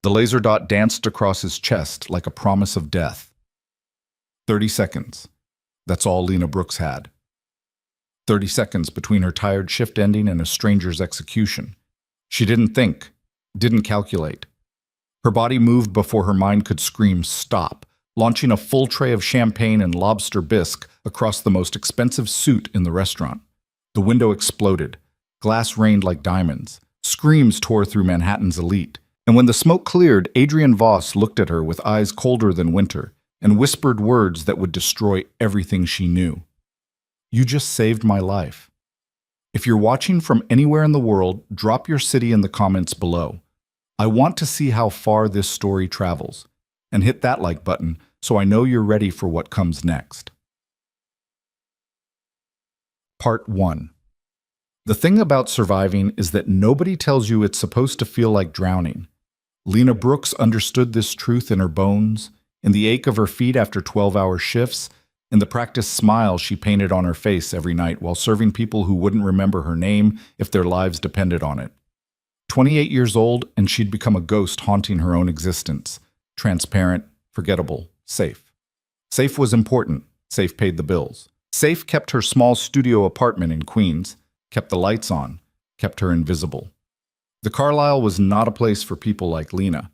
The laser dot danced across his chest like a promise of death. 30 seconds. That's all Lena Brooks had. 30 seconds between her tired shift ending and a stranger's execution. She didn't think, didn't calculate. Her body moved before her mind could scream stop, launching a full tray of champagne and lobster bisque across the most expensive suite in the restaurant. The window exploded. Glass rained like diamonds. Screams tore through Manhattan's elite. And when the smoke cleared, Adrian Voss looked at her with eyes colder than winter and whispered words that would destroy everything she knew. You just saved my life. If you're watching from anywhere in the world, drop your city in the comments below. I want to see how far this story travels. And hit that like button so I know you're ready for what comes next. Part 1. The thing about surviving is that nobody tells you it's supposed to feel like drowning. Lena Brooks understood this truth in her bones, in the ache of her feet after 12-hour shifts, in the practiced smile she painted on her face every night while serving people who wouldn't remember her name if their lives depended on it. 28 years old, and she'd become a ghost haunting her own existence. Transparent, forgettable, safe. Safe was important. Safe paid the bills. Safe kept her small studio apartment in Queens, kept the lights on, kept her invisible. The Carlisle was not a place for people like Lena.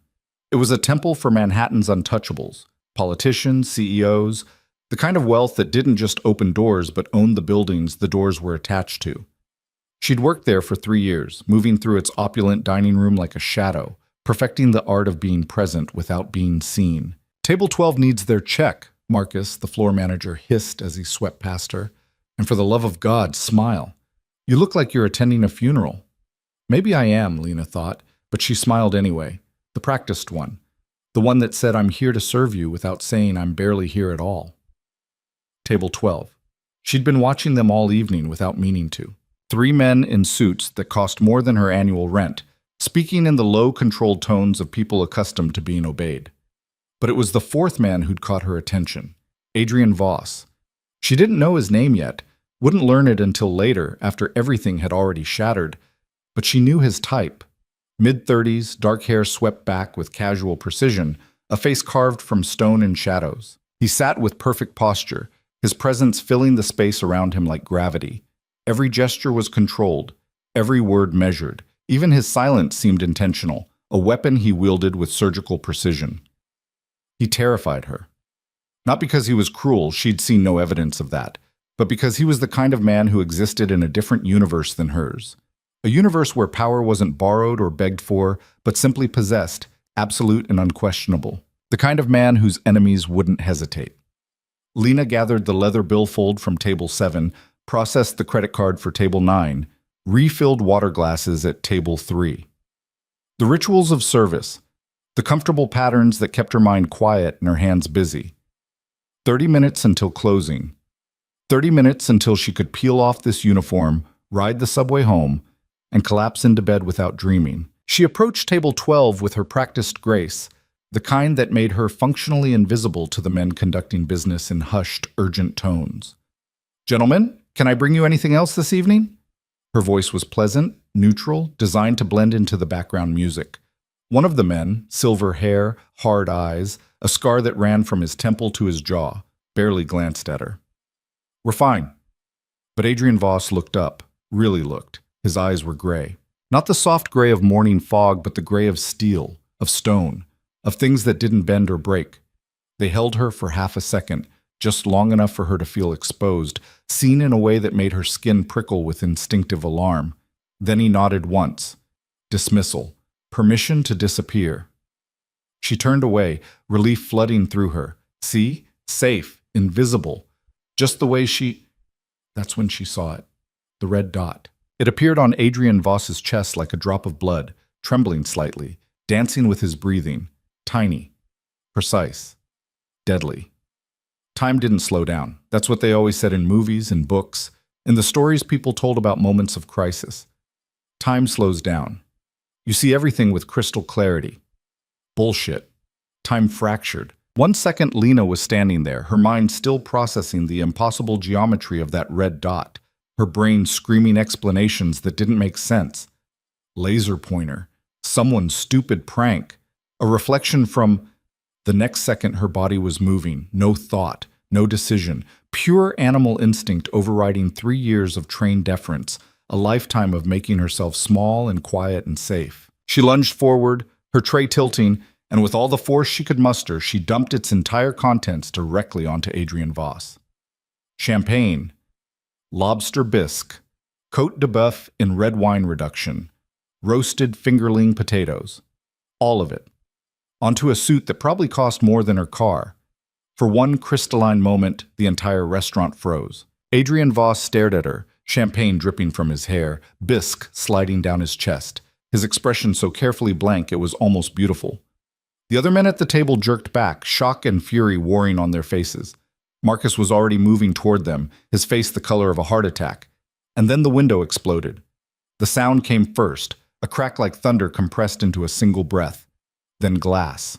It was a temple for Manhattan's untouchables, politicians, CEOs, the kind of wealth that didn't just open doors but owned the buildings the doors were attached to. She'd worked there for 3 years, moving through its opulent dining room like a shadow, perfecting the art of being present without being seen. Table 12 needs their check, Marcus, the floor manager, hissed as he swept past her. And for the love of God, smile. You look like you're attending a funeral. Maybe I am, Lena thought, but she smiled anyway. The practiced one. The one that said, I'm here to serve you without saying I'm barely here at all. Table 12. She'd been watching them all evening without meaning to. 3 men in suits that cost more than her annual rent, speaking in the low, controlled tones of people accustomed to being obeyed. But it was the 4th man who'd caught her attention, Adrian Voss. She didn't know his name yet, wouldn't learn it until later, after everything had already shattered, but she knew his type. Mid-30s, dark hair swept back with casual precision, a face carved from stone and shadows. He sat with perfect posture, his presence filling the space around him like gravity. Every gesture was controlled, every word measured. Even his silence seemed intentional, a weapon he wielded with surgical precision. He terrified her. Not because he was cruel, she'd seen no evidence of that, but because he was the kind of man who existed in a different universe than hers. A universe where power wasn't borrowed or begged for, but simply possessed, absolute and unquestionable. The kind of man whose enemies wouldn't hesitate. Lena gathered the leather billfold from table 7, processed the credit card for table 9, refilled water glasses at table 3. The rituals of service, the comfortable patterns that kept her mind quiet and her hands busy. 30 minutes until closing. 30 minutes until she could peel off this uniform, ride the subway home, and collapse into bed without dreaming. She approached table 12 with her practiced grace, the kind that made her functionally invisible to the men conducting business in hushed, urgent tones. Gentlemen, can I bring you anything else this evening? Her voice was pleasant, neutral, designed to blend into the background music. One of the men, silver hair, hard eyes, a scar that ran from his temple to his jaw, barely glanced at her. We're fine. But Adrian Voss looked up, really looked. His eyes were gray. Not the soft gray of morning fog, but the gray of steel, of stone, of things that didn't bend or break. They held her for half a second, just long enough for her to feel exposed, seen in a way that made her skin prickle with instinctive alarm. Then he nodded once. Dismissal. Permission to disappear. She turned away, relief flooding through her. See? Safe. Invisible. Just the way she... That's when she saw it. The red dot. It appeared on Adrian Voss's chest like a drop of blood, trembling slightly, dancing with his breathing. Tiny. Precise. Deadly. Time didn't slow down. That's what they always said in movies and books, in the stories people told about moments of crisis. Time slows down. You see everything with crystal clarity. Bullshit. Time fractured. 1 second Lena was standing there, her mind still processing the impossible geometry of that red dot, her brain screaming explanations that didn't make sense. Laser pointer. Someone's stupid prank. A reflection from the next second her body was moving, no thought, no decision, pure animal instinct overriding 3 years of trained deference, a lifetime of making herself small and quiet and safe. She lunged forward, her tray tilting, and with all the force she could muster, she dumped its entire contents directly onto Adrian Voss. Champagne, lobster bisque, Côte de Boeuf in red wine reduction, roasted fingerling potatoes, all of it, onto a suit that probably cost more than her car. For one crystalline moment, the entire restaurant froze. Adrian Voss stared at her, champagne dripping from his hair, bisque sliding down his chest, his expression so carefully blank it was almost beautiful. The other men at the table jerked back, shock and fury warring on their faces. Marcus was already moving toward them, his face the color of a heart attack. And then the window exploded. The sound came first, a crack like thunder compressed into a single breath. Then glass.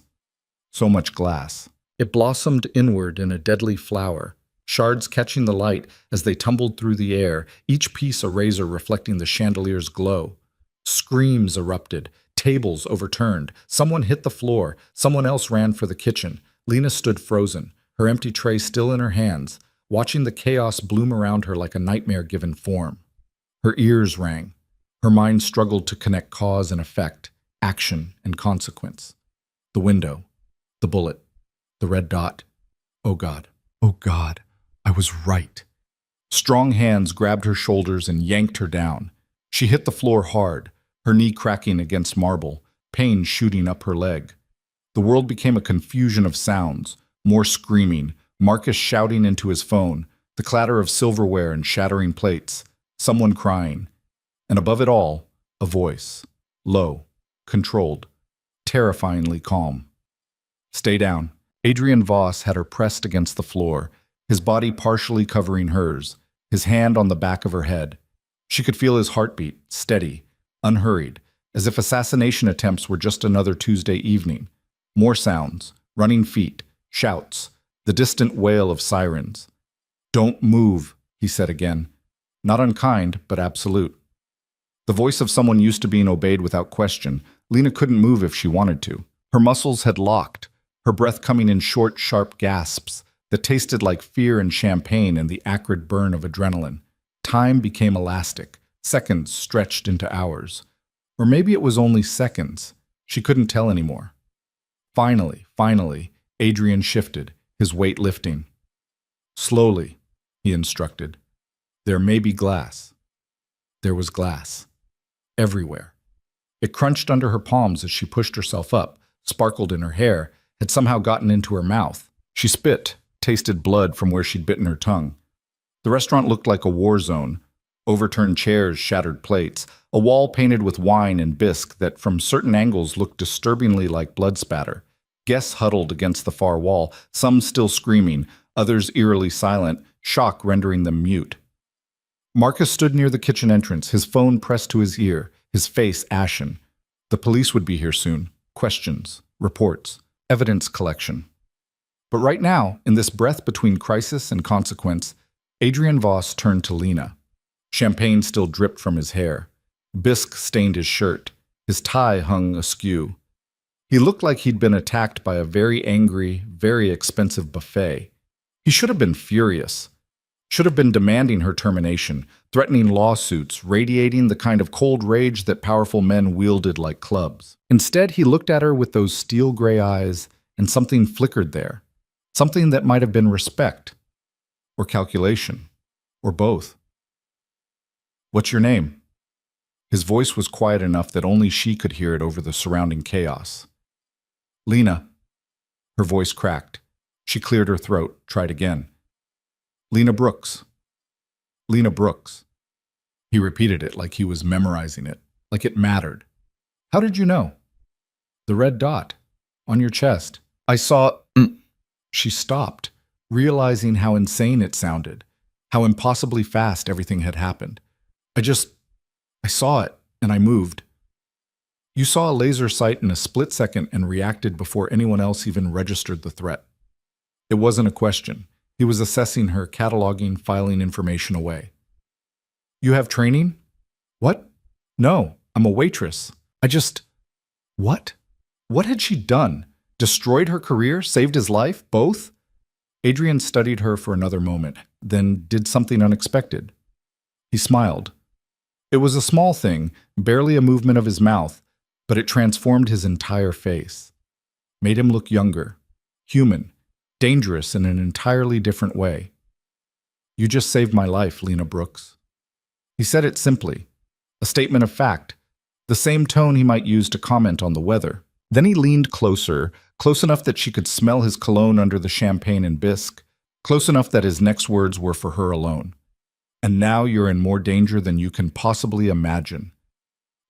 So much glass. It blossomed inward in a deadly flower, shards catching the light as they tumbled through the air, each piece a razor reflecting the chandelier's glow. Screams erupted, tables overturned, someone hit the floor, someone else ran for the kitchen. Lena stood frozen, her empty tray still in her hands, watching the chaos bloom around her like a nightmare given form. Her ears rang. Her mind struggled to connect cause and effect, action and consequence. The window, the bullet, the red dot. Oh God, I was right. Strong hands grabbed her shoulders and yanked her down. She hit the floor hard, her knee cracking against marble, pain shooting up her leg. The world became a confusion of sounds, more screaming, Marcus shouting into his phone, the clatter of silverware and shattering plates, someone crying. And above it all, a voice, low, controlled, terrifyingly calm. Stay down. Adrian Voss had her pressed against the floor, his body partially covering hers, his hand on the back of her head. She could feel his heartbeat, steady, unhurried, as if assassination attempts were just another Tuesday evening. More sounds, running feet, shouts, the distant wail of sirens. Don't move, he said again. Not unkind, but absolute. The voice of someone used to being obeyed without question. Lena couldn't move if she wanted to. Her muscles had locked, her breath coming in short, sharp gasps that tasted like fear and champagne and the acrid burn of adrenaline. Time became elastic. Seconds stretched into hours. Or maybe it was only seconds. She couldn't tell anymore. Finally, Adrian shifted, his weight lifting. Slowly, he instructed. There may be glass. There was glass. Everywhere. It crunched under her palms as she pushed herself up, sparkled in her hair, had somehow gotten into her mouth. She spit, tasted blood from where she'd bitten her tongue. The restaurant looked like a war zone. Overturned chairs, shattered plates, a wall painted with wine and bisque that from certain angles looked disturbingly like blood spatter. Guests huddled against the far wall, some still screaming, others eerily silent, shock rendering them mute. Marcus stood near the kitchen entrance, his phone pressed to his ear, his face ashen. The police would be here soon. Questions, reports, evidence collection. But right now, in this breath between crisis and consequence, Adrian Voss turned to Lena. Champagne still dripped from his hair. Bisque stained his shirt. His tie hung askew. He looked like he'd been attacked by a very angry, very expensive buffet. He should have been furious. Should have been demanding her termination, threatening lawsuits, radiating the kind of cold rage that powerful men wielded like clubs. Instead, he looked at her with those steel gray eyes, and something flickered there. Something that might have been respect, or calculation, or both. What's your name? His voice was quiet enough that only she could hear it over the surrounding chaos. Lena. Her voice cracked. She cleared her throat, tried again. Lena Brooks. Lena Brooks. He repeated it like he was memorizing it, like it mattered. How did you know? The red dot. On your chest. I saw... She stopped, realizing how insane it sounded, how impossibly fast everything had happened. I saw it, and I moved. You saw a laser sight in a split second and reacted before anyone else even registered the threat. It wasn't a question. He was assessing her, cataloging, filing information away. You have training? What? No, I'm a waitress. What? What had she done? Destroyed her career? Saved his life? Both? Adrian studied her for another moment, then did something unexpected. He smiled. It was a small thing, barely a movement of his mouth, but it transformed his entire face. Made him look younger, human, dangerous in an entirely different way. You just saved my life, Lena Brooks. He said it simply, a statement of fact, the same tone he might use to comment on the weather. Then he leaned closer, close enough that she could smell his cologne under the champagne and bisque, close enough that his next words were for her alone. And now you're in more danger than you can possibly imagine.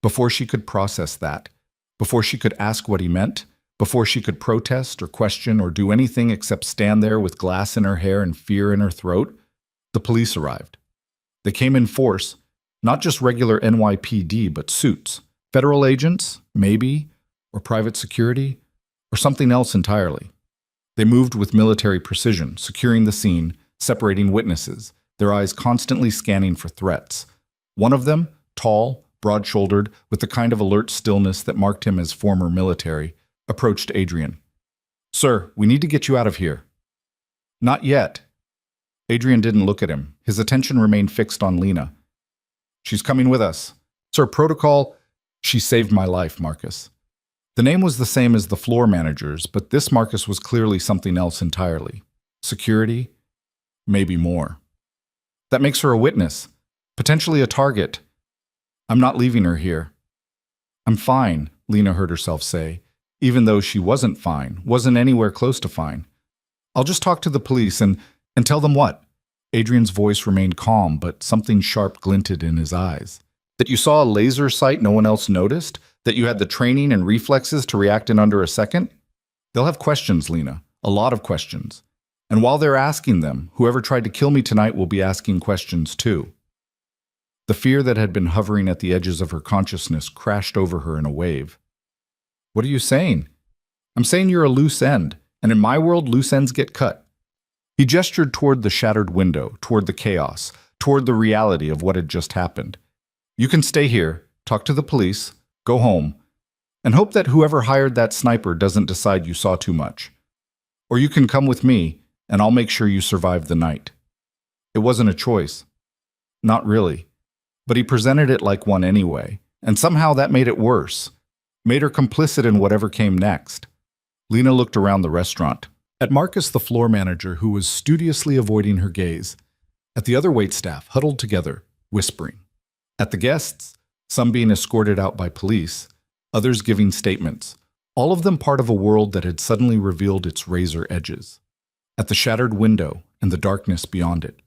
Before she could process that, before she could ask what he meant, before she could protest or question or do anything except stand there with glass in her hair and fear in her throat, the police arrived. They came in force, not just regular NYPD, but suits. Federal agents, maybe, or private security, or something else entirely. They moved with military precision, securing the scene, separating witnesses, their eyes constantly scanning for threats. One of them, tall, broad-shouldered, with the kind of alert stillness that marked him as former military, approached Adrian. "Sir, we need to get you out of here." "Not yet." Adrian didn't look at him. His attention remained fixed on Lena. "She's coming with us." "Sir, protocol—" "She saved my life, Marcus." The name was the same as the floor manager's, but this Marcus was clearly something else entirely. Security? Maybe more. That makes her a witness, potentially a target. "I'm not leaving her here." "I'm fine," Lena heard herself say, even though she wasn't fine, wasn't anywhere close to fine. "I'll just talk to the police and tell them what?" Adrian's voice remained calm, but something sharp glinted in his eyes. "That you saw a laser sight no one else noticed? That you had the training and reflexes to react in under a second? They'll have questions, Lena. A lot of questions. And while they're asking them, whoever tried to kill me tonight will be asking questions too." The fear that had been hovering at the edges of her consciousness crashed over her in a wave. "What are you saying?" "I'm saying you're a loose end, and in my world, loose ends get cut." He gestured toward the shattered window, toward the chaos, toward the reality of what had just happened. "You can stay here, talk to the police, go home, and hope that whoever hired that sniper doesn't decide you saw too much. Or you can come with me, and I'll make sure you survive the night." It wasn't a choice. Not really. But he presented it like one anyway, and somehow that made it worse, made her complicit in whatever came next. Lena looked around the restaurant. At Marcus, the floor manager, who was studiously avoiding her gaze. At the other waitstaff, huddled together, whispering. At the guests, some being escorted out by police, others giving statements, all of them part of a world that had suddenly revealed its razor edges. At the shattered window and the darkness beyond it.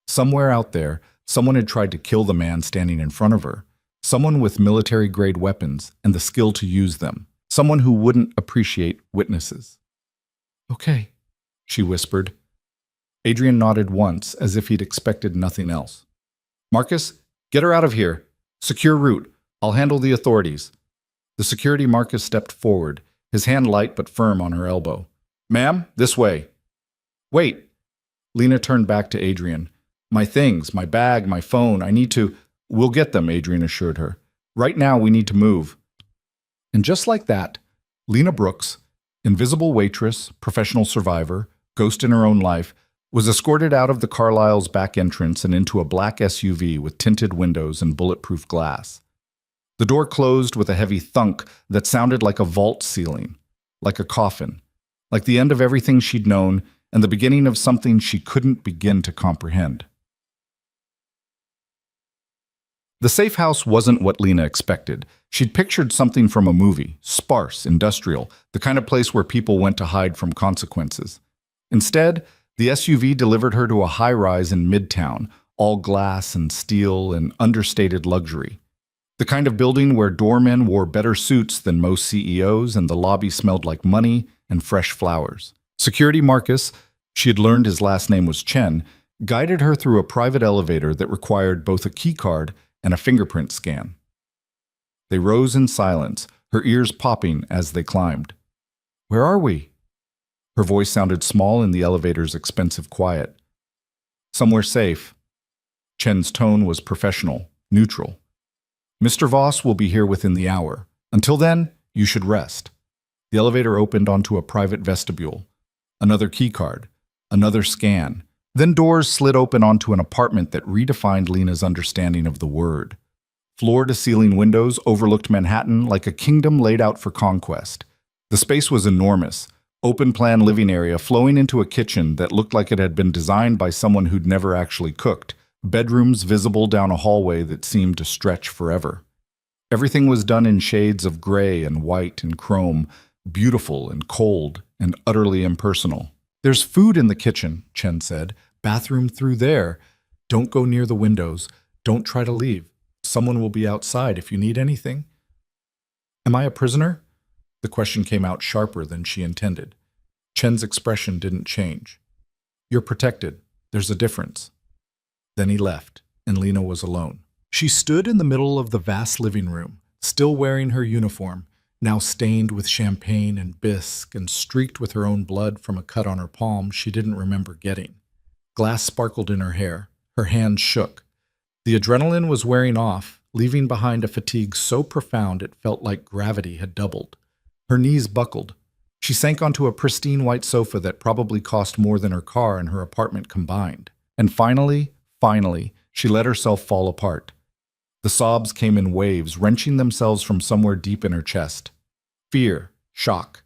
Somewhere out there, someone had tried to kill the man standing in front of her, someone with military-grade weapons and the skill to use them, someone who wouldn't appreciate witnesses. "Okay," she whispered. Adrian nodded once, as if he'd expected nothing else. "Marcus, get her out of here. Secure route. I'll handle the authorities." The security Marcus stepped forward, his hand light but firm on her elbow. "Ma'am, this way." "Wait." Lena turned back to Adrian. "My things, my bag, my phone, I need to—" "We'll get them," Adrian assured her. "Right now we need to move." And just like that, Lena Brooks, invisible waitress, professional survivor, ghost in her own life, was escorted out of the Carlisle's back entrance and into a black SUV with tinted windows and bulletproof glass. The door closed with a heavy thunk that sounded like a vault ceiling, like a coffin, like the end of everything she'd known and the beginning of something she couldn't begin to comprehend. The safe house wasn't what Lena expected. She'd pictured something from a movie, sparse, industrial, the kind of place where people went to hide from consequences. Instead, the SUV delivered her to a high-rise in Midtown, all glass and steel and understated luxury. The kind of building where doormen wore better suits than most CEOs and the lobby smelled like money and fresh flowers. Security Marcus, she had learned his last name was Chen, guided her through a private elevator that required both a keycard and a fingerprint scan. They rose in silence, her ears popping as they climbed. "Where are we?" Her voice sounded small in the elevator's expensive quiet. "Somewhere safe." Chen's tone was professional, neutral. "Mr. Voss will be here within the hour. Until then, you should rest." The elevator opened onto a private vestibule. Another keycard. Another scan. Then doors slid open onto an apartment that redefined Lena's understanding of the word. Floor-to-ceiling windows overlooked Manhattan like a kingdom laid out for conquest. The space was enormous, open-plan living area flowing into a kitchen that looked like it had been designed by someone who'd never actually cooked, bedrooms visible down a hallway that seemed to stretch forever. Everything was done in shades of gray and white and chrome, beautiful and cold and utterly impersonal. "There's food in the kitchen," Chen said. "Bathroom through there. Don't go near the windows. Don't try to leave. Someone will be outside if you need anything." "Am I a prisoner?" The question came out sharper than she intended. Chen's expression didn't change. "You're protected. There's a difference." Then he left, and Lena was alone. She stood in the middle of the vast living room, still wearing her uniform, now stained with champagne and bisque and streaked with her own blood from a cut on her palm she didn't remember getting. Glass sparkled in her hair. Her hands shook. The adrenaline was wearing off, leaving behind a fatigue so profound it felt like gravity had doubled. Her knees buckled. She sank onto a pristine white sofa that probably cost more than her car and her apartment combined. And finally, she let herself fall apart. The sobs came in waves, wrenching themselves from somewhere deep in her chest. Fear, shock,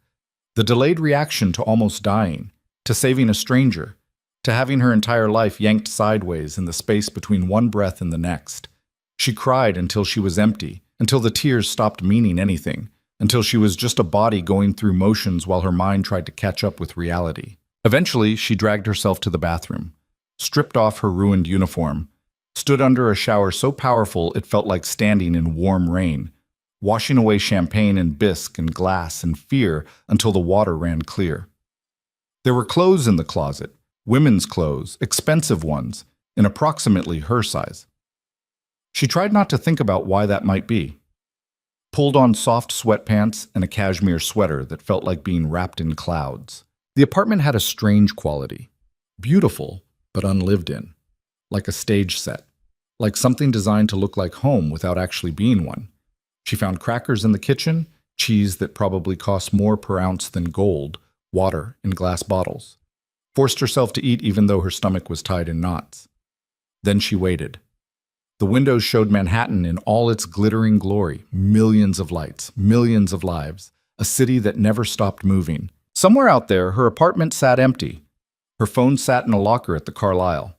the delayed reaction to almost dying, to saving a stranger, to having her entire life yanked sideways in the space between one breath and the next. She cried until she was empty, until the tears stopped meaning anything, until she was just a body going through motions while her mind tried to catch up with reality. Eventually, she dragged herself to the bathroom, stripped off her ruined uniform, stood under a shower so powerful it felt like standing in warm rain, washing away champagne and bisque and glass and fear until the water ran clear. There were clothes in the closet, women's clothes, expensive ones, in approximately her size. She tried not to think about why that might be. Pulled on soft sweatpants and a cashmere sweater that felt like being wrapped in clouds. The apartment had a strange quality. Beautiful, but unlived in. Like a stage set. Like something designed to look like home without actually being one. She found crackers in the kitchen, cheese that probably cost more per ounce than gold, water in glass bottles. Forced herself to eat even though her stomach was tied in knots. Then she waited. The windows showed Manhattan in all its glittering glory, millions of lights, millions of lives, a city that never stopped moving. Somewhere out there, her apartment sat empty. Her phone sat in a locker at the Carlisle.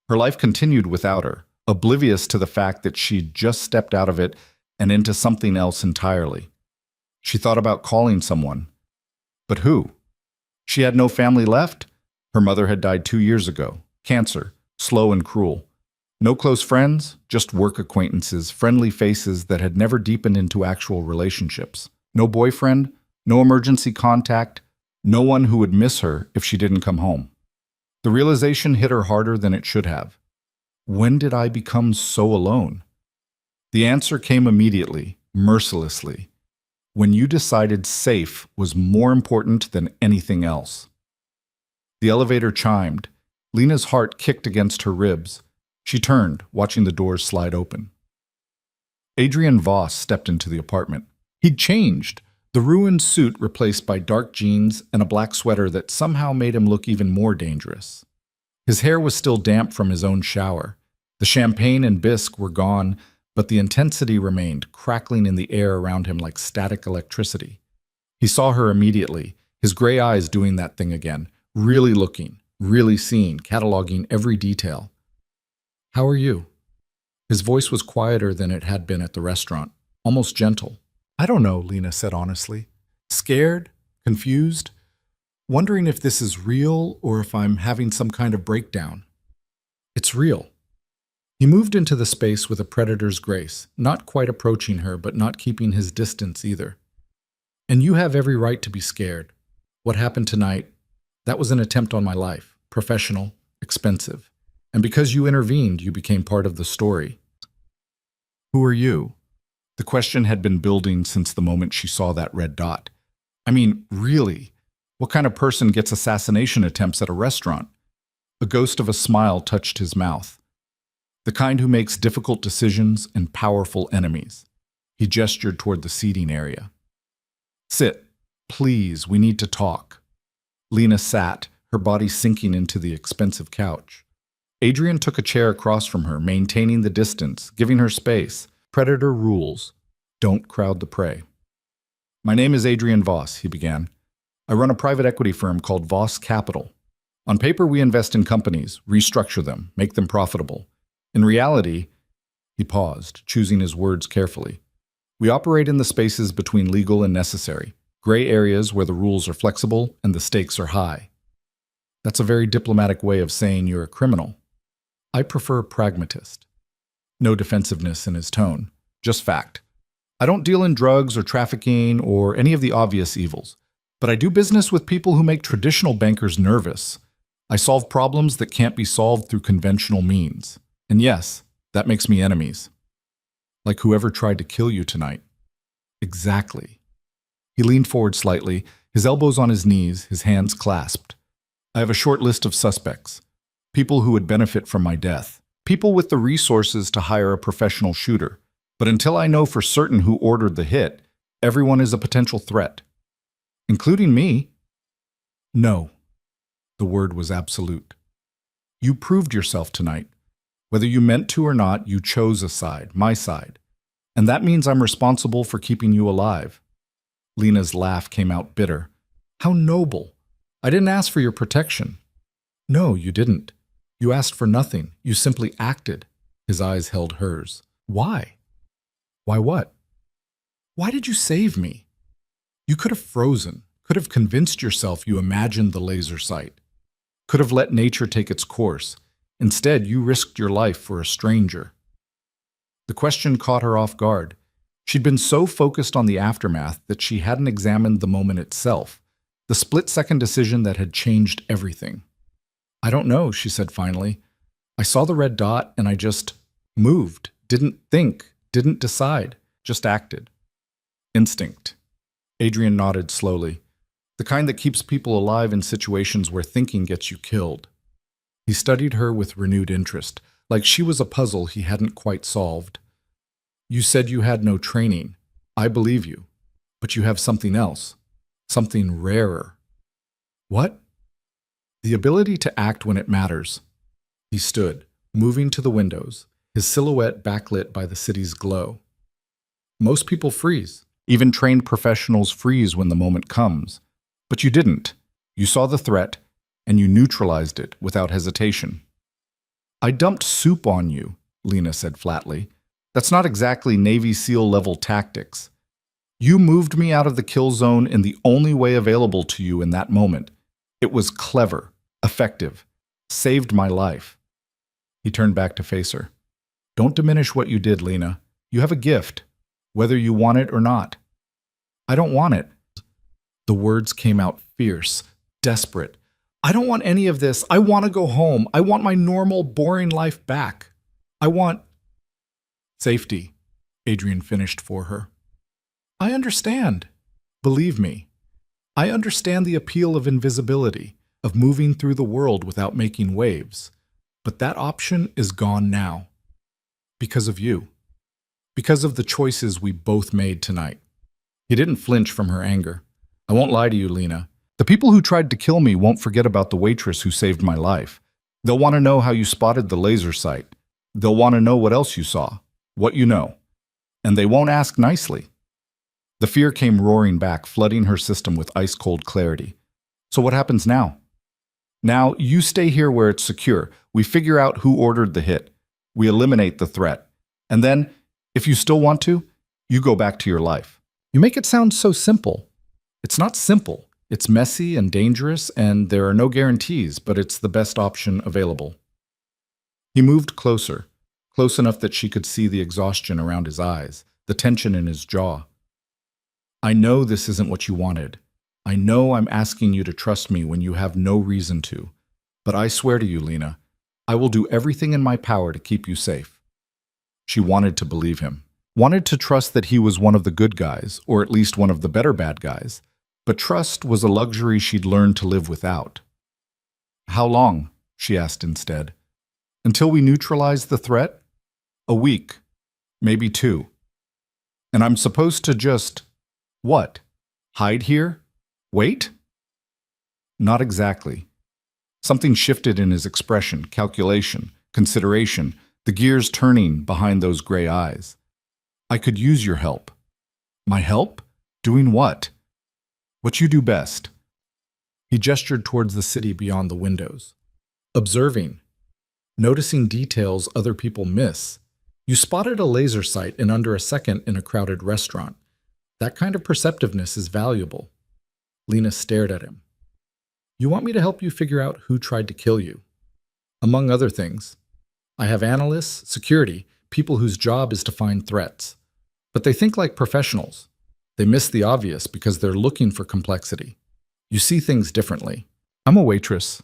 Her life continued without her, oblivious to the fact that she'd just stepped out of it and into something else entirely. She thought about calling someone. But who? She had no family left. Her mother had died 2 years ago. Cancer, slow and cruel. No close friends, just work acquaintances, friendly faces that had never deepened into actual relationships. No boyfriend, no emergency contact, no one who would miss her if she didn't come home. The realization hit her harder than it should have. When did I become so alone? The answer came immediately, mercilessly. When you decided safe was more important than anything else. The elevator chimed. Lena's heart kicked against her ribs. She turned, watching the doors slide open. Adrian Voss stepped into the apartment. He'd changed, the ruined suit replaced by dark jeans and a black sweater that somehow made him look even more dangerous. His hair was still damp from his own shower. The champagne and bisque were gone, but the intensity remained, crackling in the air around him like static electricity. He saw her immediately, his gray eyes doing that thing again, really looking, really seeing, cataloging every detail. "How are you?" His voice was quieter than it had been at the restaurant, almost gentle. "I don't know," Lena said honestly. "Scared? Confused? Wondering if this is real or if I'm having some kind of breakdown." "It's real." He moved into the space with a predator's grace, not quite approaching her, but not keeping his distance either. "And you have every right to be scared. What happened tonight, that was an attempt on my life, professional, expensive. And because you intervened, you became part of the story." "Who are you?" The question had been building since the moment she saw that red dot. I mean, really, what kind of person gets assassination attempts at a restaurant? A ghost of a smile touched his mouth. The kind who makes difficult decisions and powerful enemies. He gestured toward the seating area. "Sit." Please, we need to talk. Lena sat, her body sinking into the expensive couch. Adrian took a chair across from her, maintaining the distance, giving her space. Predator rules. Don't crowd the prey. My name is Adrian Voss, he began. I run a private equity firm called Voss Capital. On paper, we invest in companies, restructure them, make them profitable. In reality, he paused, choosing his words carefully. We operate in the spaces between legal and necessary, gray areas where the rules are flexible and the stakes are high. That's a very diplomatic way of saying you're a criminal. I prefer pragmatist. No defensiveness in his tone, just fact. I don't deal in drugs or trafficking or any of the obvious evils, but I do business with people who make traditional bankers nervous. I solve problems that can't be solved through conventional means. And yes, that makes me enemies. Like whoever tried to kill you tonight. Exactly. He leaned forward slightly, his elbows on his knees, his hands clasped. I have a short list of suspects. People who would benefit from my death. People with the resources to hire a professional shooter. But until I know for certain who ordered the hit, everyone is a potential threat. Including me. No. The word was absolute. You proved yourself tonight. Whether you meant to or not, you chose a side, my side. And that means I'm responsible for keeping you alive. Lena's laugh came out bitter. How noble. I didn't ask for your protection. No, you didn't. You asked for nothing. You simply acted. His eyes held hers. Why? Why what? Why did you save me? You could have frozen, could have convinced yourself you imagined the laser sight, could have let nature take its course. Instead, you risked your life for a stranger. The question caught her off guard. She'd been so focused on the aftermath that she hadn't examined the moment itself, the split-second decision that had changed everything. I don't know, she said finally. I saw the red dot and I just moved, didn't think, didn't decide, just acted. Instinct. Adrian nodded slowly. The kind that keeps people alive in situations where thinking gets you killed. He studied her with renewed interest, like she was a puzzle he hadn't quite solved. You said you had no training. I believe you. But you have something else. Something rarer. What? The ability to act when it matters. He stood, moving to the windows, his silhouette backlit by the city's glow. Most people freeze. Even trained professionals freeze when the moment comes. But you didn't. You saw the threat, and you neutralized it without hesitation. I dumped soup on you, Lena said flatly. That's not exactly Navy SEAL-level tactics. You moved me out of the kill zone in the only way available to you in that moment. It was clever, effective, saved my life. He turned back to face her. Don't diminish what you did, Lena. You have a gift, whether you want it or not. I don't want it. The words came out fierce, desperate. I don't want any of this. I want to go home. I want my normal, boring life back. I want safety, Adrian finished for her. I understand. Believe me. I understand the appeal of invisibility, of moving through the world without making waves. But that option is gone now. Because of you. Because of the choices we both made tonight. He didn't flinch from her anger. I won't lie to you, Lena. The people who tried to kill me won't forget about the waitress who saved my life. They'll want to know how you spotted the laser sight. They'll want to know what else you saw, what you know. And they won't ask nicely. The fear came roaring back, flooding her system with ice-cold clarity. So what happens now? Now, you stay here where it's secure. We figure out who ordered the hit. We eliminate the threat. And then, if you still want to, you go back to your life. You make it sound so simple. It's not simple. It's messy and dangerous, and there are no guarantees, but it's the best option available. He moved closer, close enough that she could see the exhaustion around his eyes, the tension in his jaw. I know this isn't what you wanted. I know I'm asking you to trust me when you have no reason to. But I swear to you, Lena, I will do everything in my power to keep you safe. She wanted to believe him, wanted to trust that he was one of the good guys, or at least one of the better bad guys. But trust was a luxury she'd learned to live without. How long? She asked instead. Until we neutralize the threat? A week, maybe 2. And I'm supposed to just, what? Hide here? Wait? Not exactly. Something shifted in his expression, calculation, consideration, the gears turning behind those gray eyes. I could use your help. My help? Doing what? What you do best. He gestured towards the city beyond the windows. Observing. Noticing details other people miss. You spotted a laser sight in under a second in a crowded restaurant. That kind of perceptiveness is valuable. Lena stared at him. You want me to help you figure out who tried to kill you? Among other things. I have analysts, security, people whose job is to find threats. But they think like professionals. They miss the obvious because they're looking for complexity. You see things differently. I'm a waitress.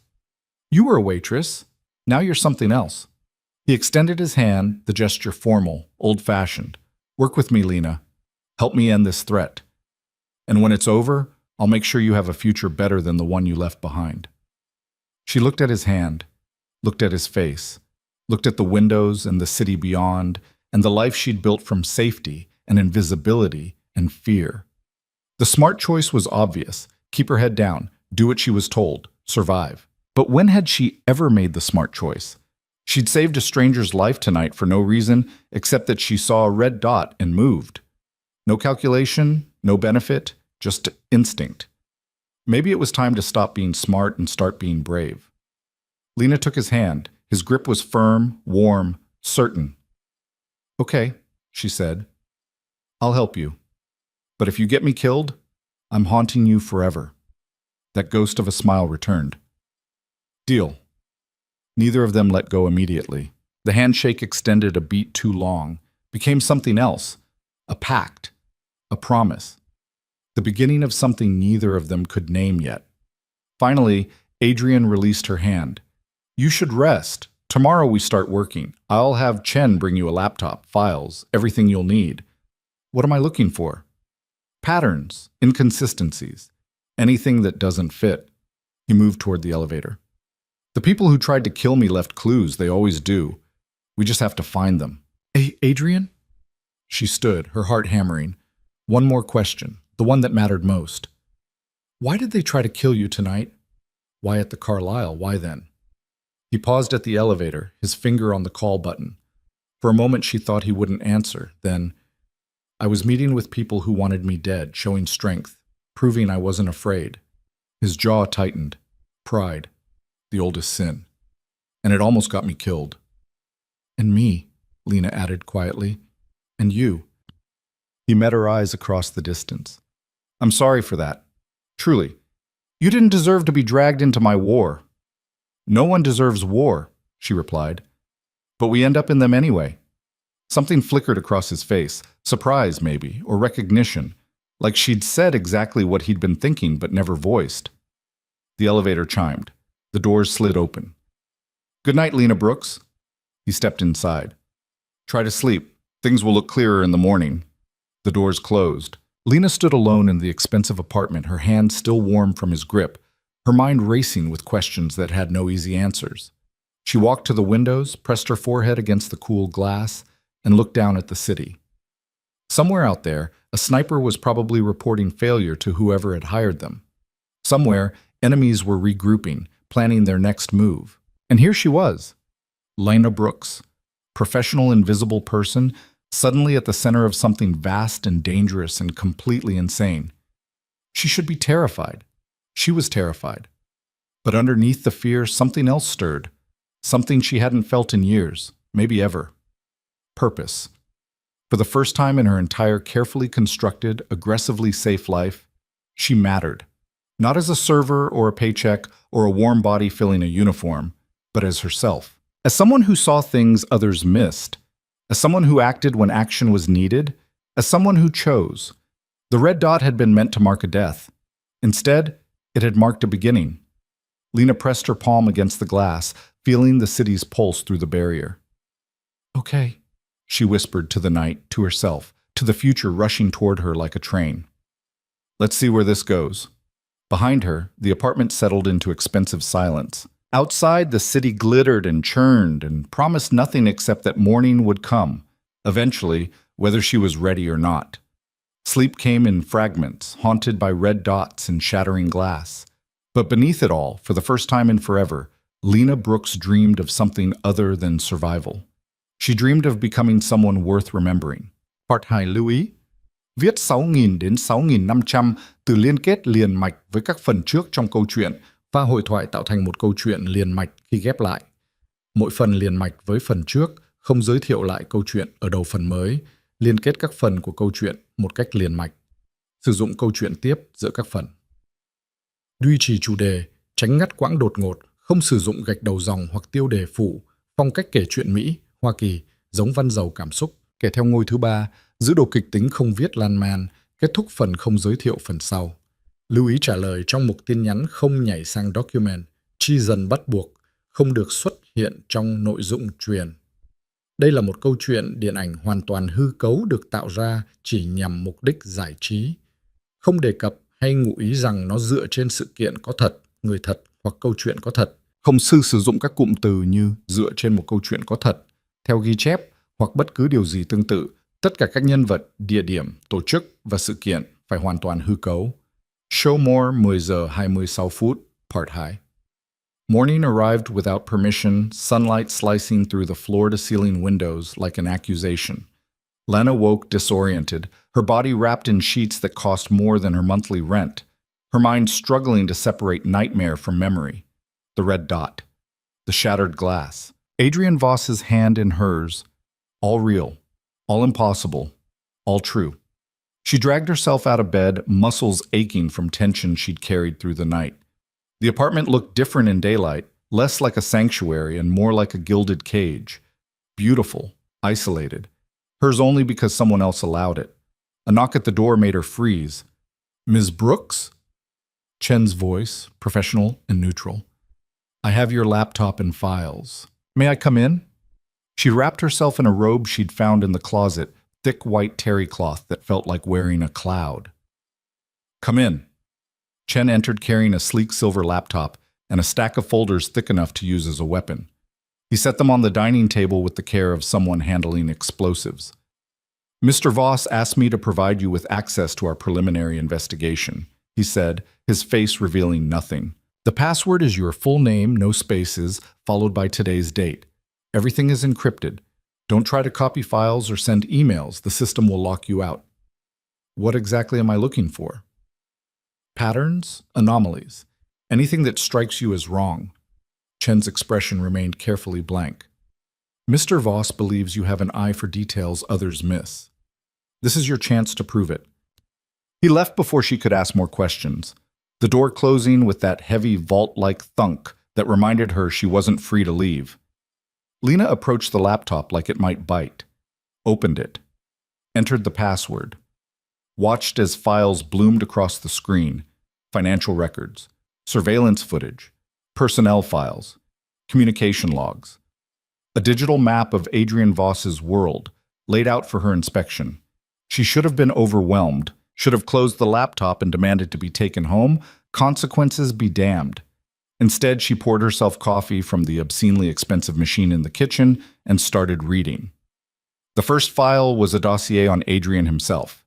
You were a waitress. Now you're something else. He extended his hand, the gesture formal, old-fashioned. Work with me, Lena. Help me end this threat. And when it's over, I'll make sure you have a future better than the one you left behind. She looked at his hand, looked at his face, looked at the windows and the city beyond, and the life she'd built from safety and invisibility and fear. The smart choice was obvious. Keep her head down, do what she was told, survive. But when had she ever made the smart choice? She'd saved a stranger's life tonight for no reason except that she saw a red dot and moved. No calculation, no benefit, just instinct. Maybe it was time to stop being smart and start being brave. Lena took his hand. His grip was firm, warm, certain. Okay, she said. I'll help you. But if you get me killed, I'm haunting you forever. That ghost of a smile returned. Deal. Neither of them let go immediately. The handshake extended a beat too long, became something else, a pact, a promise, the beginning of something neither of them could name yet. Finally, Adrian released her hand. You should rest. Tomorrow we start working. I'll have Chen bring you a laptop, files, everything you'll need. What am I looking for? Patterns, inconsistencies, anything that doesn't fit. He moved toward the elevator. The people who tried to kill me left clues, they always do. We just have to find them. Hey, Adrian? She stood, her heart hammering. One more question, the one that mattered most. Why did they try to kill you tonight? Why at the Carlisle? Why then? He paused at the elevator, his finger on the call button. For a moment she thought he wouldn't answer. Then, I was meeting with people who wanted me dead, showing strength, proving I wasn't afraid. His jaw tightened. Pride. The oldest sin. And it almost got me killed. And me, Lena added quietly. And you. He met her eyes across the distance. I'm sorry for that. Truly. You didn't deserve to be dragged into my war. No one deserves war, she replied. But we end up in them anyway. Something flickered across his face, surprise maybe, or recognition, like she'd said exactly what he'd been thinking but never voiced. The elevator chimed. The doors slid open. Good night, Lena Brooks. He stepped inside. Try to sleep. Things will look clearer in the morning. The doors closed. Lena stood alone in the expensive apartment, her hand still warm from his grip, her mind racing with questions that had no easy answers. She walked to the windows, pressed her forehead against the cool glass, and looked down at the city. Somewhere out there, a sniper was probably reporting failure to whoever had hired them. Somewhere, enemies were regrouping, planning their next move. And here she was, Lena Brooks, professional invisible person, suddenly at the center of something vast and dangerous and completely insane. She should be terrified. She was terrified. But underneath the fear, something else stirred, something she hadn't felt in years, maybe ever. Purpose. For the first time in her entire carefully constructed, aggressively safe life, she mattered. Not as a server or a paycheck or a warm body filling a uniform, but as herself. As someone who saw things others missed. As someone who acted when action was needed. As someone who chose. The red dot had been meant to mark a death. Instead, it had marked a beginning. Lena pressed her palm against the glass, feeling the city's pulse through the barrier. Okay, she whispered to the night, to herself, to the future rushing toward her like a train. Let's see where this goes. Behind her, the apartment settled into expensive silence. Outside, the city glittered and churned and promised nothing except that morning would come, eventually, whether she was ready or not. Sleep came in fragments, haunted by red dots and shattering glass. But beneath it all, for the first time in forever, Lena Brooks dreamed of something other than survival. She dreamed of becoming someone worth remembering. Part 2 lưu ý. Viết 6.000 đến 6.500 từ liên kết liền mạch với các phần trước trong câu chuyện và hội thoại tạo thành một câu chuyện liền mạch khi ghép lại. Mỗi phần liền mạch với phần trước, không giới thiệu lại câu chuyện ở đầu phần mới, liên kết các phần của câu chuyện một cách liền mạch. Sử dụng câu chuyện tiếp giữa các phần. Duy trì chủ đề, tránh ngắt quãng đột ngột, không sử dụng gạch đầu dòng hoặc tiêu đề phụ, phong cách kể chuyện Mỹ, Hoa Kỳ, giống văn giàu cảm xúc. Kể theo ngôi thứ 3, giữ đồ kịch tính không viết lan man, kết thúc phần không giới thiệu phần sau. Lưu ý trả lời trong mục tin nhắn không nhảy sang document, chi dần bắt buộc, không được xuất hiện trong nội dung truyền. Đây là một câu chuyện điện ảnh hoàn toàn hư cấu được tạo ra chỉ nhằm mục đích giải trí. Không đề cập hay ngụ ý rằng nó dựa trên sự kiện có thật, người thật hoặc câu chuyện có thật. Không sử dụng các cụm từ như dựa trên một câu chuyện có thật, theo ghi chép hoặc bất cứ điều gì tương tự. Tất cả các nhân vật, địa điểm, tổ chức và sự kiện phải hoàn toàn hư cấu. Show more 10 giờ 26 phút, Part 2. Morning arrived without permission, sunlight slicing through the floor-to-ceiling windows like an accusation. Lena woke disoriented, her body wrapped in sheets that cost more than her monthly rent, her mind struggling to separate nightmare from memory. The red dot. The shattered glass. Adrian Voss's hand in hers. All real. All impossible. All true. She dragged herself out of bed, muscles aching from tension she'd carried through the night. The apartment looked different in daylight, less like a sanctuary and more like a gilded cage. Beautiful, isolated. Hers only because someone else allowed it. A knock at the door made her freeze. "Ms. Brooks?" Chen's voice, professional and neutral. "I have your laptop and files. May I come in?" She wrapped herself in a robe she'd found in the closet, thick white terry cloth that felt like wearing a cloud. "Come in." Chen entered carrying a sleek silver laptop and a stack of folders thick enough to use as a weapon. He set them on the dining table with the care of someone handling explosives. "Mr. Voss asked me to provide you with access to our preliminary investigation," he said, his face revealing nothing. "The password is your full name, no spaces, followed by today's date. Everything is encrypted. Don't try to copy files or send emails. The system will lock you out." "What exactly am I looking for?" "Patterns, anomalies, anything that strikes you as wrong." Chen's expression remained carefully blank. "Mr. Voss believes you have an eye for details others miss. This is your chance to prove it." He left before she could ask more questions, the door closing with that heavy vault-like thunk that reminded her she wasn't free to leave. Lena approached the laptop like it might bite, opened it, entered the password, watched as files bloomed across the screen: financial records, surveillance footage, personnel files, communication logs. A digital map of Adrian Voss's world, laid out for her inspection. She should have been overwhelmed, should have closed the laptop and demanded to be taken home. Consequences be damned. Instead, she poured herself coffee from the obscenely expensive machine in the kitchen and started reading. The first file was a dossier on Adrian himself.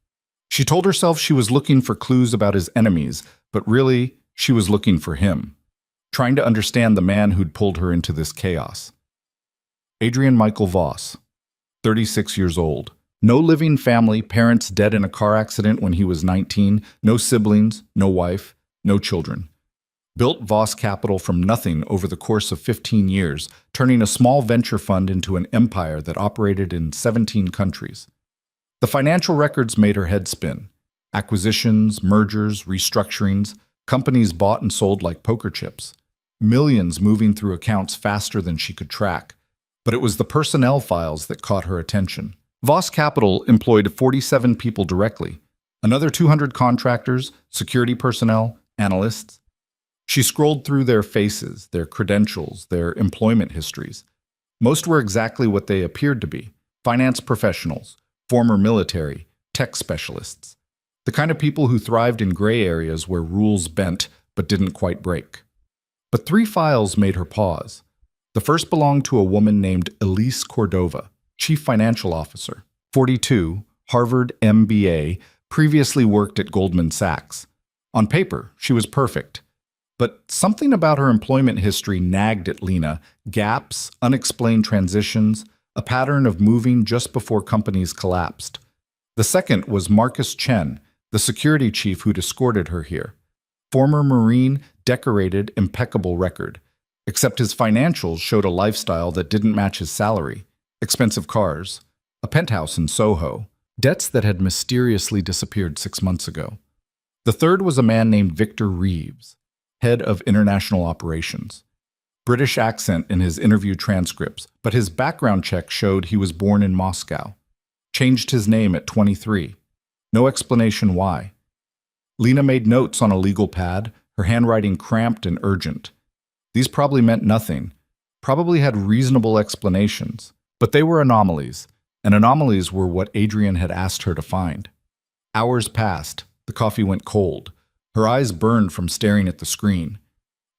She told herself she was looking for clues about his enemies, but really, she was looking for him, trying to understand the man who'd pulled her into this chaos. Adrian Michael Voss, 36 years old. No living family, parents dead in a car accident when he was 19, no siblings, no wife, no children. Built Voss Capital from nothing over the course of 15 years, turning a small venture fund into an empire that operated in 17 countries. The financial records made her head spin. Acquisitions, mergers, restructurings, companies bought and sold like poker chips. Millions moving through accounts faster than she could track. But it was the personnel files that caught her attention. Voss Capital employed 47 people directly, another 200 contractors, security personnel, analysts. She scrolled through their faces, their credentials, their employment histories. Most were exactly what they appeared to be: finance professionals, former military, tech specialists, the kind of people who thrived in gray areas where rules bent but didn't quite break. But 3 files made her pause. The first belonged to a woman named Elise Cordova, Chief Financial Officer, 42, Harvard MBA, previously worked at Goldman Sachs. On paper, she was perfect. But something about her employment history nagged at Lena: gaps, unexplained transitions, a pattern of moving just before companies collapsed. The second was Marcus Chen, the security chief who'd escorted her here. Former Marine, decorated, impeccable record. Except his financials showed a lifestyle that didn't match his salary. Expensive cars, a penthouse in Soho, debts that had mysteriously disappeared 6 months ago. The third was a man named Victor Reeves, head of international operations. British accent in his interview transcripts, but his background check showed he was born in Moscow. Changed his name at 23. No explanation why. Lena made notes on a legal pad, her handwriting cramped and urgent. These probably meant nothing, probably had reasonable explanations, but they were anomalies, and anomalies were what Adrian had asked her to find. Hours passed, the coffee went cold. Her eyes burned from staring at the screen.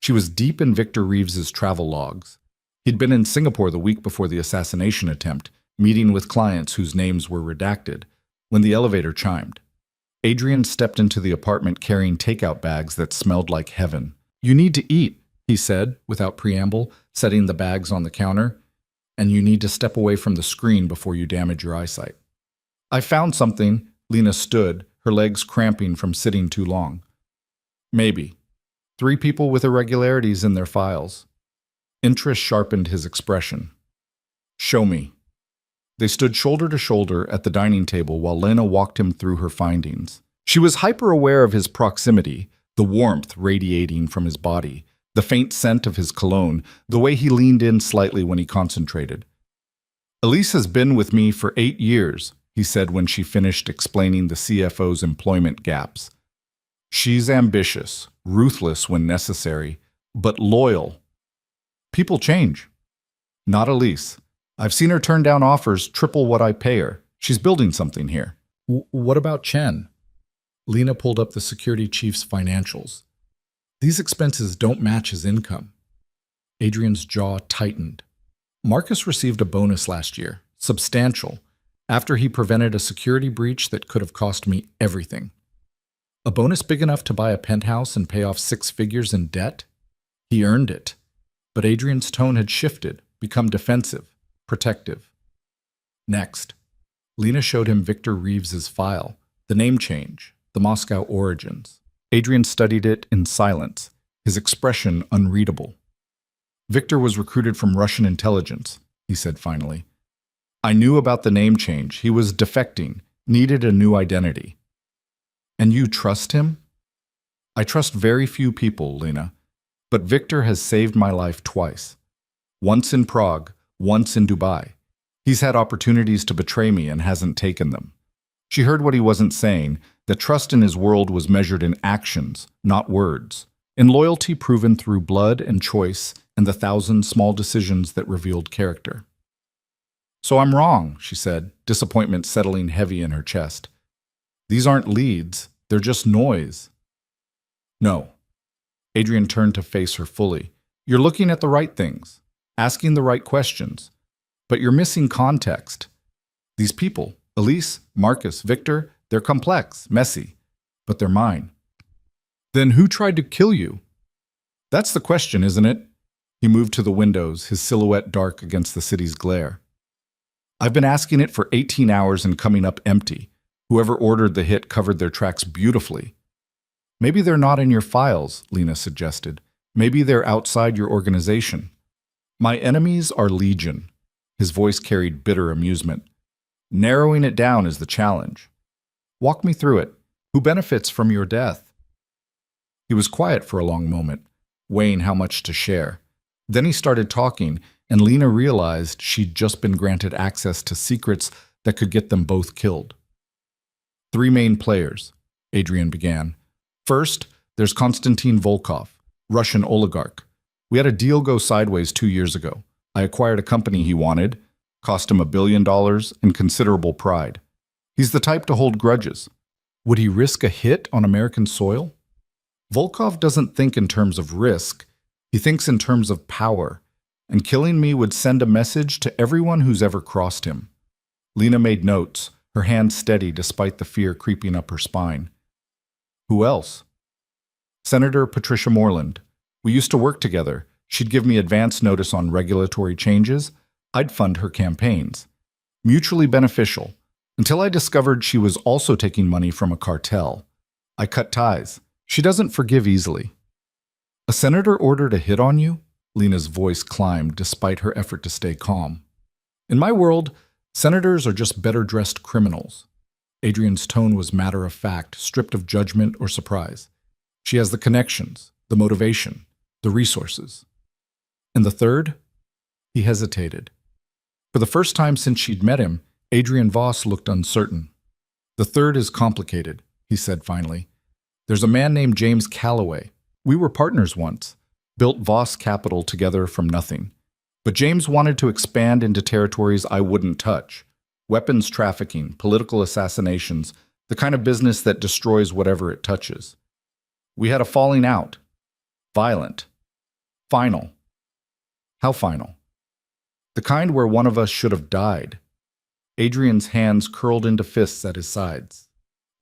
She was deep in Victor Reeves's travel logs. He'd been in Singapore the week before the assassination attempt, meeting with clients whose names were redacted, when the elevator chimed. Adrian stepped into the apartment carrying takeout bags that smelled like heaven. "You need to eat," he said, without preamble, setting the bags on the counter. "And you need to step away from the screen before you damage your eyesight." "I found something." Lena stood, her legs cramping from sitting too long. "Maybe. 3 people with irregularities in their files." Interest sharpened his expression. "Show me." They stood shoulder to shoulder at the dining table while Lena walked him through her findings. She was hyper-aware of his proximity, the warmth radiating from his body, the faint scent of his cologne, the way he leaned in slightly when he concentrated. "Elise has been with me for 8 years, he said when she finished explaining the CFO's employment gaps. "She's ambitious, ruthless when necessary, but loyal. People change." "Not Elise. I've seen her turn down offers triple what I pay her. She's building something here." What about Chen?" Lena pulled up the security chief's financials. "These expenses don't match his income." Adrian's jaw tightened. "Marcus received a bonus last year, substantial, after he prevented a security breach that could have cost me everything." "A bonus big enough to buy a penthouse and pay off 6 figures in debt?" "He earned it." But Adrian's tone had shifted, become defensive, protective. Next, Lena showed him Victor Reeves's file, the name change, the Moscow origins. Adrian studied it in silence, his expression unreadable. "Victor was recruited from Russian intelligence," he said finally. "I knew about the name change. He was defecting, needed a new identity." "And you trust him?" "I trust very few people, Lena. But Victor has saved my life twice. Once in Prague, once in Dubai. He's had opportunities to betray me and hasn't taken them." She heard what he wasn't saying, that trust in his world was measured in actions, not words, in loyalty proven through blood and choice and the 1,000 small decisions that revealed character. "So I'm wrong," she said, disappointment settling heavy in her chest. "These aren't leads, they're just noise." "No." Adrian turned to face her fully. "You're looking at the right things, asking the right questions, but you're missing context. These people, Elise, Marcus, Victor, they're complex, messy, but they're mine." "Then who tried to kill you?" "That's the question, isn't it?" He moved to the windows, his silhouette dark against the city's glare. "I've been asking it for 18 hours and coming up empty. Whoever ordered the hit covered their tracks beautifully." "Maybe they're not in your files," Lena suggested. "Maybe they're outside your organization." "My enemies are legion." His voice carried bitter amusement. "Narrowing it down is the challenge." "Walk me through it. Who benefits from your death?" He was quiet for a long moment, weighing how much to share. Then he started talking, and Lena realized she'd just been granted access to secrets that could get them both killed. "3 main players," Adrian began. "First, there's Konstantin Volkov, Russian oligarch. We had a deal go sideways 2 years ago. I acquired a company he wanted, cost him $1 billion and considerable pride. He's the type to hold grudges. Would he risk a hit on American soil? Volkov doesn't think in terms of risk. He thinks in terms of power, and killing me would send a message to everyone who's ever crossed him." Lena made notes, her hand steady despite the fear creeping up her spine. Who else? Senator Patricia Moreland. We used to work together. She'd give me advance notice on regulatory changes. I'd fund her campaigns. Mutually beneficial, until I discovered she was also taking money from a cartel. I cut ties. She doesn't forgive easily. A senator ordered a hit on you? Lena's voice climbed despite her effort to stay calm. In my world, senators are just better-dressed criminals. Adrian's tone was matter-of-fact, stripped of judgment or surprise. She has the connections, the motivation, the resources. And the third? He hesitated. For the first time since she'd met him, Adrian Voss looked uncertain. The third is complicated, he said finally. There's a man named James Calloway. We were partners once, built Voss Capital together from nothing. But James wanted to expand into territories I wouldn't touch. Weapons trafficking, political assassinations, the kind of business that destroys whatever it touches. We had a falling out. Violent. Final. How final? The kind where one of us should have died. Adrian's hands curled into fists at his sides.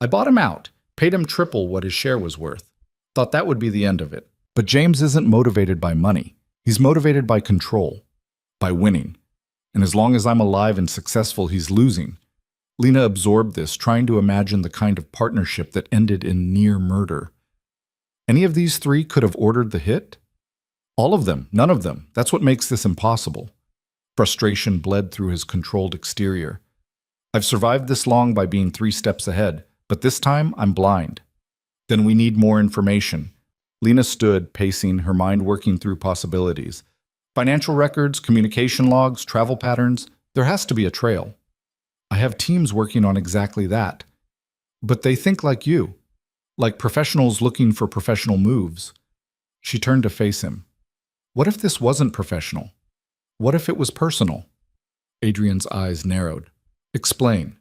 I bought him out, paid him triple what his share was worth. Thought that would be the end of it. But James isn't motivated by money. He's motivated by control, by winning. And as long as I'm alive and successful, he's losing. Lena absorbed this, trying to imagine the kind of partnership that ended in near murder. Any of these three could have ordered the hit? All of them, none of them. That's what makes this impossible. Frustration bled through his controlled exterior. I've survived this long by being 3 steps ahead, but this time I'm blind. Then we need more information. Lena stood, pacing, her mind working through possibilities. Financial records, communication logs, travel patterns, there has to be a trail. I have teams working on exactly that. But they think like you, like professionals looking for professional moves. She turned to face him. What if this wasn't professional? What if it was personal? Adrian's eyes narrowed. Explain.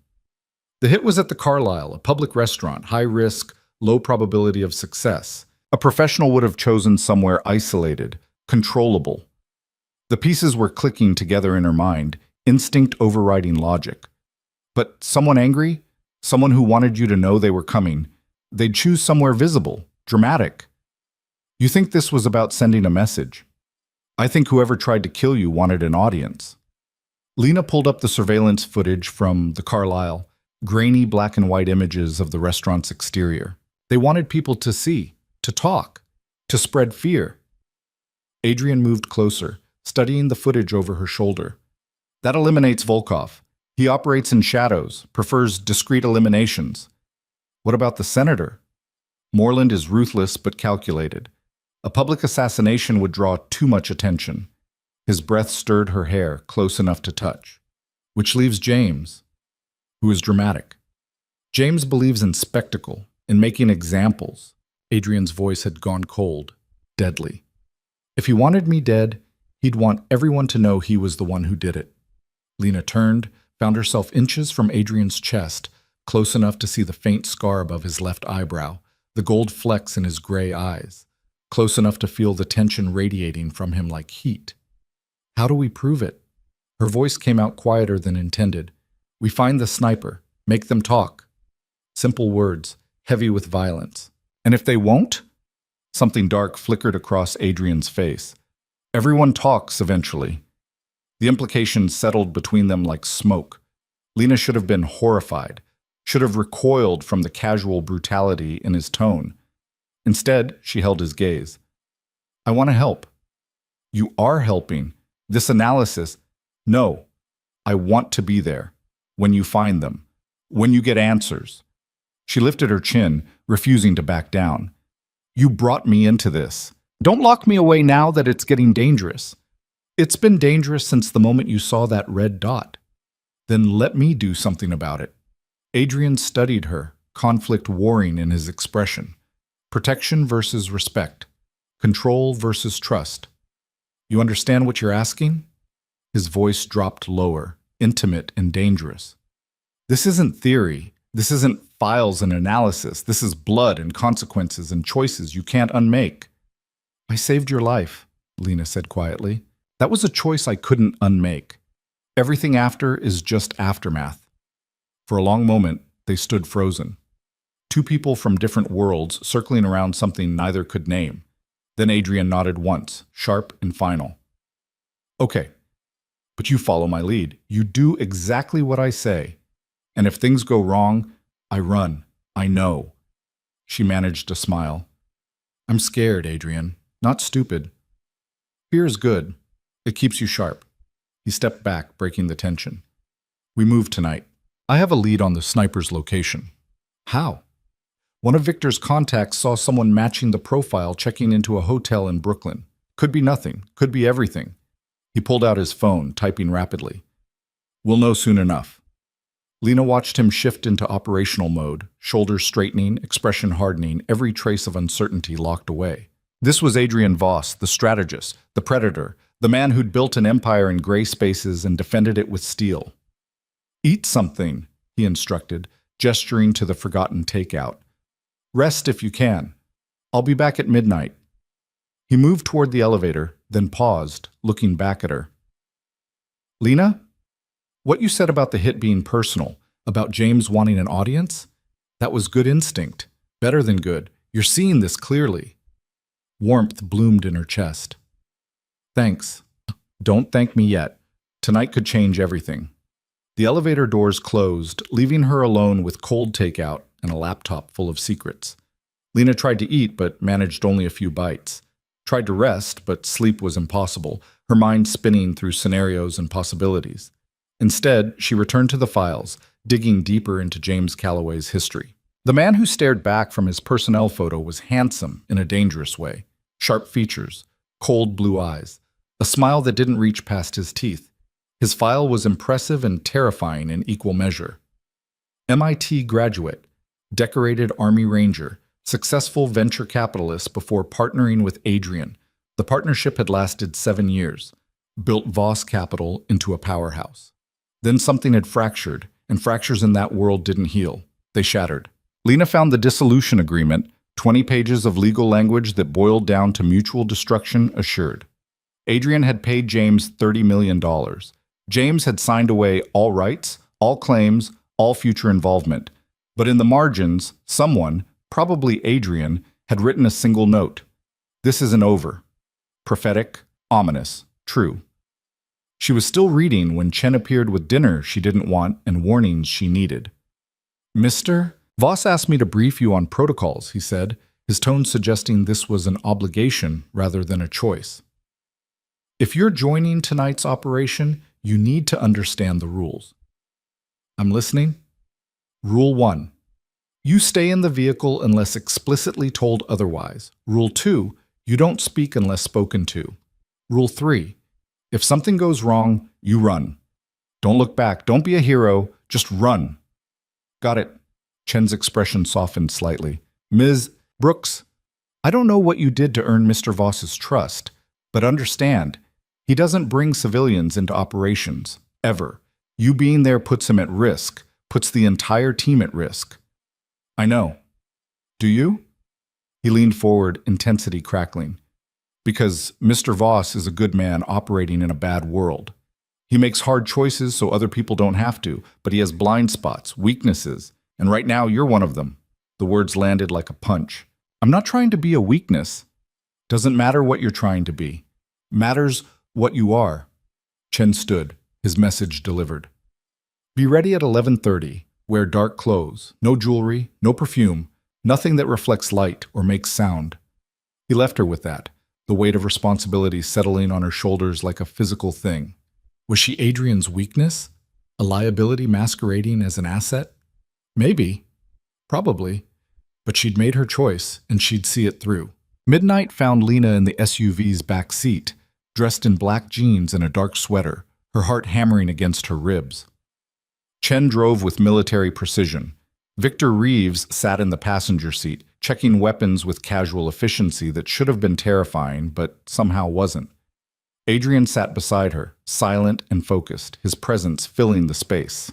The hit was at the Carlyle, a public restaurant, high risk, low probability of success. A professional would have chosen somewhere isolated, controllable. The pieces were clicking together in her mind, instinct overriding logic. But someone angry? Someone who wanted you to know they were coming. They'd choose somewhere visible, dramatic. You think this was about sending a message? I think whoever tried to kill you wanted an audience. Lena pulled up the surveillance footage from the Carlyle, grainy black and white images of the restaurant's exterior. They wanted people to see, to talk, to spread fear. Adrian moved closer, studying the footage over her shoulder. That eliminates Volkov. He operates in shadows, prefers discreet eliminations. What about the senator? Moreland is ruthless but calculated. A public assassination would draw too much attention. His breath stirred her hair, close enough to touch. Which leaves James, who is dramatic. James believes in spectacle, in making examples. Adrian's voice had gone cold, deadly. If he wanted me dead, he'd want everyone to know he was the one who did it. Lena turned, found herself inches from Adrian's chest, close enough to see the faint scar above his left eyebrow, the gold flecks in his gray eyes, close enough to feel the tension radiating from him like heat. How do we prove it? Her voice came out quieter than intended. We find the sniper, make them talk. Simple words, heavy with violence. And if they won't? Something dark flickered across Adrian's face. Everyone talks eventually. The implications settled between them like smoke. Lena should have been horrified, should have recoiled from the casual brutality in his tone. Instead, she held his gaze. I want to help. You are helping. This analysis. No, I want to be there. When you find them. When you get answers. She lifted her chin, refusing to back down. You brought me into this. Don't lock me away now that it's getting dangerous. It's been dangerous since the moment you saw that red dot. Then let me do something about it. Adrian studied her, conflict warring in his expression. Protection versus respect. Control versus trust. You understand what you're asking? His voice dropped lower, intimate and dangerous. This isn't theory. This isn't files and analysis. This is blood and consequences and choices you can't unmake. I saved your life, Lena said quietly. That was a choice I couldn't unmake. Everything after is just aftermath. For a long moment, they stood frozen. Two people from different worlds circling around something neither could name. Then Adrian nodded once, sharp and final. Okay, but you follow my lead. You do exactly what I say. And if things go wrong, I run. I know. She managed a smile. I'm scared, Adrian. Not stupid. Fear is good. It keeps you sharp. He stepped back, breaking the tension. We move tonight. I have a lead on the sniper's location. How? One of Victor's contacts saw someone matching the profile checking into a hotel in Brooklyn. Could be nothing. Could be everything. He pulled out his phone, typing rapidly. We'll know soon enough. Lena watched him shift into operational mode, shoulders straightening, expression hardening, every trace of uncertainty locked away. This was Adrian Voss, the strategist, the predator, the man who'd built an empire in gray spaces and defended it with steel. Eat something, he instructed, gesturing to the forgotten takeout. Rest if you can. I'll be back at midnight. He moved toward the elevator, then paused, looking back at her. Lena? What you said about the hit being personal, about James wanting an audience? That was good instinct. Better than good. You're seeing this clearly. Warmth bloomed in her chest. Thanks. Don't thank me yet. Tonight could change everything. The elevator doors closed, leaving her alone with cold takeout and a laptop full of secrets. Lena tried to eat, but managed only a few bites. Tried to rest, but sleep was impossible, her mind spinning through scenarios and possibilities. Instead, she returned to the files, digging deeper into James Calloway's history. The man who stared back from his personnel photo was handsome in a dangerous way. Sharp features, cold blue eyes, a smile that didn't reach past his teeth. His file was impressive and terrifying in equal measure. MIT graduate, decorated Army Ranger, successful venture capitalist before partnering with Adrian. The partnership had lasted 7 years, built Voss Capital into a powerhouse. Then something had fractured, and fractures in that world didn't heal. They shattered. Lena found the dissolution agreement, 20 pages of legal language that boiled down to mutual destruction assured. Adrian had paid James $30 million. James had signed away all rights, all claims, all future involvement. But in the margins, someone, probably Adrian, had written a single note. This isn't over. Prophetic, ominous, true. She was still reading when Chen appeared with dinner she didn't want and warnings she needed. Mr. Voss asked me to brief you on protocols, he said, his tone suggesting this was an obligation rather than a choice. If you're joining tonight's operation, you need to understand the rules. I'm listening. Rule 1. You stay in the vehicle unless explicitly told otherwise. Rule 2. You don't speak unless spoken to. Rule 3. If something goes wrong, you run. Don't look back. Don't be a hero. Just run. Got it. Chen's expression softened slightly. Ms. Brooks, I don't know what you did to earn Mr. Voss's trust, but understand, he doesn't bring civilians into operations, ever. You being there puts him at risk, puts the entire team at risk. I know. Do you? He leaned forward, intensity crackling. Because Mr. Voss is a good man operating in a bad world. He makes hard choices so other people don't have to, but he has blind spots, weaknesses, and right now you're one of them. The words landed like a punch. I'm not trying to be a weakness. Doesn't matter what you're trying to be. Matters what you are. Chen stood, his message delivered. Be ready at 11:30. Wear dark clothes, no jewelry, no perfume, nothing that reflects light or makes sound. He left her with that, the weight of responsibility settling on her shoulders like a physical thing. Was she Adrian's weakness? A liability masquerading as an asset? Maybe. Probably. But she'd made her choice, and she'd see it through. Midnight found Lena in the SUV's back seat, dressed in black jeans and a dark sweater, her heart hammering against her ribs. Chen drove with military precision. Victor Reeves sat in the passenger seat, checking weapons with casual efficiency that should have been terrifying, but somehow wasn't. Adrian sat beside her, silent and focused, his presence filling the space.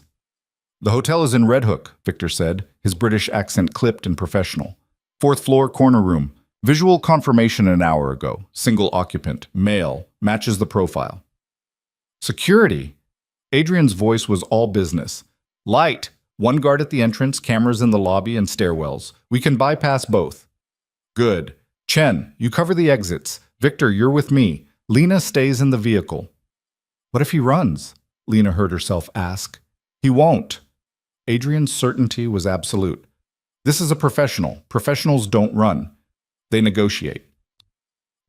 The hotel is in Red Hook, Victor said, his British accent clipped and professional. 4th floor, corner room. Visual confirmation an hour ago. Single occupant, male, matches the profile. Security. Adrian's voice was all business. Light, One guard at the entrance, cameras in the lobby and stairwells. We can bypass both. Good. Chen, you cover the exits. Victor, you're with me. Lena stays in the vehicle. What if he runs? Lena heard herself ask. He won't. Adrian's certainty was absolute. This is a professional. Professionals don't run. They negotiate.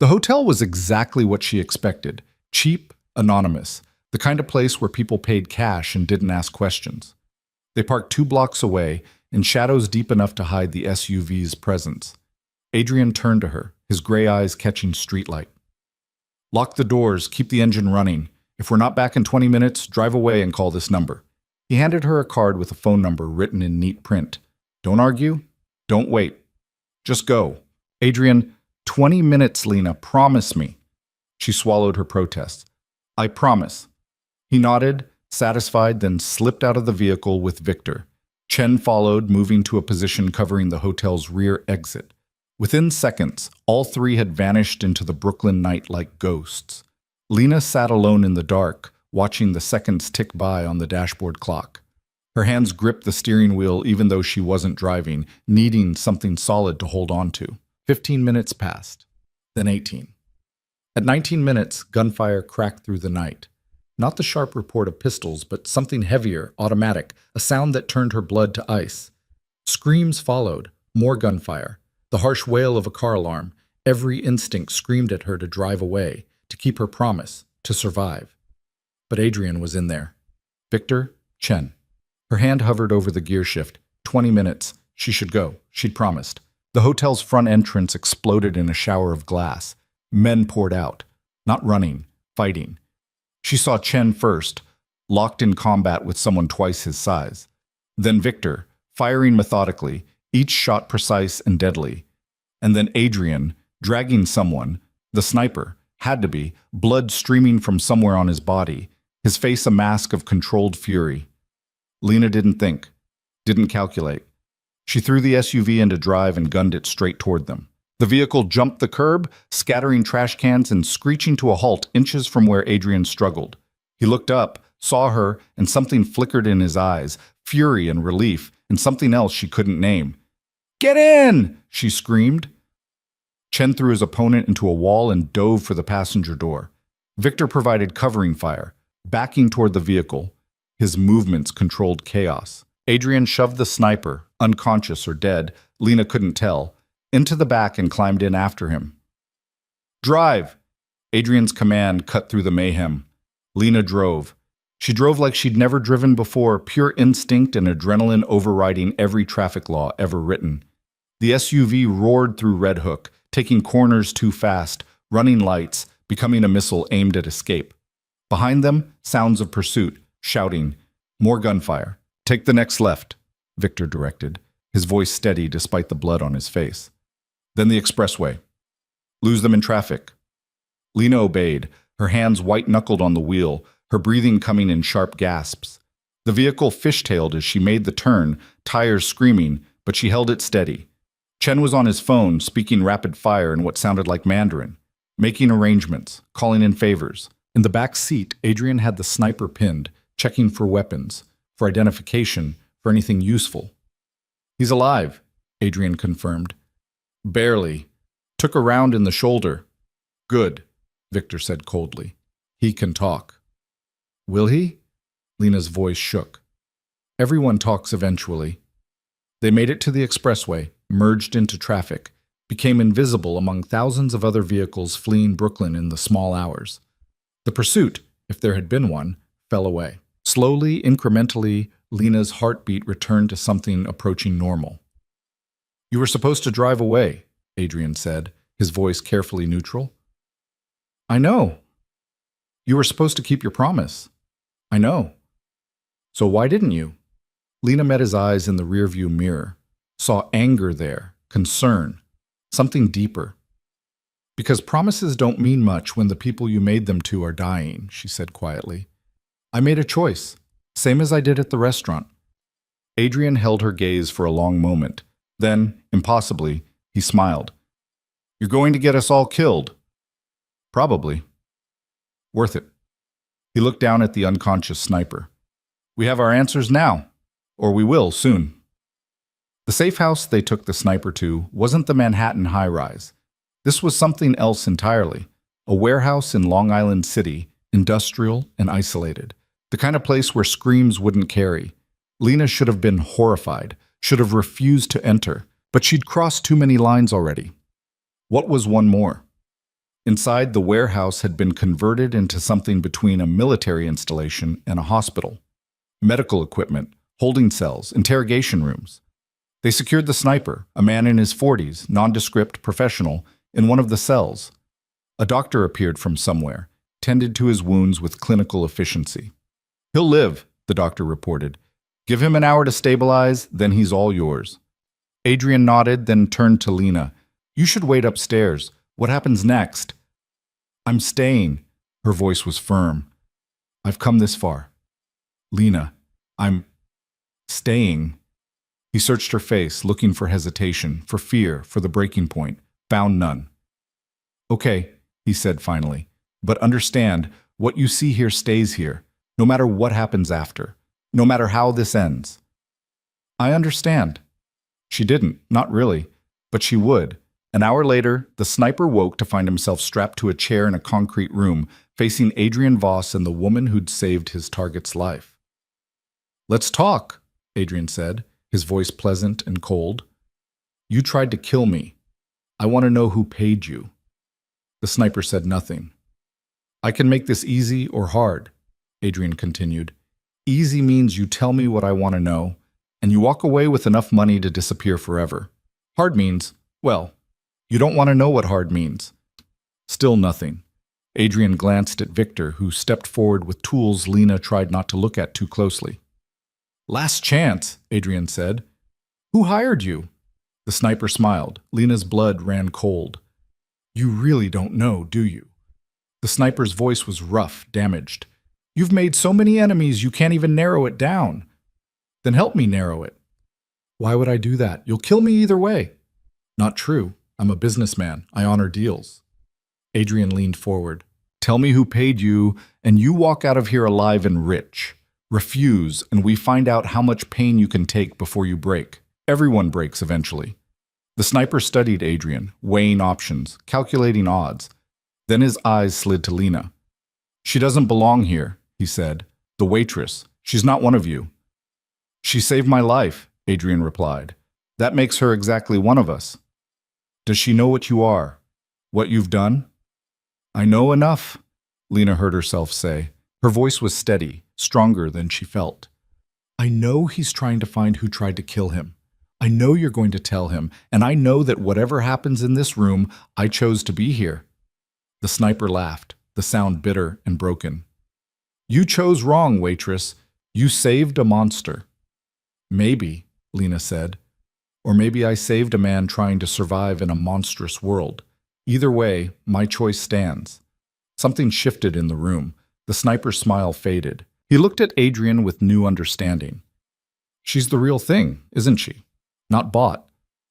The hotel was exactly what she expected. Cheap, anonymous. The kind of place where people paid cash and didn't ask questions. They parked 2 blocks away, in shadows deep enough to hide the SUV's presence. Adrian turned to her, his gray eyes catching streetlight. Lock the doors, keep the engine running. If we're not back in 20 minutes, drive away and call this number. He handed her a card with a phone number written in neat print. Don't argue. Don't wait. Just go. Adrian, 20 minutes, Lena, promise me. She swallowed her protests. I promise. He nodded, satisfied, then slipped out of the vehicle with Victor. Chen followed, moving to a position covering the hotel's rear exit. Within seconds, all 3 had vanished into the Brooklyn night like ghosts. Lena sat alone in the dark, watching the seconds tick by on the dashboard clock. Her hands gripped the steering wheel even though she wasn't driving, needing something solid to hold on to. 15 minutes passed, then 18. At 19 minutes, gunfire cracked through the night. Not the sharp report of pistols, but something heavier, automatic, a sound that turned her blood to ice. Screams followed, more gunfire, the harsh wail of a car alarm. Every instinct screamed at her to drive away, to keep her promise, to survive. But Adrian was in there. Victor, Chen. Her hand hovered over the gear shift. 20 minutes. She should go. She'd promised. The hotel's front entrance exploded in a shower of glass. Men poured out. Not running, fighting. She saw Chen first, locked in combat with someone twice his size. Then Victor, firing methodically, each shot precise and deadly. And then Adrian, dragging someone, the sniper, had to be, blood streaming from somewhere on his body, his face a mask of controlled fury. Lena didn't think, didn't calculate. She threw the SUV into drive and gunned it straight toward them. The vehicle jumped the curb, scattering trash cans and screeching to a halt inches from where Adrian struggled. He looked up, saw her, and something flickered in his eyes, fury and relief, and something else she couldn't name. "Get in!" she screamed. Chen threw his opponent into a wall and dove for the passenger door. Victor provided covering fire, backing toward the vehicle. His movements controlled chaos. Adrian shoved the sniper, unconscious or dead, Lena couldn't tell, into the back and climbed in after him. Drive! Adrian's command cut through the mayhem. Lena drove. She drove like she'd never driven before, pure instinct and adrenaline overriding every traffic law ever written. The SUV roared through Red Hook, taking corners too fast, running lights, becoming a missile aimed at escape. Behind them, sounds of pursuit, shouting, more gunfire. Take the next left, Victor directed, his voice steady despite the blood on his face. Then the expressway. Lose them in traffic. Lena obeyed, her hands white-knuckled on the wheel, her breathing coming in sharp gasps. The vehicle fishtailed as she made the turn, tires screaming, but she held it steady. Chen was on his phone, speaking rapid fire in what sounded like Mandarin, making arrangements, calling in favors. In the back seat, Adrian had the sniper pinned, checking for weapons, for identification, for anything useful. He's alive, Adrian confirmed. Barely. Took a round in the shoulder. Good, Victor said coldly. He can talk. Will he? Lena's voice shook. Everyone talks eventually. They made it to the expressway, merged into traffic, became invisible among thousands of other vehicles fleeing Brooklyn in the small hours. The pursuit, if there had been one, fell away. Slowly, incrementally, Lena's heartbeat returned to something approaching normal. You were supposed to drive away, Adrian said, his voice carefully neutral. I know. You were supposed to keep your promise. I know. So why didn't you? Lena met his eyes in the rearview mirror, saw anger there, concern, something deeper. Because promises don't mean much when the people you made them to are dying, she said quietly. I made a choice, same as I did at the restaurant. Adrian held her gaze for a long moment. Then, impossibly, he smiled. You're going to get us all killed. Probably. Worth it. He looked down at the unconscious sniper. We have our answers now. or we will soon. The safe house they took the sniper to wasn't the Manhattan high-rise. This was something else entirely. A warehouse in Long Island City, industrial and isolated. The kind of place where screams wouldn't carry. Lena should have been horrified, should have refused to enter, but she'd crossed too many lines already. What was one more? Inside, the warehouse had been converted into something between a military installation and a hospital. Medical equipment, holding cells, interrogation rooms. They secured the sniper, a man in his 40s, nondescript professional, in one of the cells. A doctor appeared from somewhere, tended to his wounds with clinical efficiency. "He'll live," the doctor reported. "Give him an hour to stabilize, then he's all yours." Adrian nodded, then turned to Lena. "You should wait upstairs. What happens next?" "I'm staying." Her voice was firm. "I've come this far." "Lena, I'm staying." He searched her face, looking for hesitation, for fear, for the breaking point. Found none. "Okay," he said finally, "but understand, what you see here stays here, no matter what happens after, no matter how this ends." "I understand." She didn't, not really, but she would. An hour later, the sniper woke to find himself strapped to a chair in a concrete room, facing Adrian Voss and the woman who'd saved his target's life. "Let's talk," Adrian said, his voice pleasant and cold. "You tried to kill me. I want to know who paid you." The sniper said nothing. "I can make this easy or hard," Adrian continued. "Easy means you tell me what I want to know, and you walk away with enough money to disappear forever. Hard means, well, you don't want to know what hard means." Still nothing. Adrian glanced at Victor, who stepped forward with tools Lena tried not to look at too closely. "Last chance," Adrian said. "Who hired you?" The sniper smiled. Lena's blood ran cold. "You really don't know, do you?" The sniper's voice was rough, damaged. "You've made so many enemies you can't even narrow it down." "Then help me narrow it." "Why would I do that? You'll kill me either way." "Not true. I'm a businessman. I honor deals." Adrian leaned forward. "Tell me who paid you, and you walk out of here alive and rich. Refuse, and we find out how much pain you can take before you break. Everyone breaks eventually." The sniper studied Adrian, weighing options, calculating odds. Then his eyes slid to Lena. "She doesn't belong here," he said. "The waitress. She's not one of you." "She saved my life," Adrian replied. "That makes her exactly one of us." "Does she know what you are? What you've done?" "I know enough," Lena heard herself say. Her voice was steady, stronger than she felt. "I know he's trying to find who tried to kill him. I know you're going to tell him, and I know that whatever happens in this room, I chose to be here." The sniper laughed, the sound bitter and broken. "You chose wrong, waitress. You saved a monster." "Maybe," Lena said. "Or maybe I saved a man trying to survive in a monstrous world. Either way, my choice stands." Something shifted in the room. The sniper's smile faded. He looked at Adrian with new understanding. "She's the real thing, isn't she? Not bought,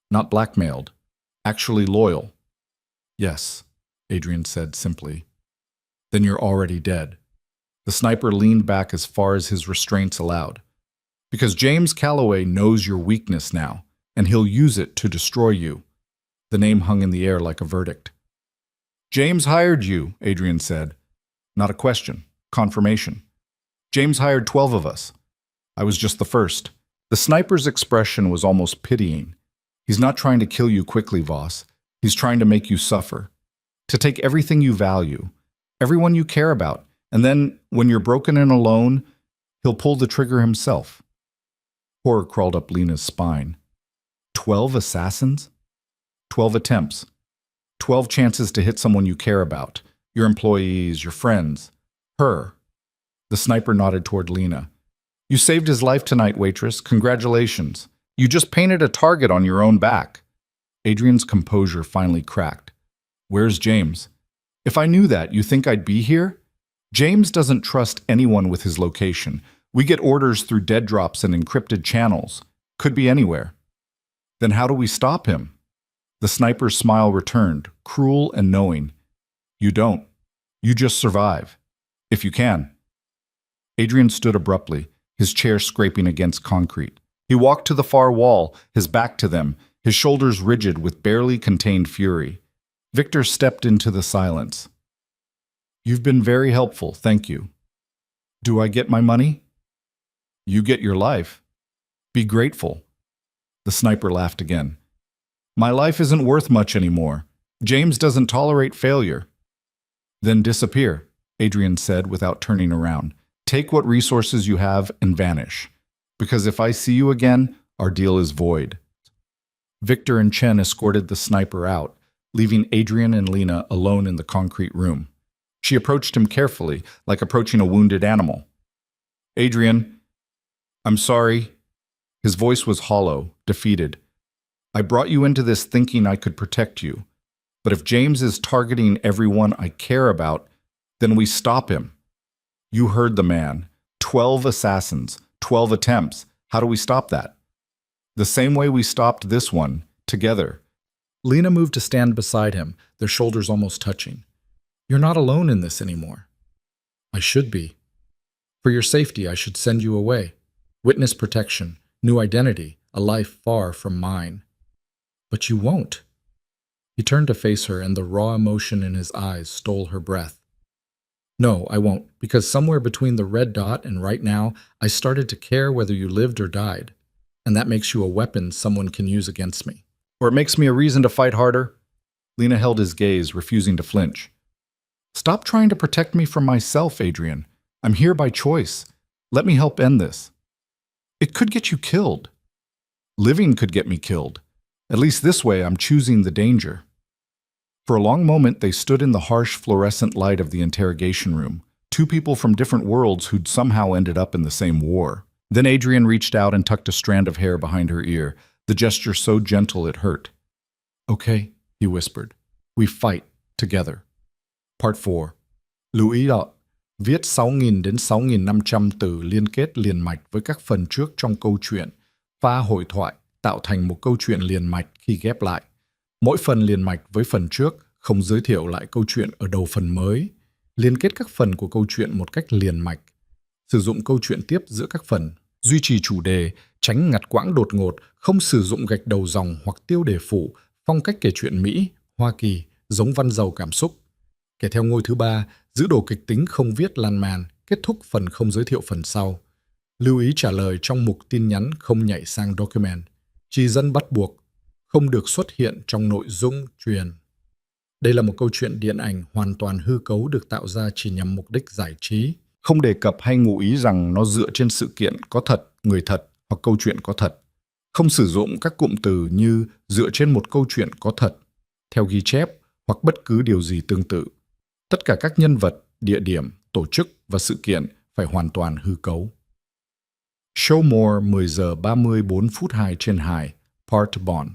not blackmailed, actually loyal." "Yes," Adrian said simply. "Then you're already dead." The sniper leaned back as far as his restraints allowed. "Because James Calloway knows your weakness now, and he'll use it to destroy you." The name hung in the air like a verdict. "James hired you," Adrian said. Not a question, confirmation. "James hired 12 of us. I was just the first." The sniper's expression was almost pitying. "He's not trying to kill you quickly, Voss. He's trying to make you suffer. To take everything you value, everyone you care about, and then, when you're broken and alone, he'll pull the trigger himself." Horror crawled up Lena's spine. 12 assassins? 12 attempts. 12 chances to hit someone you care about. Your employees, your friends. Her. The sniper nodded toward Lena. "You saved his life tonight, waitress. Congratulations. You just painted a target on your own back." Adrian's composure finally cracked. "Where's James?" "If I knew that, you think I'd be here?" "James doesn't trust anyone with his location. We get orders through dead drops and encrypted channels. Could be anywhere." "Then how do we stop him?" The sniper's smile returned, cruel and knowing. "You don't. You just survive. If you can." Adrian stood abruptly, his chair scraping against concrete. He walked to the far wall, his back to them, his shoulders rigid with barely contained fury. Victor stepped into the silence. "You've been very helpful, thank you. Do I get my money?" "You get your life. Be grateful." The sniper laughed again. "My life isn't worth much anymore. James doesn't tolerate failure." "Then disappear," Adrian said without turning around. "Take what resources you have and vanish. Because if I see you again, our deal is void." Victor and Chen escorted the sniper out, leaving Adrian and Lena alone in the concrete room. She approached him carefully, like approaching a wounded animal. "Adrian, I'm sorry." His voice was hollow, defeated. "I brought you into this thinking I could protect you. But if James is targeting everyone I care about, then we stop him. You heard the man. 12 assassins, 12 attempts. How do we stop that? The same way we stopped this one, together." Lena moved to stand beside him, their shoulders almost touching. "You're not alone in this anymore." "I should be. For your safety, I should send you away. Witness protection, new identity, a life far from mine." "But you won't." He turned to face her, and the raw emotion in his eyes stole her breath. "No, I won't, because somewhere between the red dot and right now, I started to care whether you lived or died. And that makes you a weapon someone can use against me. Or it makes me a reason to fight harder." Lena held his gaze, refusing to flinch. "Stop trying to protect me from myself, Adrian. I'm here by choice. Let me help end this." "It could get you killed." "Living could get me killed. At least this way I'm choosing the danger." For a long moment they stood in the harsh fluorescent light of the interrogation room, two people from different worlds who'd somehow ended up in the same war. Then Adrian reached out and tucked a strand of hair behind her ear, the gesture so gentle it hurt. "Okay," he whispered. "We fight together." Part 4. Lưu ý đó, viết 6.000 đến 6.500 từ liên kết liền mạch với các phần trước trong câu chuyện, pha hội thoại tạo thành một câu chuyện liền mạch khi ghép lại. Mỗi phần liền mạch với phần trước không giới thiệu lại câu chuyện ở đầu phần mới, liên kết các phần của câu chuyện một cách liền mạch. Sử dụng câu chuyện tiếp giữa các phần, duy trì chủ đề, tránh ngắt quãng đột ngột, không sử dụng gạch đầu dòng hoặc tiêu đề phụ, phong cách kể chuyện Mỹ, Hoa Kỳ, giống văn giàu cảm xúc. Kể theo ngôi thứ 3, giữ đồ kịch tính không viết lan man, kết thúc phần không giới thiệu phần sau. Lưu ý trả lời trong mục tin nhắn không nhảy sang document. Trì dân bắt buộc, không được xuất hiện trong nội dung truyền. Đây là một câu chuyện điện ảnh hoàn toàn hư cấu được tạo ra chỉ nhằm mục đích giải trí. Không đề cập hay ngụ ý rằng nó dựa trên sự kiện có thật, người thật hoặc câu chuyện có thật. Không sử dụng các cụm từ như dựa trên một câu chuyện có thật, theo ghi chép hoặc bất cứ điều gì tương tự. Tất cả các nhân vật, địa điểm, tổ chức và sự kiện phải hoàn toàn hư cấu. Showmore 10 giờ 34 phút 2 trên 2, Part Bon.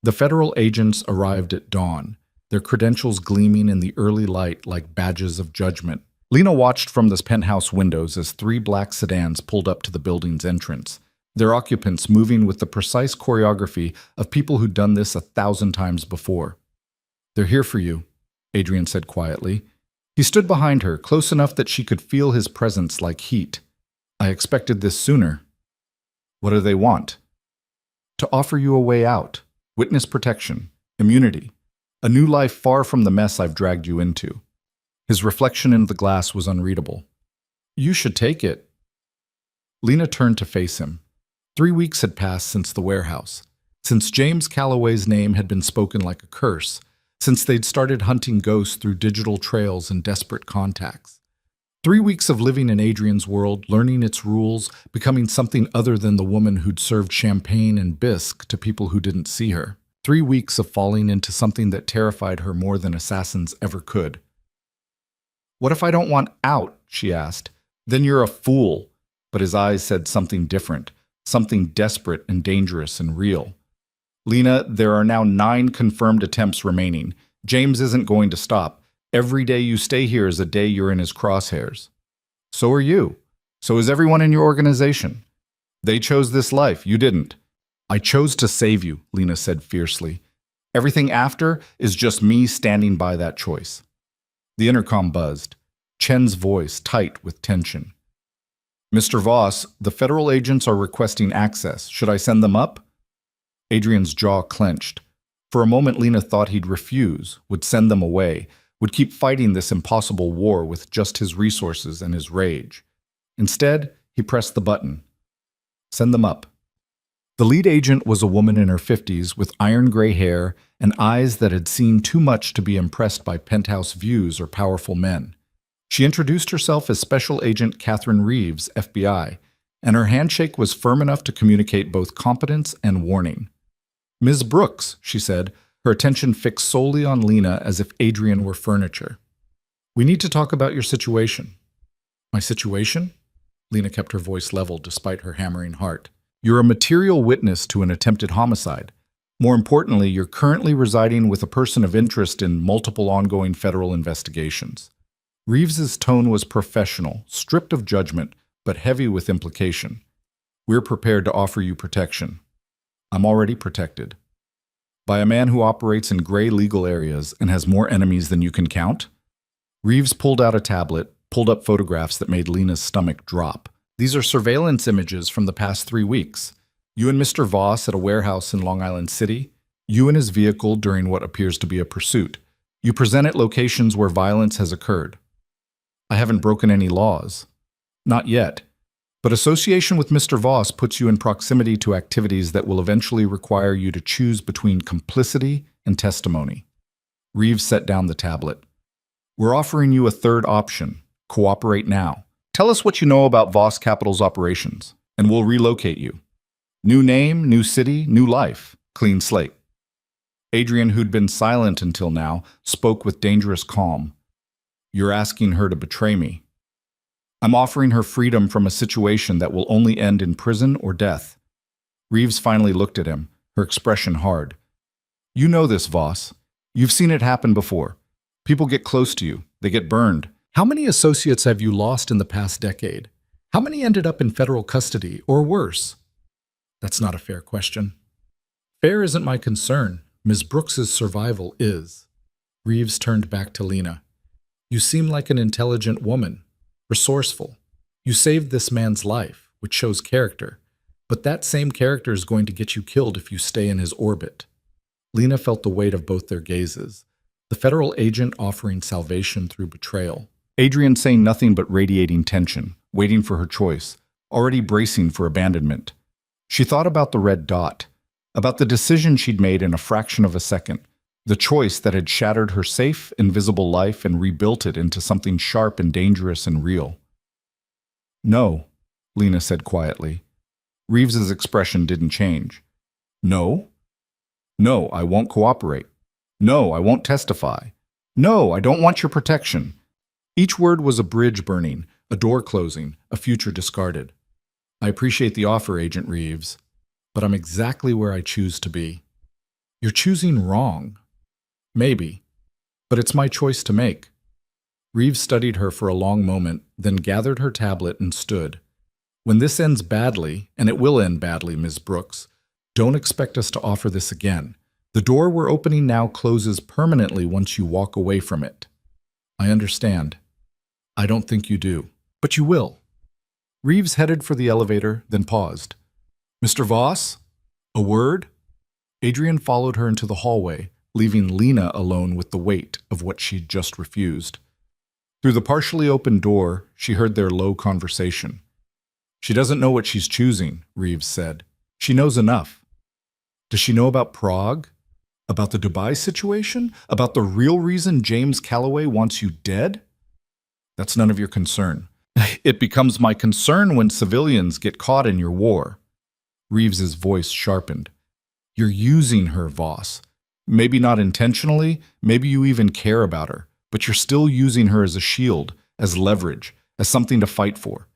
The federal agents arrived at dawn, their credentials gleaming in the early light like badges of judgment. Lena watched from the penthouse windows as 3 black sedans pulled up to the building's entrance, their occupants moving with the precise choreography of people who'd done this 1,000 times before. "They're here for you," Adrian said quietly. He stood behind her, close enough that she could feel his presence like heat. "I expected this sooner." "What do they want?" "To offer you a way out, witness protection, immunity, a new life far from the mess I've dragged you into." His reflection in the glass was unreadable. "You should take it." Lena turned to face him. 3 weeks had passed since the warehouse, since James Calloway's name had been spoken like a curse, since they'd started hunting ghosts through digital trails and desperate contacts. 3 weeks of living in Adrian's world, learning its rules, becoming something other than the woman who'd served champagne and bisque to people who didn't see her. 3 weeks of falling into something that terrified her more than assassins ever could. "What if I don't want out?" she asked. "Then you're a fool." But his eyes said something different, something desperate and dangerous and real. "Lena, there are now 9 confirmed attempts remaining. James isn't going to stop. Every day you stay here is a day you're in his crosshairs. So are you. So is everyone in your organization. They chose this life. You didn't." "I chose to save you," Lena said fiercely. "Everything after is just me standing by that choice." The intercom buzzed, Chen's voice tight with tension. Mr. Voss, the federal agents are requesting access. Should I send them up? Adrian's jaw clenched. For a moment, Lena thought he'd refuse, would send them away, would keep fighting this impossible war with just his resources and his rage. Instead, he pressed the button. Send them up. The lead agent was a woman in her 50s with iron gray hair and eyes that had seen too much to be impressed by penthouse views or powerful men. She introduced herself as Special Agent Catherine Reeves, FBI, and her handshake was firm enough to communicate both competence and warning. Ms. Brooks, she said, her attention fixed solely on Lena as if Adrian were furniture. We need to talk about your situation. My situation? Lena kept her voice level despite her hammering heart. You're a material witness to an attempted homicide. More importantly, you're currently residing with a person of interest in multiple ongoing federal investigations. Reeves's tone was professional, stripped of judgment, but heavy with implication. We're prepared to offer you protection. I'm already protected. By a man who operates in gray legal areas and has more enemies than you can count? Reeves pulled out a tablet, pulled up photographs that made Lena's stomach drop. These are surveillance images from the past 3 weeks. You and Mr. Voss at a warehouse in Long Island City. You in his vehicle during what appears to be a pursuit. You present at locations where violence has occurred. I haven't broken any laws. Not yet. But association with Mr. Voss puts you in proximity to activities that will eventually require you to choose between complicity and testimony. Reeves set down the tablet. We're offering you a third option. Cooperate now. Tell us what you know about Voss Capital's operations, and we'll relocate you. New name, new city, new life. Clean slate. Adrian, who'd been silent until now, spoke with dangerous calm. You're asking her to betray me. I'm offering her freedom from a situation that will only end in prison or death. Reeves finally looked at him, her expression hard. You know this, Voss. You've seen it happen before. People get close to you. They get burned. How many associates have you lost in the past decade? How many ended up in federal custody, or worse? That's not a fair question. Fair isn't my concern. Ms. Brooks's survival is. Reeves turned back to Lena. You seem like an intelligent woman. Resourceful. You saved this man's life, which shows character. But that same character is going to get you killed if you stay in his orbit. Lena felt the weight of both their gazes. The federal agent offering salvation through betrayal. Adrian saying nothing but radiating tension, waiting for her choice, already bracing for abandonment. She thought about the red dot, about the decision she'd made in a fraction of a second, the choice that had shattered her safe, invisible life and rebuilt it into something sharp and dangerous and real. No, Lena said quietly. Reeves's expression didn't change. No? No, I won't cooperate. No, I won't testify. No, I don't want your protection. Each word was a bridge burning, a door closing, a future discarded. I appreciate the offer, Agent Reeves, but I'm exactly where I choose to be. You're choosing wrong. Maybe, but it's my choice to make. Reeves studied her for a long moment, then gathered her tablet and stood. When this ends badly, and it will end badly, Ms. Brooks, don't expect us to offer this again. The door we're opening now closes permanently once you walk away from it. I understand. I don't think you do, but you will. Reeves headed for the elevator, then paused. Mr. Voss? A word? Adrian followed her into the hallway, leaving Lena alone with the weight of what she'd just refused. Through the partially open door, she heard their low conversation. She doesn't know what she's choosing, Reeves said. She knows enough. Does she know about Prague? About the Dubai situation? About the real reason James Calloway wants you dead? That's none of your concern. It becomes my concern when civilians get caught in your war. Reeves's voice sharpened. You're using her, Voss. Maybe not intentionally, maybe you even care about her, but you're still using her as a shield, as leverage, as something to fight for.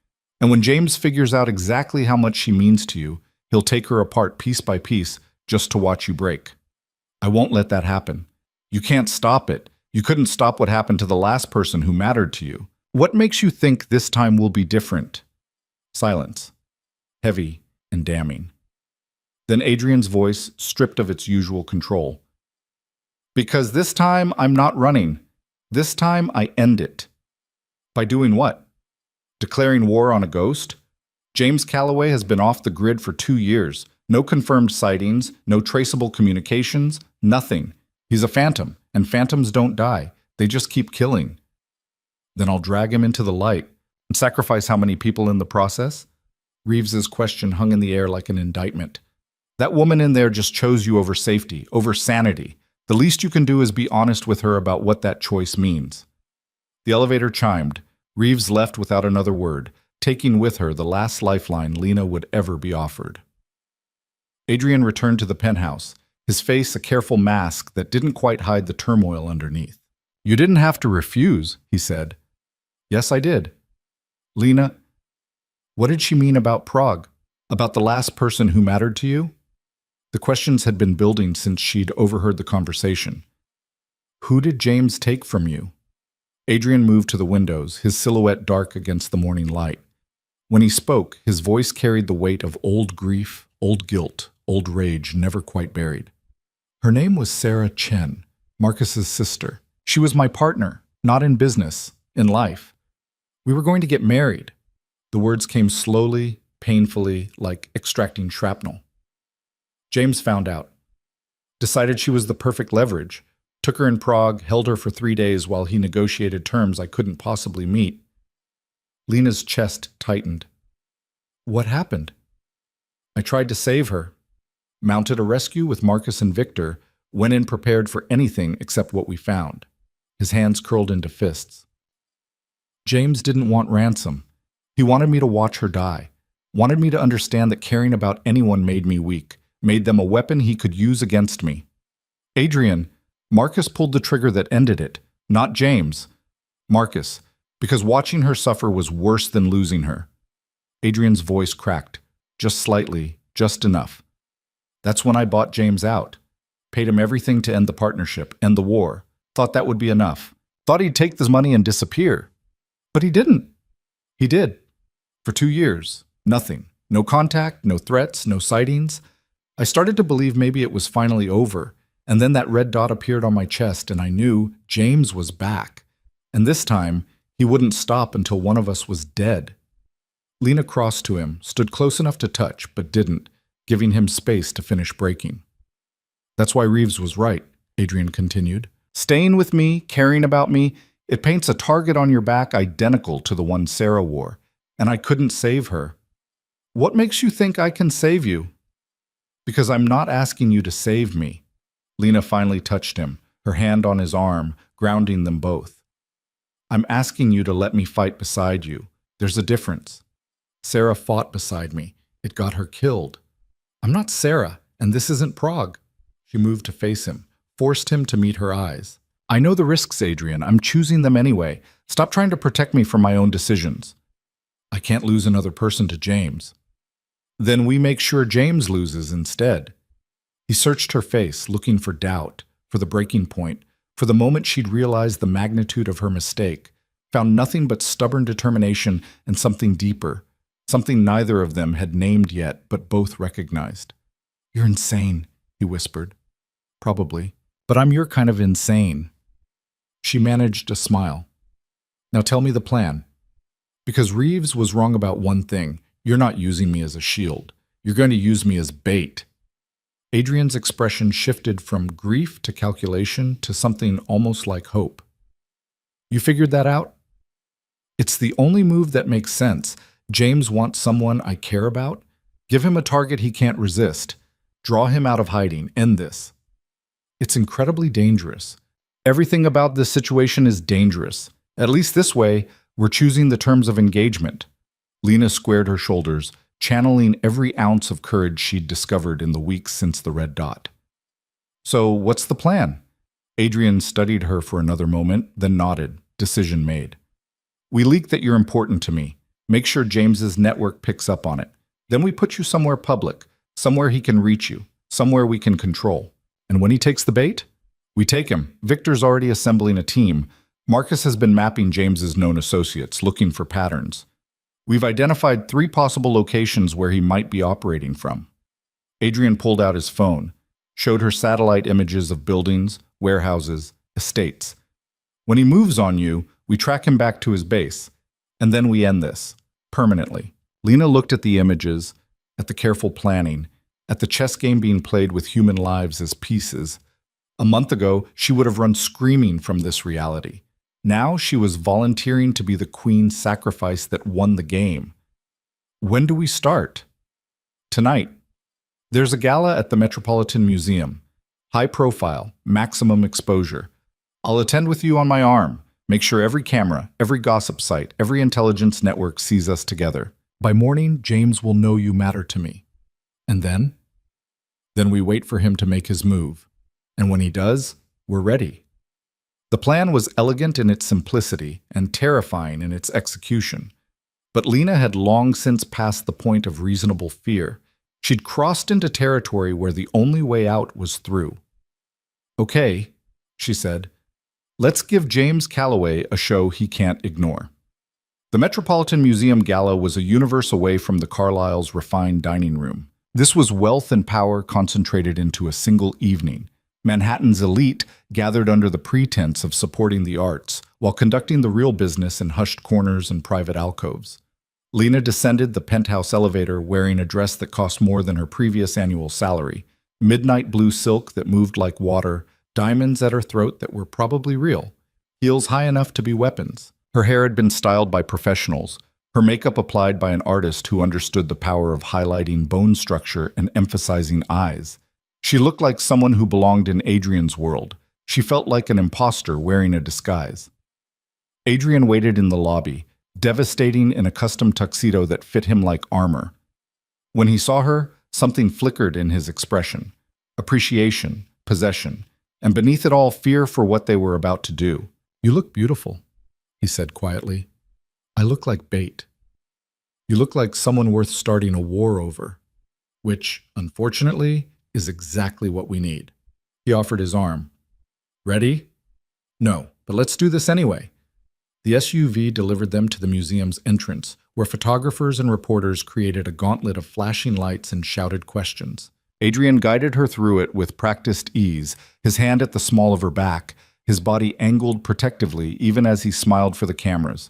And when James figures out exactly how much she means to you, he'll take her apart piece by piece just to watch you break. I won't let that happen. You can't stop it. You couldn't stop what happened to the last person who mattered to you. What makes you think this time will be different? Silence. Heavy and damning. Then Adrian's voice, stripped of its usual control. Because this time I'm not running. This time I end it. By doing what? Declaring war on a ghost? James Calloway has been off the grid for 2 years. No confirmed sightings, no traceable communications, nothing. He's a phantom, and phantoms don't die. They just keep killing. Then I'll drag him into the light and sacrifice how many people in the process? Reeves's question hung in the air like an indictment. That woman in there just chose you over safety, over sanity. The least you can do is be honest with her about what that choice means. The elevator chimed. Reeves left without another word, taking with her the last lifeline Lena would ever be offered. Adrian returned to the penthouse, his face a careful mask that didn't quite hide the turmoil underneath. "You didn't have to refuse," he said. "Yes, I did." "Lena, what did she mean about Prague? About the last person who mattered to you?" The questions had been building since she'd overheard the conversation. "Who did James take from you?" Adrian moved to the windows, his silhouette dark against the morning light. When he spoke, his voice carried the weight of old grief, old guilt, old rage never quite buried. "Her name was Sarah Chen, Marcus's sister. She was my partner, not in business, in life. We were going to get married." The words came slowly, painfully, like extracting shrapnel. "James found out. Decided she was the perfect leverage. Took her in Prague, held her for 3 days while he negotiated terms I couldn't possibly meet." Lena's chest tightened. "What happened?" "I tried to save her. Mounted a rescue with Marcus and Victor, went in prepared for anything except what we found." His hands curled into fists. "James didn't want ransom. He wanted me to watch her die. Wanted me to understand that caring about anyone made me weak, made them a weapon he could use against me. Adrian, Marcus pulled the trigger that ended it, not James. Marcus, because watching her suffer was worse than losing her." Adrian's voice cracked, just slightly, just enough. "That's when I bought James out. Paid him everything to end the partnership, end the war. Thought that would be enough. Thought he'd take this money and disappear. But he didn't. He did. For 2 years. Nothing. No contact, no threats, no sightings. I started to believe maybe it was finally over, and then that red dot appeared on my chest and I knew James was back. And this time, he wouldn't stop until one of us was dead." Lena crossed to him, stood close enough to touch, but didn't, giving him space to finish breaking. "That's why Reeves was right," Adrian continued. "Staying with me, caring about me, it paints a target on your back identical to the one Sarah wore, and I couldn't save her." "What makes you think I can save you?" "Because I'm not asking you to save me." Lena finally touched him, her hand on his arm, grounding them both. "I'm asking you to let me fight beside you. There's a difference. Sarah fought beside me. It got her killed. I'm not Sarah, and this isn't Prague." She moved to face him, forced him to meet her eyes. "I know the risks, Adrian. I'm choosing them anyway. Stop trying to protect me from my own decisions." "I can't lose another person to James." "Then we make sure James loses instead." He searched her face, looking for doubt, for the breaking point, for the moment she'd realized the magnitude of her mistake, found nothing but stubborn determination and something deeper, something neither of them had named yet, but both recognized. "You're insane," he whispered. "Probably, but I'm your kind of insane." She managed a smile. "Now tell me the plan. Because Reeves was wrong about one thing. You're not using me as a shield. You're going to use me as bait." Adrian's expression shifted from grief to calculation to something almost like hope. "You figured that out?" "It's the only move that makes sense. James wants someone I care about. Give him a target he can't resist. Draw him out of hiding. End this." "It's incredibly dangerous. Everything about this situation is dangerous. At least this way, we're choosing the terms of engagement." Lena squared her shoulders, channeling every ounce of courage she'd discovered in the weeks since the red dot. "So, what's the plan?" Adrian studied her for another moment, then nodded, decision made. "We leak that you're important to me. Make sure James's network picks up on it. Then we put you somewhere public, somewhere he can reach you, somewhere we can control. And when he takes the bait, we take him. Victor's already assembling a team. Marcus has been mapping James's known associates, looking for patterns. We've identified 3 possible locations where he might be operating from." Adrian pulled out his phone, showed her satellite images of buildings, warehouses, estates. "When he moves on you, we track him back to his base, and then we end this, permanently. Lena looked at the images, at the careful planning, at the chess game being played with human lives as pieces. A month ago, she would have run screaming from this reality. Now she was volunteering to be the queen sacrifice that won the game. When do we start? Tonight. There's a gala at the Metropolitan Museum. High profile, maximum exposure. I'll attend with you on my arm. Make sure every camera, every gossip site, every intelligence network sees us together. By morning, James will know you matter to me. And then? Then we wait for him to make his move. And when he does, we're ready. The plan was elegant in its simplicity and terrifying in its execution. But Lena had long since passed the point of reasonable fear. She'd crossed into territory where the only way out was through. Okay, she said, let's give James Calloway a show he can't ignore. The Metropolitan Museum Gala was a universe away from the Carlyle's refined dining room. This was wealth and power concentrated into a single evening. Manhattan's elite gathered under the pretense of supporting the arts, while conducting the real business in hushed corners and private alcoves. Lena descended the penthouse elevator wearing a dress that cost more than her previous annual salary, midnight blue silk that moved like water, diamonds at her throat that were probably real, heels high enough to be weapons. Her hair had been styled by professionals, her makeup applied by an artist who understood the power of highlighting bone structure and emphasizing eyes. She looked like someone who belonged in Adrian's world. She felt like an imposter wearing a disguise. Adrian waited in the lobby, devastating in a custom tuxedo that fit him like armor. When he saw her, something flickered in his expression. Appreciation, possession, and beneath it all, fear for what they were about to do. "You look beautiful," he said quietly. "I look like bait. You look like someone worth starting a war over, which, unfortunately, is exactly what we need." He offered his arm. "Ready?" "No, but let's do this anyway." The SUV delivered them to the museum's entrance, where photographers and reporters created a gauntlet of flashing lights and shouted questions. Adrian guided her through it with practiced ease, his hand at the small of her back, his body angled protectively even as he smiled for the cameras.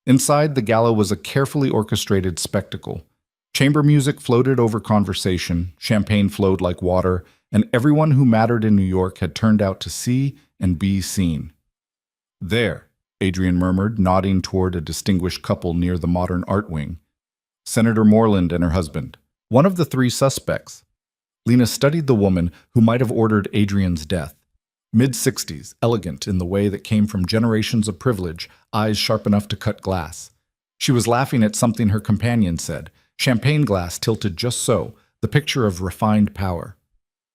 Inside, the gala was a carefully orchestrated spectacle. Chamber music floated over conversation, champagne flowed like water, and everyone who mattered in New York had turned out to see and be seen. "There," Adrian murmured, nodding toward a distinguished couple near the modern art wing. Senator Moreland and her husband, one of the three suspects. Lena studied the woman who might have ordered Adrian's death. Mid-60s, elegant in the way that came from generations of privilege, eyes sharp enough to cut glass. She was laughing at something her companion said, champagne glass tilted just so, the picture of refined power.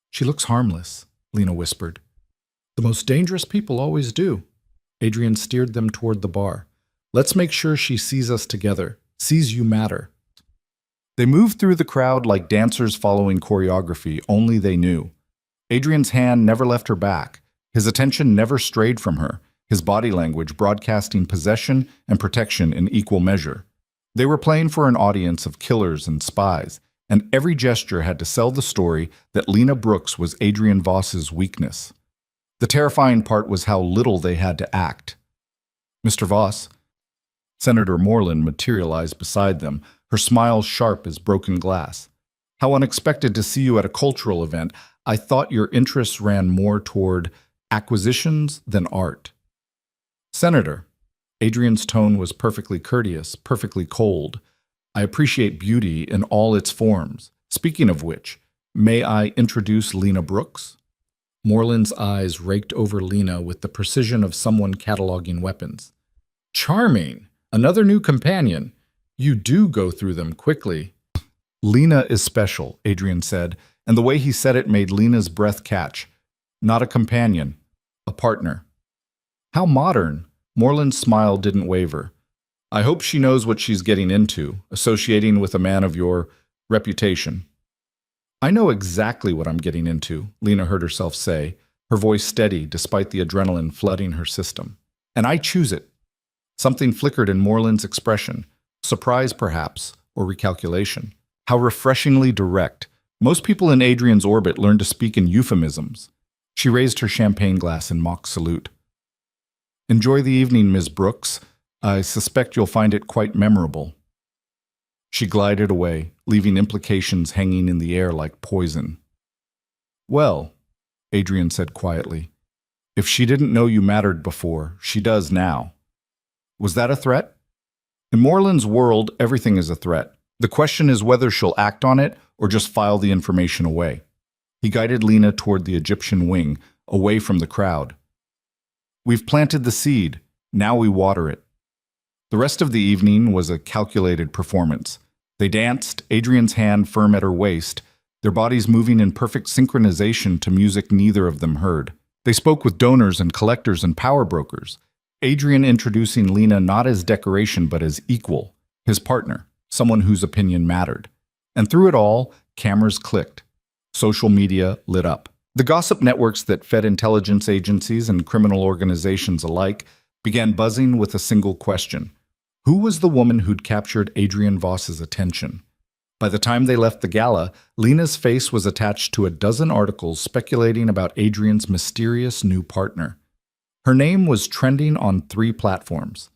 "She looks harmless," Lena whispered. "The most dangerous people always do." Adrian steered them toward the bar. "Let's make sure she sees us together, sees you matter." They moved through the crowd like dancers following choreography only they knew. Adrian's hand never left her back. His attention never strayed from her, his body language broadcasting possession and protection in equal measure. They were playing for an audience of killers and spies, and every gesture had to sell the story that Lena Brooks was Adrian Voss's weakness. The terrifying part was how little they had to act. "Mr. Voss." Senator Moreland materialized beside them, her smile sharp as broken glass. "How unexpected to see you at a cultural event. I thought your interests ran more toward acquisitions than art." "Senator." Adrian's tone was perfectly courteous, perfectly cold. "I appreciate beauty in all its forms. Speaking of which, may I introduce Lena Brooks?" Moreland's eyes raked over Lena with the precision of someone cataloging weapons. "Charming! Another new companion. You do go through them quickly." "Lena is special," Adrian said, and the way he said it made Lena's breath catch. "Not a companion, a partner." "How modern." Moreland's smile didn't waver. "I hope she knows what she's getting into, associating with a man of your reputation." "I know exactly what I'm getting into," Lena heard herself say, her voice steady despite the adrenaline flooding her system. "And I choose it." Something flickered in Moreland's expression, surprise perhaps, or recalculation. How refreshingly direct. Most people in Adrian's orbit learned to speak in euphemisms. She raised her champagne glass in mock salute. "Enjoy the evening, Ms. Brooks. I suspect you'll find it quite memorable." She glided away, leaving implications hanging in the air like poison. Well, Adrian said quietly, if she didn't know you mattered before, she does now. Was that a threat? In Moreland's world, everything is a threat. The question is whether she'll act on it or just file the information away. He guided Lena toward the Egyptian wing, away from the crowd. We've planted the seed. Now we water it. The rest of the evening was a calculated performance. They danced, Adrian's hand firm at her waist, their bodies moving in perfect synchronization to music neither of them heard. They spoke with donors and collectors and power brokers, Adrian introducing Lena not as decoration but as equal, his partner, someone whose opinion mattered. And through it all, cameras clicked. Social media lit up. The gossip networks that fed intelligence agencies and criminal organizations alike began buzzing with a single question. Who was the woman who'd captured Adrian Voss's attention? By the time they left the gala, Lena's face was attached to a dozen articles speculating about Adrian's mysterious new partner. Her name was trending on 3 platforms.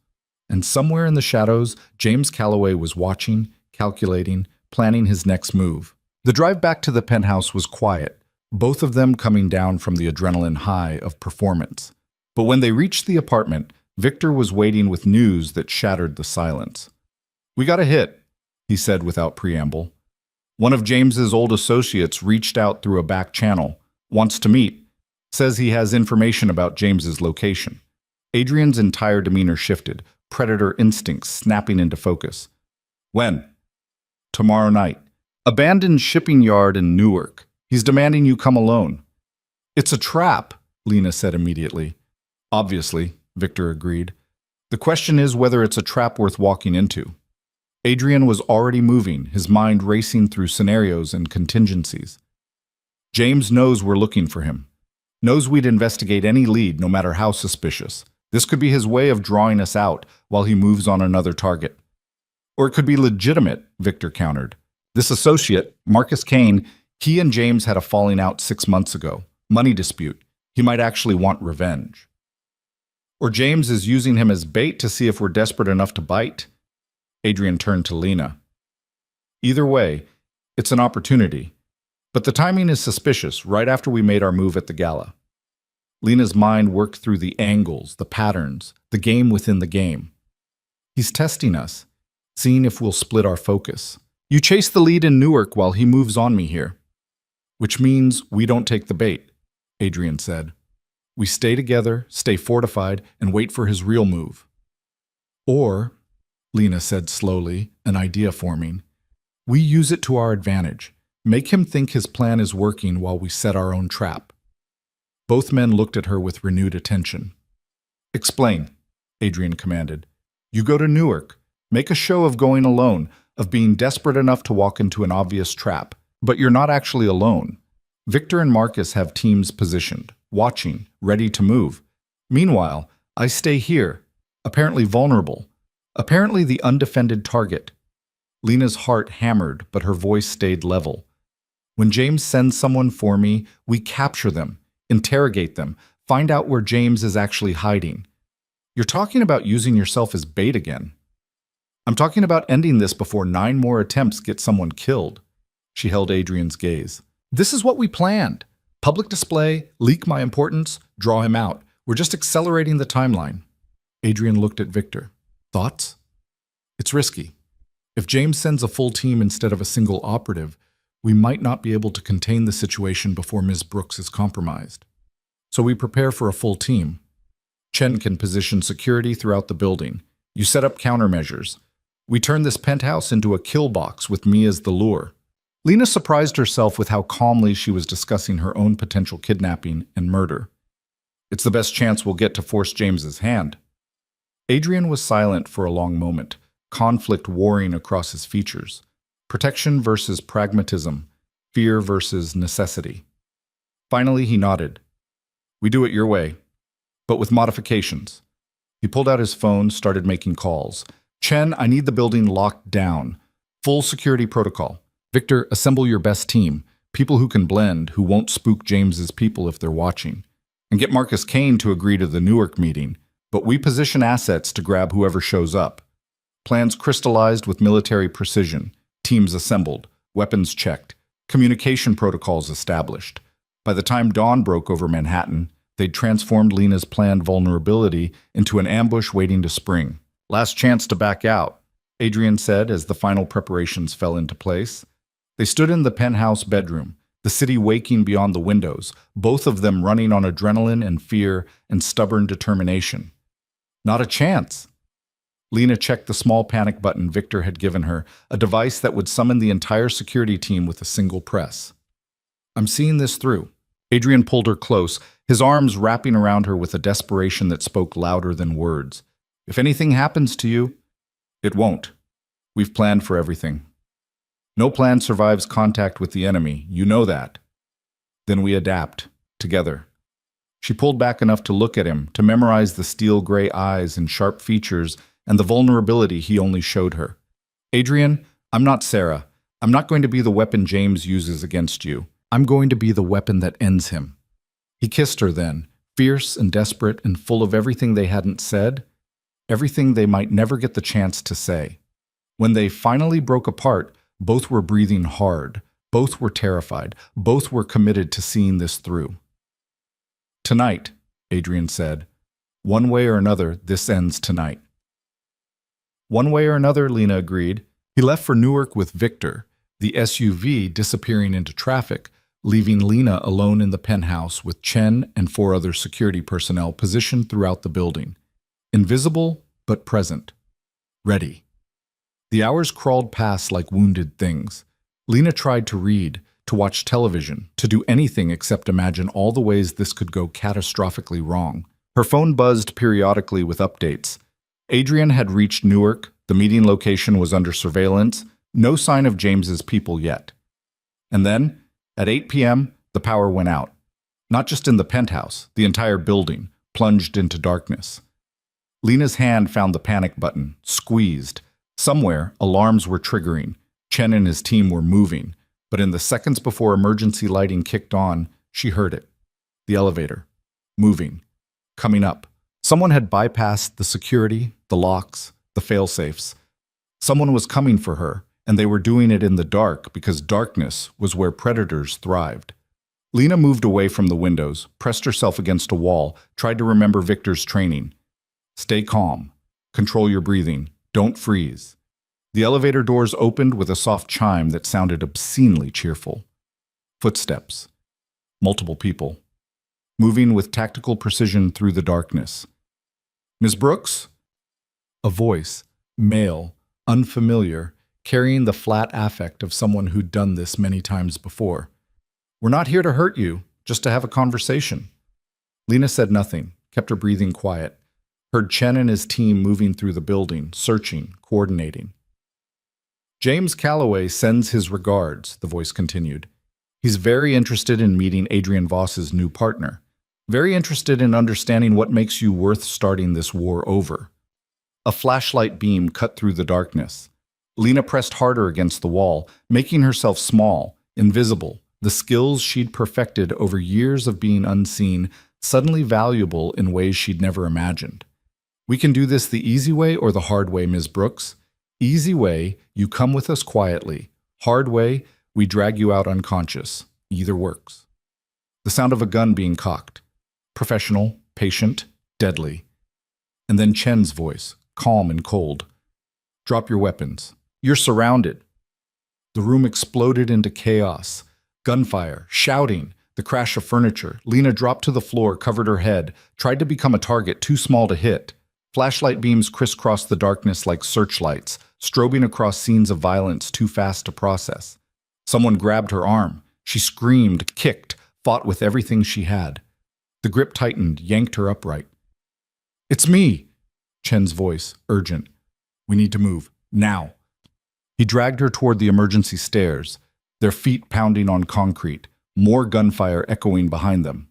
And somewhere in the shadows, James Calloway was watching, calculating, planning his next move. The drive back to the penthouse was quiet, both of them coming down from the adrenaline high of performance. But when they reached the apartment, Victor was waiting with news that shattered the silence. "We got a hit," he said without preamble. "One of James's old associates reached out through a back channel, wants to meet, says he has information about James's location." Adrian's entire demeanor shifted, predator instincts snapping into focus. "When?" "Tomorrow night. Abandoned shipping yard in Newark. He's demanding you come alone." "It's a trap," Lena said immediately. "Obviously," Victor agreed. "The question is whether it's a trap worth walking into." Adrian was already moving, his mind racing through scenarios and contingencies. "James knows we're looking for him. Knows we'd investigate any lead, no matter how suspicious. This could be his way of drawing us out while he moves on another target. Or it could be legitimate," Victor countered. "This associate, Marcus Kane, he and James had a falling out 6 months ago. Money dispute. He might actually want revenge. Or James is using him as bait to see if we're desperate enough to bite." Adrian turned to Lena. "Either way, it's an opportunity. But the timing is suspicious, right after we made our move at the gala." Lena's mind worked through the angles, the patterns, the game within the game. "He's testing us, seeing if we'll split our focus. You chase the lead in Newark while he moves on me here." "Which means we don't take the bait," Adrian said. "We stay together, stay fortified, and wait for his real move." "Or," Lena said slowly, an idea forming, "we use it to our advantage. Make him think his plan is working while we set our own trap." Both men looked at her with renewed attention. "Explain," Adrian commanded. "You go to Newark. Make a show of going alone, of being desperate enough to walk into an obvious trap. But you're not actually alone. Victor and Marcus have teams positioned, watching, ready to move. Meanwhile, I stay here, apparently vulnerable, apparently the undefended target." Lena's heart hammered, but her voice stayed level. "When James sends someone for me, we capture them, interrogate them, find out where James is actually hiding. You're talking about using yourself as bait again." "I'm talking about ending this before 9 more attempts get someone killed." She held Adrian's gaze. "This is what we planned. Public display, leak my importance, draw him out. We're just accelerating the timeline." Adrian looked at Victor. "Thoughts?" "It's risky. If James sends a full team instead of a single operative, we might not be able to contain the situation before Ms. Brooks is compromised. So we prepare for a full team. Chen can position security throughout the building. You set up countermeasures. We turn this penthouse into a kill box with me as the lure." Lena surprised herself with how calmly she was discussing her own potential kidnapping and murder. "It's the best chance we'll get to force James's hand." Adrian was silent for a long moment, conflict warring across his features. Protection versus pragmatism, fear versus necessity. Finally, he nodded. "We do it your way, but with modifications." He pulled out his phone, started making calls. "Chen, I need the building locked down. Full security protocol. Victor, assemble your best team. People who can blend, who won't spook James's people if they're watching. And get Marcus Kane to agree to the Newark meeting. But we position assets to grab whoever shows up. Plans crystallized with military precision, teams assembled, weapons checked, communication protocols established. By the time dawn broke over Manhattan, they'd transformed Lena's planned vulnerability into an ambush waiting to spring. Last chance to back out, Adrian said as the final preparations fell into place. They stood in the penthouse bedroom, the city waking beyond the windows, both of them running on adrenaline and fear and stubborn determination. Not a chance. Lena checked the small panic button Victor had given her, a device that would summon the entire security team with a single press. I'm seeing this through. Adrian pulled her close, his arms wrapping around her with a desperation that spoke louder than words. If anything happens to you, it won't. We've planned for everything. No plan survives contact with the enemy, you know that. Then we adapt, together. She pulled back enough to look at him, to memorize the steel-gray eyes and sharp features and the vulnerability he only showed her. Adrian, I'm not Sarah. I'm not going to be the weapon James uses against you. I'm going to be the weapon that ends him. He kissed her then, fierce and desperate and full of everything they hadn't said, everything they might never get the chance to say. When they finally broke apart, both were breathing hard, both were terrified, both were committed to seeing this through. Tonight, Adrian said, one way or another, this ends tonight. One way or another, Lena agreed. He left for Newark with Victor, the SUV disappearing into traffic, leaving Lena alone in the penthouse with Chen and 4 other security personnel positioned throughout the building. Invisible, but present. Ready. The hours crawled past like wounded things. Lena tried to read, to watch television, to do anything except imagine all the ways this could go catastrophically wrong. Her phone buzzed periodically with updates. Adrian had reached Newark, the meeting location was under surveillance, no sign of James's people yet. And then, at 8 p.m., the power went out. Not just in the penthouse, the entire building, plunged into darkness. Lena's hand found the panic button, squeezed. Somewhere, alarms were triggering. Chen and his team were moving. But in the seconds before emergency lighting kicked on, she heard it. The elevator. Moving. Coming up. Someone had bypassed the security, the locks, the fail-safes. Someone was coming for her, and they were doing it in the dark because darkness was where predators thrived. Lena moved away from the windows, pressed herself against a wall, tried to remember Victor's training. Stay calm. Control your breathing. Don't freeze. The elevator doors opened with a soft chime that sounded obscenely cheerful. Footsteps. Multiple people. Moving with tactical precision through the darkness. Miss Brooks? A voice, male, unfamiliar, carrying the flat affect of someone who'd done this many times before. We're not here to hurt you, just to have a conversation. Lena said nothing, kept her breathing quiet, heard Chen and his team moving through the building, searching, coordinating. James Calloway sends his regards, the voice continued. He's very interested in meeting Adrian Voss's new partner. Very interested in understanding what makes you worth starting this war over. A flashlight beam cut through the darkness. Lena pressed harder against the wall, making herself small, invisible, the skills she'd perfected over years of being unseen, suddenly valuable in ways she'd never imagined. We can do this the easy way or the hard way, Ms. Brooks. Easy way, you come with us quietly. Hard way, we drag you out unconscious. Either works. The sound of a gun being cocked. Professional, patient, deadly. And then Chen's voice, calm and cold. Drop your weapons. You're surrounded. The room exploded into chaos. Gunfire, shouting, the crash of furniture. Lena dropped to the floor, covered her head, tried to become a target too small to hit. Flashlight beams crisscrossed the darkness like searchlights, strobing across scenes of violence too fast to process. Someone grabbed her arm. She screamed, kicked, fought with everything she had. The grip tightened, yanked her upright. It's me, Chen's voice, urgent. We need to move, now. He dragged her toward the emergency stairs, their feet pounding on concrete, more gunfire echoing behind them.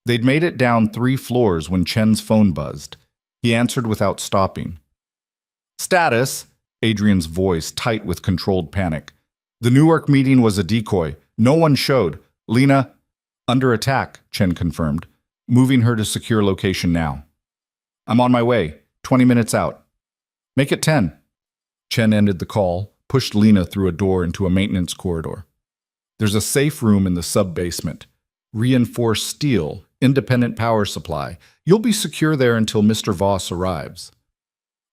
They'd made it down 3 floors when Chen's phone buzzed. He answered without stopping. Status, Adrian's voice tight with controlled panic. The Newark meeting was a decoy. No one showed. Lena, under attack, Chen confirmed, moving her to secure location now. I'm on my way, 20 minutes out. Make it 10. Chen ended the call, pushed Lena through a door into a maintenance corridor. There's a safe room in the sub-basement. Reinforced steel, independent power supply. You'll be secure there until Mr. Voss arrives.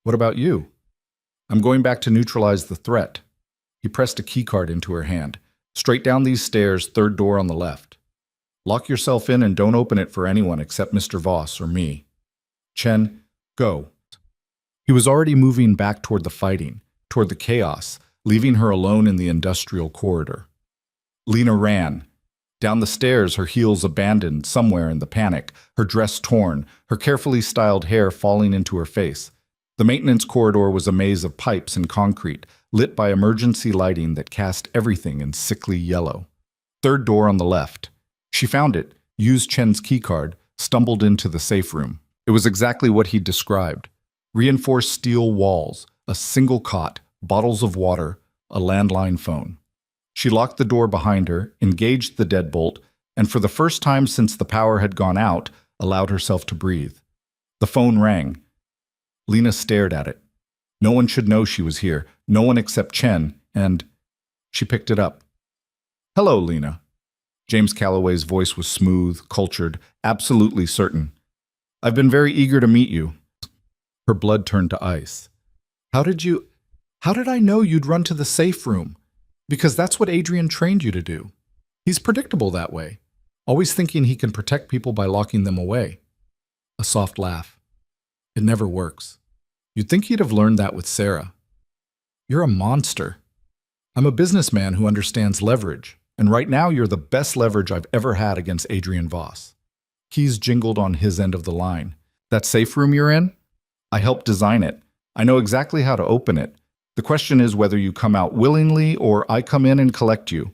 What about you? I'm going back to neutralize the threat. He pressed a keycard into her hand. Straight down these stairs, third door on the left. Lock yourself in and don't open it for anyone except Mr. Voss or me. Chen, go. He was already moving back toward the fighting, toward the chaos, leaving her alone in the industrial corridor. Lena ran. Down the stairs, her heels abandoned somewhere in the panic, her dress torn, her carefully styled hair falling into her face. The maintenance corridor was a maze of pipes and concrete, lit by emergency lighting that cast everything in sickly yellow. Third door on the left. She found it, used Chen's keycard, stumbled into the safe room. It was exactly what he'd described. Reinforced steel walls, a single cot, bottles of water, a landline phone. She locked the door behind her, engaged the deadbolt, and for the first time since the power had gone out, allowed herself to breathe. The phone rang. Lena stared at it. No one should know she was here, no one except Chen, and she picked it up. Hello, Lena. James Calloway's voice was smooth, cultured, absolutely certain. I've been very eager to meet you. Her blood turned to ice. How did I know you'd run to the safe room? Because that's what Adrian trained you to do. He's predictable that way, always thinking he can protect people by locking them away. A soft laugh. It never works. You'd think he'd have learned that with Sarah. You're a monster. I'm a businessman who understands leverage, and right now you're the best leverage I've ever had against Adrian Voss. Keys jingled on his end of the line. That safe room you're in? I helped design it. I know exactly how to open it. The question is whether you come out willingly or I come in and collect you.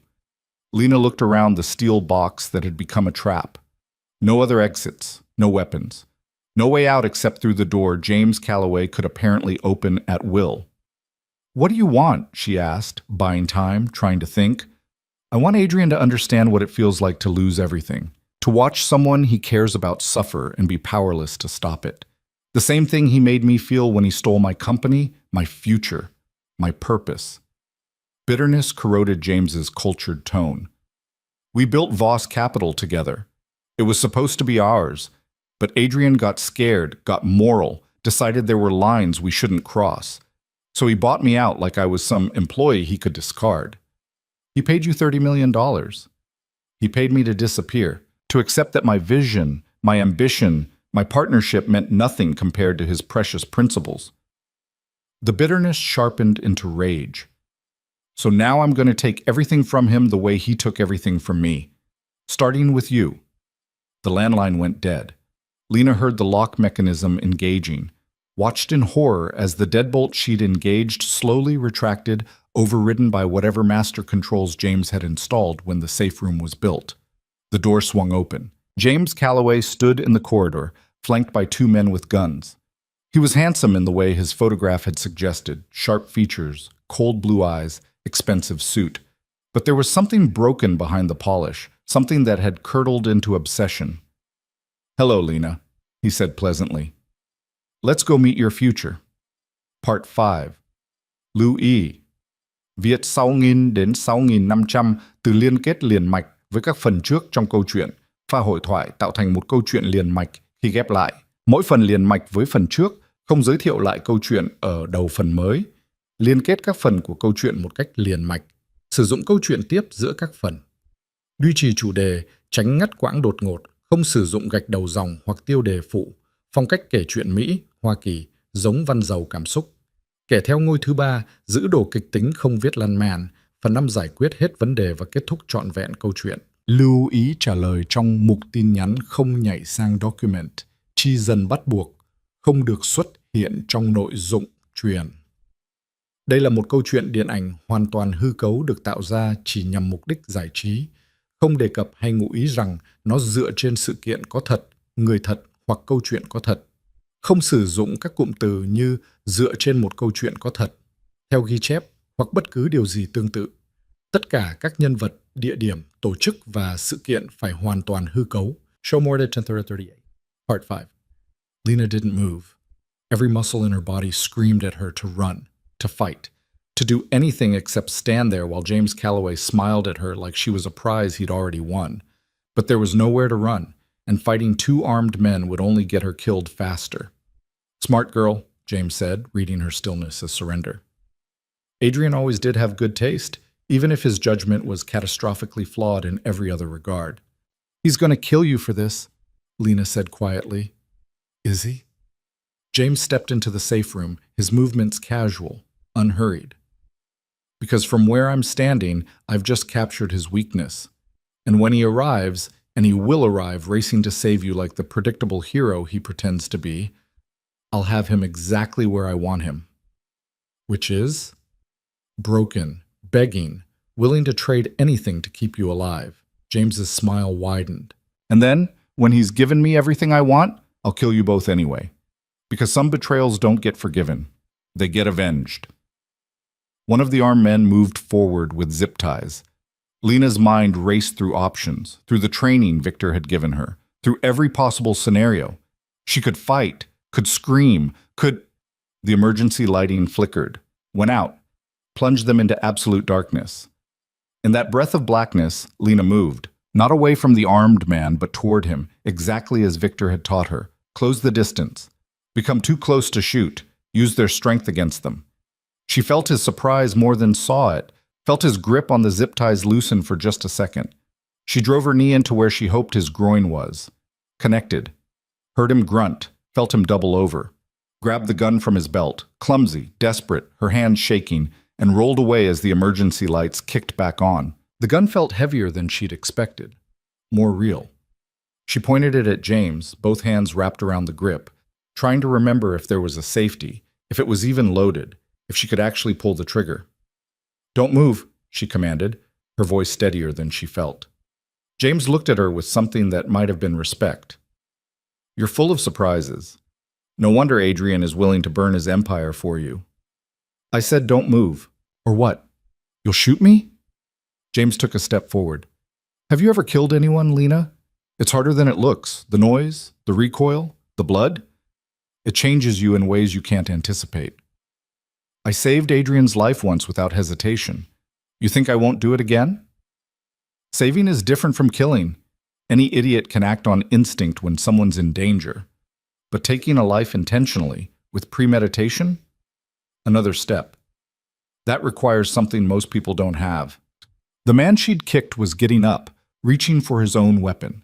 Lena looked around the steel box that had become a trap. No other exits, no weapons. No way out except through the door James Calloway could apparently open at will. What do you want? She asked, buying time, trying to think. I want Adrian to understand what it feels like to lose everything, to watch someone he cares about suffer and be powerless to stop it. The same thing he made me feel when he stole my company, my future, my purpose. Bitterness corroded James's cultured tone. We built Voss Capital together. It was supposed to be ours, but Adrian got scared, got moral, decided there were lines we shouldn't cross. So he bought me out like I was some employee he could discard. He paid you $30 million. He paid me to disappear, to accept that my vision, my ambition, my partnership meant nothing compared to his precious principles. The bitterness sharpened into rage. So now I'm going to take everything from him the way he took everything from me. Starting with you. The landline went dead. Lena heard the lock mechanism engaging, watched in horror as the deadbolt she'd engaged slowly retracted, overridden by whatever master controls James had installed when the safe room was built. The door swung open. James Calloway stood in the corridor, flanked by two men with guns. He was handsome in the way his photograph had suggested, sharp features, cold blue eyes, expensive suit. But there was something broken behind the polish, something that had curdled into obsession. Hello, Lena, he said pleasantly. Let's go meet your future. Part 5. Lưu ý. Viết 6.000 đến 6.500 từ liên kết liền mạch với các phần trước trong câu chuyện. Pha hội thoại tạo thành một câu chuyện liền mạch khi ghép lại. Mỗi phần liền mạch với phần trước, không giới thiệu lại câu chuyện ở đầu phần mới. Liên kết các phần của câu chuyện một cách liền mạch. Sử dụng câu chuyện tiếp giữa các phần. Duy trì chủ đề, tránh ngắt quãng đột ngột, không sử dụng gạch đầu dòng hoặc tiêu đề phụ. Phong cách kể chuyện Mỹ, Hoa Kỳ, giống văn giàu cảm xúc. Kể theo ngôi thứ 3, giữ đồ kịch tính không viết lan man. Phần 5 giải quyết hết vấn đề và kết thúc trọn vẹn câu chuyện. Lưu ý trả lời trong mục tin nhắn không nhảy sang document. Chi dần bắt buộc, không được xuất hiện trong nội dung truyền. Đây là một câu chuyện điện ảnh hoàn toàn hư cấu được tạo ra chỉ nhằm mục đích giải trí, không đề cập hay ngụ ý rằng nó dựa trên sự kiện có thật, người thật hoặc câu chuyện có thật. Không sử dụng các cụm từ như dựa trên một câu chuyện có thật, theo ghi chép hoặc bất cứ điều gì tương tự. Tất cả các nhân vật, địa điểm, tổ chức và sự kiện phải hoàn toàn hư cấu. Show more to 1038. Part 5. Lena didn't move. Every muscle in her body screamed at her to run. to fight, to do anything except stand there while James Calloway smiled at her like she was a prize he'd already won. But there was nowhere to run, and fighting two armed men would only get her killed faster. "Smart girl," James said, reading her stillness as surrender. Adrian always did have good taste, even if his judgment was catastrophically flawed in every other regard. "He's going to kill you for this," Lena said quietly. "Is he?" James stepped into the safe room, his movements casual, unhurried. "Because from where I'm standing, I've just captured his weakness. And when he arrives, and he will arrive racing to save you like the predictable hero he pretends to be, I'll have him exactly where I want him." Which is? Broken, begging, willing to trade anything to keep you alive. James's smile widened. "And then, when he's given me everything I want, I'll kill you both anyway. Because some betrayals don't get forgiven. They get avenged." One of the armed men moved forward with zip ties. Lena's mind raced through options, through the training Victor had given her, through every possible scenario. She could fight, could scream, could... The emergency lighting flickered, went out, plunged them into absolute darkness. In that breath of blackness, Lena moved, not away from the armed man, but toward him, exactly as Victor had taught her. Close the distance. Become too close to shoot. Use their strength against them. She felt his surprise more than saw it, felt his grip on the zip ties loosen for just a second. She drove her knee into where she hoped his groin was. Connected. Heard him grunt, felt him double over. Grabbed the gun from his belt, clumsy, desperate, her hands shaking, and rolled away as the emergency lights kicked back on. The gun felt heavier than she'd expected. More real. She pointed it at James, both hands wrapped around the grip, trying to remember if there was a safety, if it was even loaded, if she could actually pull the trigger. "Don't move," she commanded, her voice steadier than she felt. James looked at her with something that might have been respect. "You're full of surprises. No wonder Adrian is willing to burn his empire for you." "I said don't move." "Or what? You'll shoot me?" James took a step forward. "Have you ever killed anyone, Lena? It's harder than it looks. The noise, the recoil, the blood. It changes you in ways you can't anticipate. I saved Adrian's life once without hesitation. You think I won't do it again?" Saving is different from killing. Any idiot can act on instinct when someone's in danger. But taking a life intentionally, with premeditation? Another step. That requires something most people don't have. The man she'd kicked was getting up, reaching for his own weapon.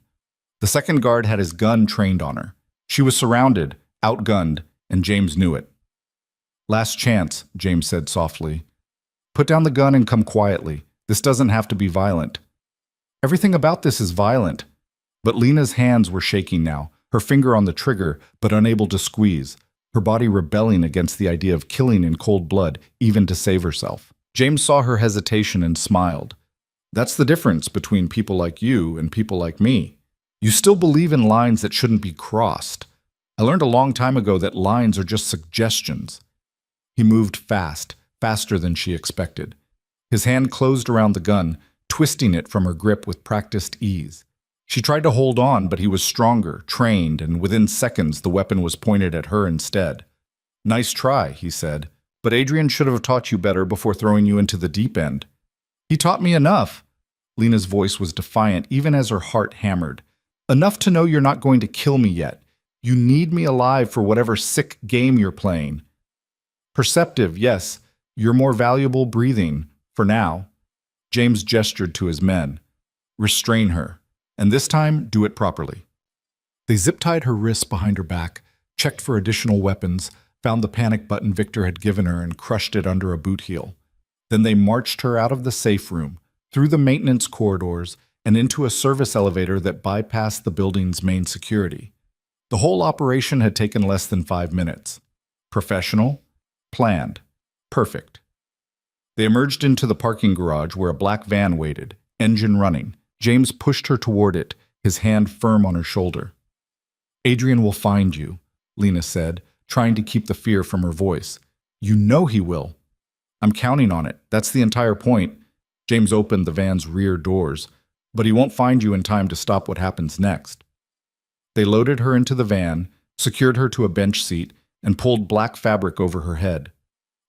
The second guard had his gun trained on her. She was surrounded, outgunned, and James knew it. "Last chance," James said softly. "Put down the gun and come quietly. This doesn't have to be violent." Everything about this is violent. But Lena's hands were shaking now, her finger on the trigger, but unable to squeeze, her body rebelling against the idea of killing in cold blood, even to save herself. James saw her hesitation and smiled. "That's the difference between people like you and people like me. You still believe in lines that shouldn't be crossed. I learned a long time ago that lines are just suggestions." He moved fast, faster than she expected. His hand closed around the gun, twisting it from her grip with practiced ease. She tried to hold on, but he was stronger, trained, and within seconds the weapon was pointed at her instead. "Nice try," he said, "but Adrian should have taught you better before throwing you into the deep end." "He taught me enough." Lena's voice was defiant even as her heart hammered. "Enough to know you're not going to kill me yet. You need me alive for whatever sick game you're playing. Perceptive, yes. You're more valuable breathing, for now." James gestured to his men. "Restrain her. And this time, do it properly." They zip-tied her wrists behind her back, checked for additional weapons, found the panic button Victor had given her and crushed it under a boot heel. Then they marched her out of the safe room, through the maintenance corridors, and into a service elevator that bypassed the building's main security. The whole operation had taken less than 5 minutes. Professional, planned, perfect. They emerged into the parking garage where a black van waited, engine running. James pushed her toward it, his hand firm on her shoulder. "Adrian will find you," Lena said, trying to keep the fear from her voice. "You know he will." "I'm counting on it. That's the entire point." James opened the van's rear doors. "But he won't find you in time to stop what happens next." They loaded her into the van, secured her to a bench seat, and pulled black fabric over her head.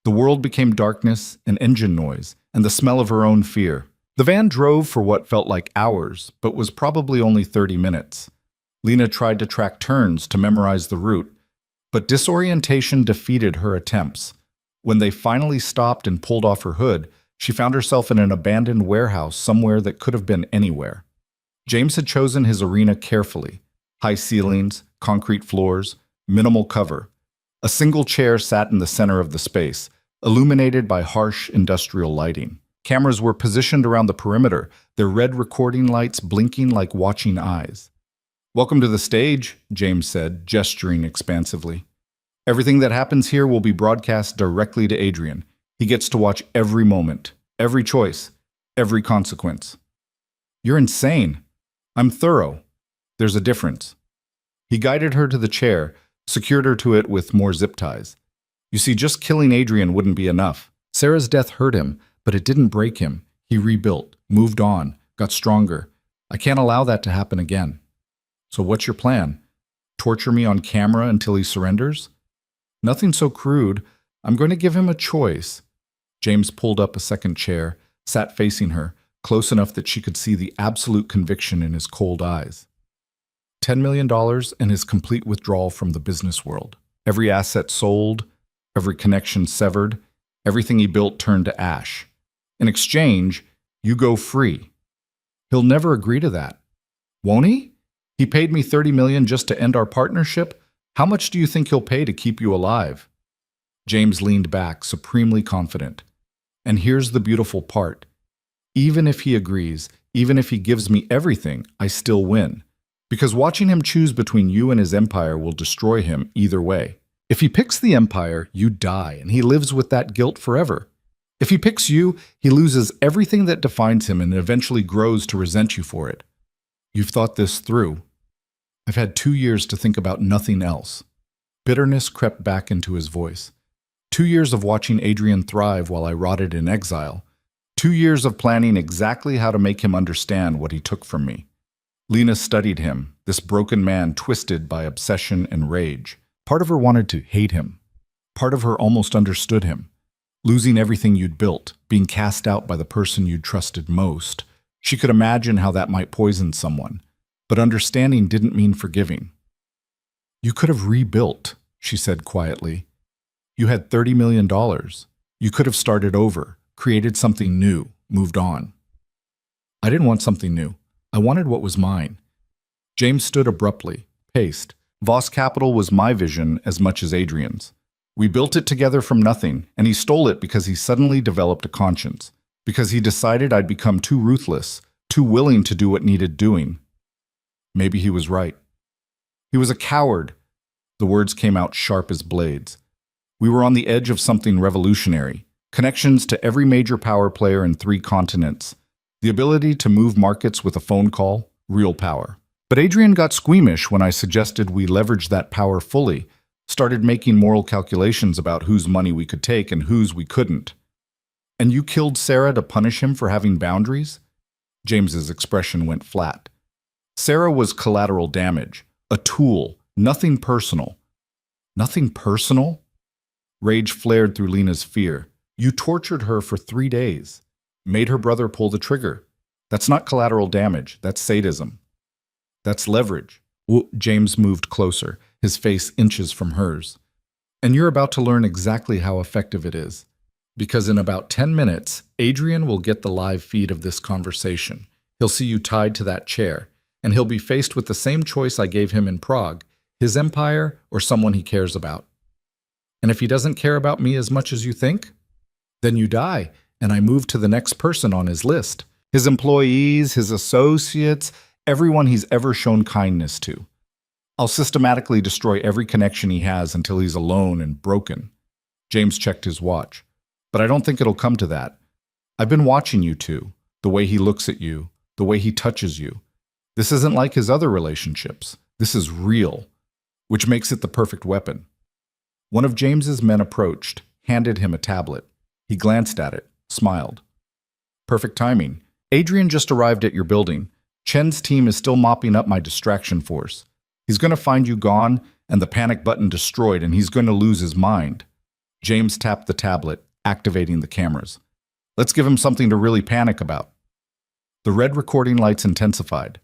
The world became darkness and engine noise and the smell of her own fear. The van drove for what felt like hours, but was probably only 30 minutes. Lena tried to track turns to memorize the route, but disorientation defeated her attempts. When they finally stopped and pulled off her hood, she found herself in an abandoned warehouse somewhere that could have been anywhere. James had chosen his arena carefully. High ceilings, concrete floors, minimal cover. A single chair sat in the center of the space, illuminated by harsh industrial lighting. Cameras were positioned around the perimeter, their red recording lights blinking like watching eyes. "Welcome to the stage," James said, gesturing expansively. "Everything that happens here will be broadcast directly to Adrian. He gets to watch every moment, every choice, every consequence." "You're insane." "I'm thorough. There's a difference." He guided her to the chair, secured her to it with more zip ties. "You see, just killing Adrian wouldn't be enough. Sarah's death hurt him, but it didn't break him. He rebuilt, moved on, got stronger. I can't allow that to happen again." "So what's your plan? Torture me on camera until he surrenders?" "Nothing so crude. I'm going to give him a choice." James pulled up a second chair, sat facing her, close enough that she could see the absolute conviction in his cold eyes. $10 million and his complete withdrawal from the business world. Every asset sold, every connection severed, everything he built turned to ash. In exchange, you go free. He'll never agree to that. Won't he? He paid me $30 million just to end our partnership. How much do you think he'll pay to keep you alive? James leaned back, supremely confident. And here's the beautiful part. Even if he agrees, even if he gives me everything, I still win. Because watching him choose between you and his empire will destroy him either way. If he picks the empire, you die, and he lives with that guilt forever. If he picks you, he loses everything that defines him and eventually grows to resent you for it. You've thought this through. I've had 2 years to think about nothing else. Bitterness crept back into his voice. 2 years of watching Adrian thrive while I rotted in exile. 2 years of planning exactly how to make him understand what he took from me. Lena studied him, this broken man twisted by obsession and rage. Part of her wanted to hate him. Part of her almost understood him. Losing everything you'd built, being cast out by the person you'd trusted most. She could imagine how that might poison someone. But understanding didn't mean forgiving. "You could have rebuilt," she said quietly. "You had $30 million. You could have started over, created something new, moved on." "I didn't want something new. I wanted what was mine." James stood abruptly, paced. Voss Capital was my vision as much as Adrian's. We built it together from nothing, and he stole it because he suddenly developed a conscience. Because he decided I'd become too ruthless, too willing to do what needed doing. Maybe he was right. He was a coward. The words came out sharp as blades. We were on the edge of something revolutionary. Connections to every major power player in 3 continents. The ability to move markets with a phone call, real power. But Adrian got squeamish when I suggested we leverage that power fully, started making moral calculations about whose money we could take and whose we couldn't. "And you killed Sarah to punish him for having boundaries?" James's expression went flat. "Sarah was collateral damage, a tool, nothing personal." "Nothing personal?" Rage flared through Lena's fear. "You tortured her for 3 days. Made her brother pull the trigger. That's not collateral damage, that's sadism. That's leverage." James moved closer, his face inches from hers. "And you're about to learn exactly how effective it is. Because in about 10 minutes, Adrian will get the live feed of this conversation. He'll see you tied to that chair, and he'll be faced with the same choice I gave him in Prague, his empire or someone he cares about. And if he doesn't care about me as much as you think, then you die, and I move to the next person on his list. His employees, his associates, everyone he's ever shown kindness to. I'll systematically destroy every connection he has until he's alone and broken." James checked his watch. "But I don't think it'll come to that. I've been watching you two, the way he looks at you, the way he touches you. This isn't like his other relationships. This is real, which makes it the perfect weapon." One of James's men approached, handed him a tablet. He glanced at it, smiled. "Perfect timing. Adrian just arrived at your building. Chen's team is still mopping up my distraction force. He's going to find you gone and the panic button destroyed, and he's going to lose his mind. James tapped the tablet, activating the cameras. Let's give him something to really panic about. The red recording lights intensified.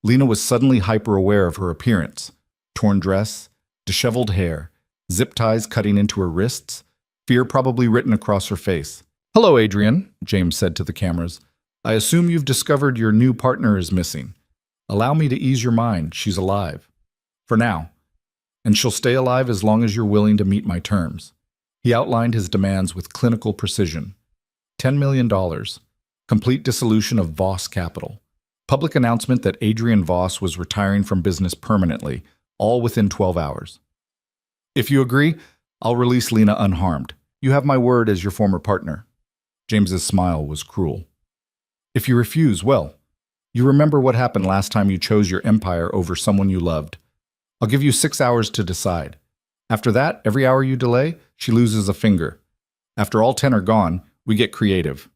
Lena was suddenly hyper-aware of her appearance. Torn dress, disheveled hair, zip ties cutting into her wrists, fear probably written across her face. "Hello, Adrian," James said to the cameras. "I assume you've discovered your new partner is missing. Allow me to ease your mind. She's alive. For now. And she'll stay alive as long as you're willing to meet my terms." He outlined his demands with clinical precision. $10 million. Complete dissolution of Voss Capital. Public announcement that Adrian Voss was retiring from business permanently, all within 12 hours. "If you agree, I'll release Lena unharmed. You have my word as your former partner." James's smile was cruel. "If you refuse, well, you remember what happened last time you chose your empire over someone you loved. I'll give you 6 hours to decide. After that, every hour you delay, she loses a finger. After all 10 are gone, we get creative."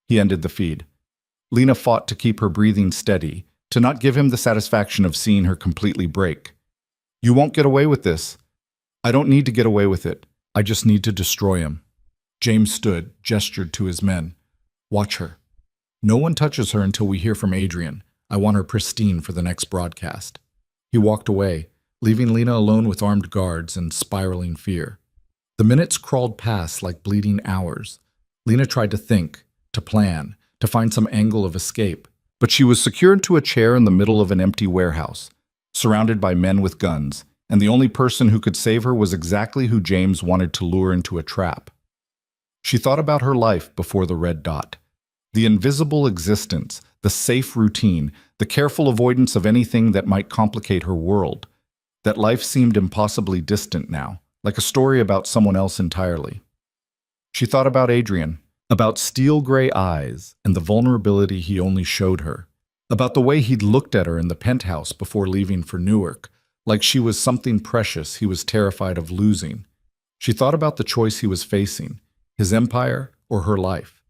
He ended the feed. Lena fought to keep her breathing steady, to not give him the satisfaction of seeing her completely break. "You won't get away with this." "I don't need to get away with it. I just need to destroy him." James stood, gestured to his men. "Watch her. No one touches her until we hear from Adrian. I want her pristine for the next broadcast." He walked away, leaving Lena alone with armed guards and spiraling fear. The minutes crawled past like bleeding hours. Lena tried to think, to plan, to find some angle of escape, but she was secured to a chair in the middle of an empty warehouse, surrounded by men with guns, and the only person who could save her was exactly who James wanted to lure into a trap. She thought about her life before the red dot. The invisible existence, the safe routine, the careful avoidance of anything that might complicate her world. That life seemed impossibly distant now, like a story about someone else entirely. She thought about Adrian, about steel-gray eyes and the vulnerability he only showed her, about the way he'd looked at her in the penthouse before leaving for Newark, like she was something precious he was terrified of losing. She thought about the choice he was facing, his empire or her life,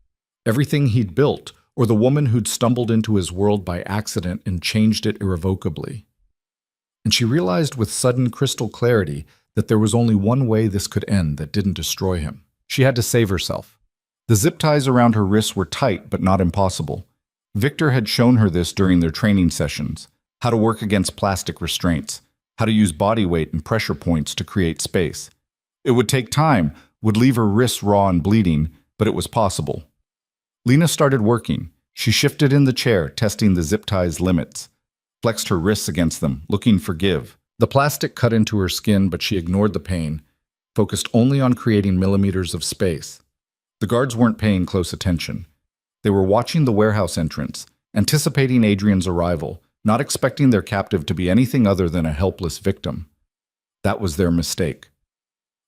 everything he'd built or the woman who'd stumbled into his world by accident and changed it irrevocably. And she realized with sudden crystal clarity that there was only one way this could end that didn't destroy him. She had to save herself. The zip ties around her wrists were tight but not impossible. Victor had shown her this during their training sessions, how to work against plastic restraints, how to use body weight and pressure points to create space. It would take time, would leave her wrists raw and bleeding, but it was possible. Lena started working. She shifted in the chair, testing the zip ties' limits, flexed her wrists against them, looking for give. The plastic cut into her skin, but she ignored the pain, focused only on creating millimeters of space. The guards weren't paying close attention. They were watching the warehouse entrance, anticipating Adrian's arrival, not expecting their captive to be anything other than a helpless victim. That was their mistake.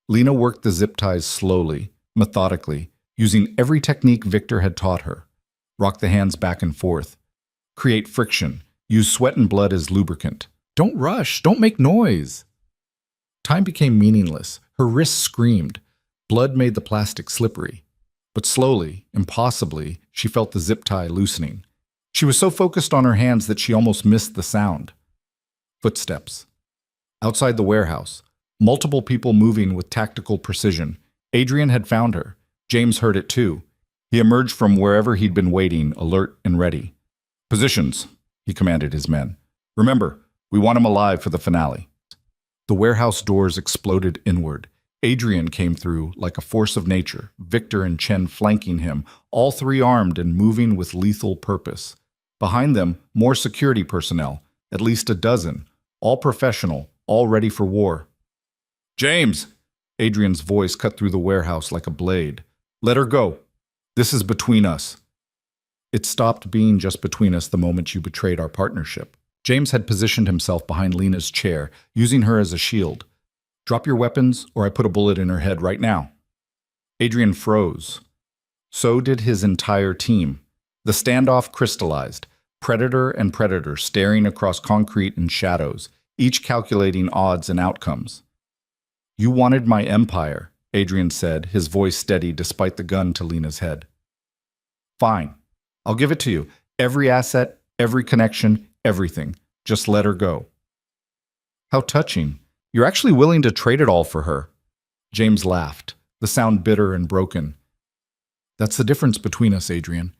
Lena worked the zip ties slowly, methodically, using every technique Victor had taught her. Rock the hands back and forth. Create friction. Use sweat and blood as lubricant. Don't rush. Don't make noise. Time became meaningless. Her wrists screamed. Blood made the plastic slippery. But slowly, impossibly, she felt the zip tie loosening. She was so focused on her hands that she almost missed the sound. Footsteps. Outside the warehouse, multiple people moving with tactical precision. Adrian had found her. James heard it too. He emerged from wherever he'd been waiting, alert and ready. "Positions," he commanded his men. "Remember, we want him alive for the finale." The warehouse doors exploded inward. Adrian came through like a force of nature, Victor and Chen flanking him, all three armed and moving with lethal purpose. Behind them, more security personnel, at least a dozen, all professional, all ready for war. "James!" Adrian's voice cut through the warehouse like a blade. "Let her go. This is between us." It stopped being just between us the moment you betrayed our partnership. James had positioned himself behind Lena's chair, using her as a shield. "Drop your weapons, or I put a bullet in her head right now." Adrian froze. So did his entire team. The standoff crystallized, predator and predator staring across concrete and shadows, each calculating odds and outcomes. "You wanted my empire," Adrian said, his voice steady despite the gun to Lena's head. "Fine. I'll give it to you. Every asset, every connection, everything. Just let her go." "How touching. You're actually willing to trade it all for her." James laughed, the sound bitter and broken. That's the difference between us, Adrian.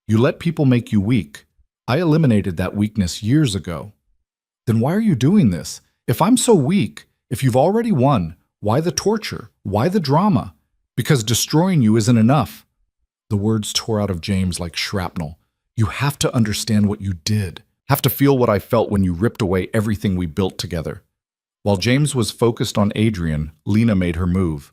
You let people make you weak. I eliminated that weakness years ago. Then why are you doing this? If I'm so weak, if you've already won, why the torture? Why the drama? Because destroying you isn't enough. The words tore out of James like shrapnel. You have to understand what you did. Have to feel what I felt when you ripped away everything we built together. While James was focused on Adrian, Lena made her move.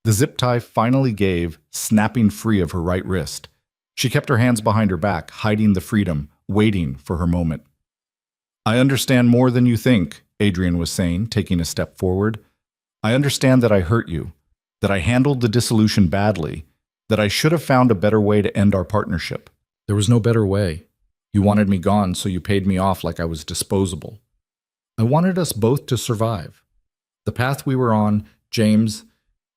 The zip tie finally gave, snapping free of her right wrist. She kept her hands behind her back, hiding the freedom, waiting for her moment. I understand more than you think, Adrian was saying, taking a step forward. I understand that I hurt you, that I handled the dissolution badly, that I should have found a better way to end our partnership. There was no better way. You wanted me gone, so you paid me off like I was disposable. I wanted us both to survive. The path we were on, James,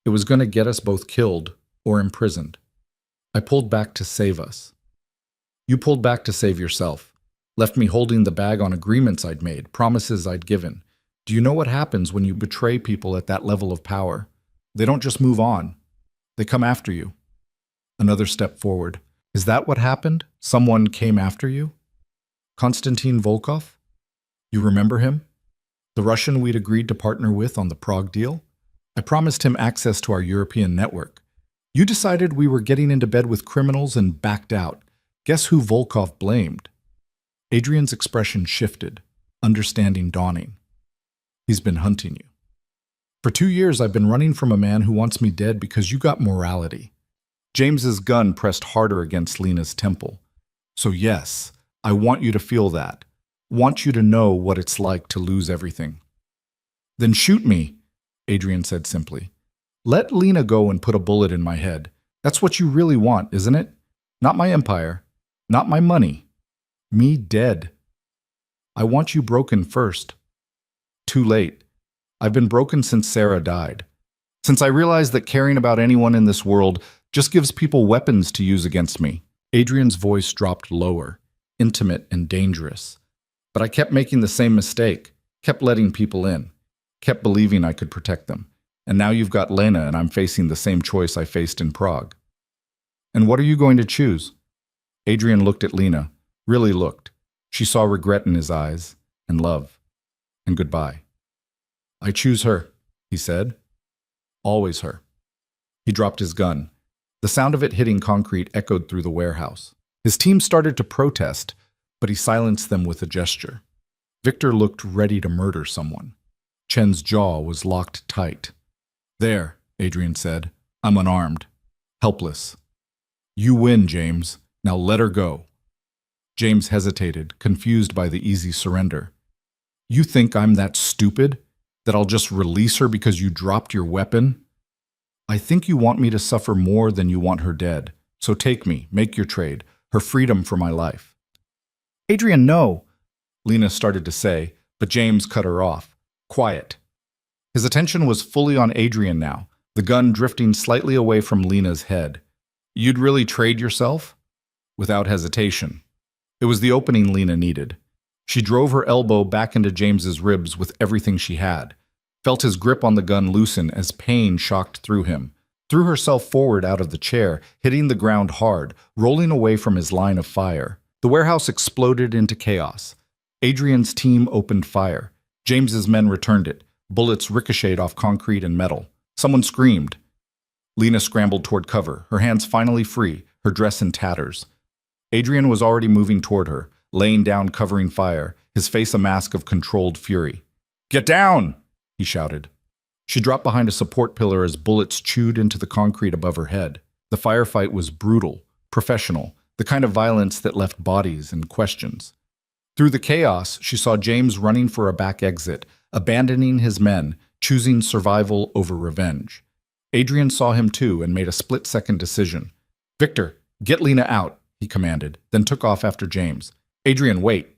it was going to get us both killed or imprisoned. I pulled back to save us. You pulled back to save yourself. Left me holding the bag on agreements I'd made, promises I'd given. Do you know what happens when you betray people at that level of power? They don't just move on. They come after you. Another step forward. Is that what happened? Someone came after you? Konstantin Volkov? You remember him? The Russian we'd agreed to partner with on the Prague deal? I promised him access to our European network. You decided we were getting into bed with criminals and backed out. Guess who Volkov blamed? Adrian's expression shifted, understanding dawning. He's been hunting you. For 2 years, I've been running from a man who wants me dead because you got morality. James's gun pressed harder against Lena's temple. So yes, I want you to feel that. Want you to know what it's like to lose everything. Then shoot me, Adrian said simply. Let Lena go and put a bullet in my head. That's what you really want, isn't it? Not my empire, not my money. Me dead. I want you broken first. Too late. I've been broken since Sarah died. Since I realized that caring about anyone in this world just gives people weapons to use against me. Adrian's voice dropped lower, intimate and dangerous. But I kept making the same mistake, kept letting people in, kept believing I could protect them. And now you've got Lena and I'm facing the same choice I faced in Prague. And what are you going to choose? Adrian looked at Lena, really looked. She saw regret in his eyes, and love, and goodbye. I choose her, he said. Always her. He dropped his gun. The sound of it hitting concrete echoed through the warehouse. His team started to protest, but he silenced them with a gesture. Victor looked ready to murder someone. Chen's jaw was locked tight. There, Adrian said. I'm unarmed. Helpless. You win, James. Now let her go. James hesitated, confused by the easy surrender. You think I'm that stupid? That I'll just release her because you dropped your weapon? I think you want me to suffer more than you want her dead. So take me, make your trade, her freedom for my life. Adrian, no, Lena started to say, but James cut her off. Quiet. His attention was fully on Adrian now, the gun drifting slightly away from Lena's head. You'd really trade yourself? Without hesitation. It was the opening Lena needed. She drove her elbow back into James's ribs with everything she had, felt his grip on the gun loosen as pain shocked through him, threw herself forward out of the chair, hitting the ground hard, rolling away from his line of fire. The warehouse exploded into chaos. Adrian's team opened fire. James's men returned it. Bullets ricocheted off concrete and metal. Someone screamed. Lena scrambled toward cover, her hands finally free, her dress in tatters. Adrian was already moving toward her, laying down covering fire, his face a mask of controlled fury. Get down! He shouted. She dropped behind a support pillar as bullets chewed into the concrete above her head. The firefight was brutal, professional, the kind of violence that left bodies and questions. Through the chaos, she saw James running for a back exit, abandoning his men, choosing survival over revenge. Adrian saw him too and made a split-second decision. Victor, get Lena out, he commanded, then took off after James. Adrian, wait.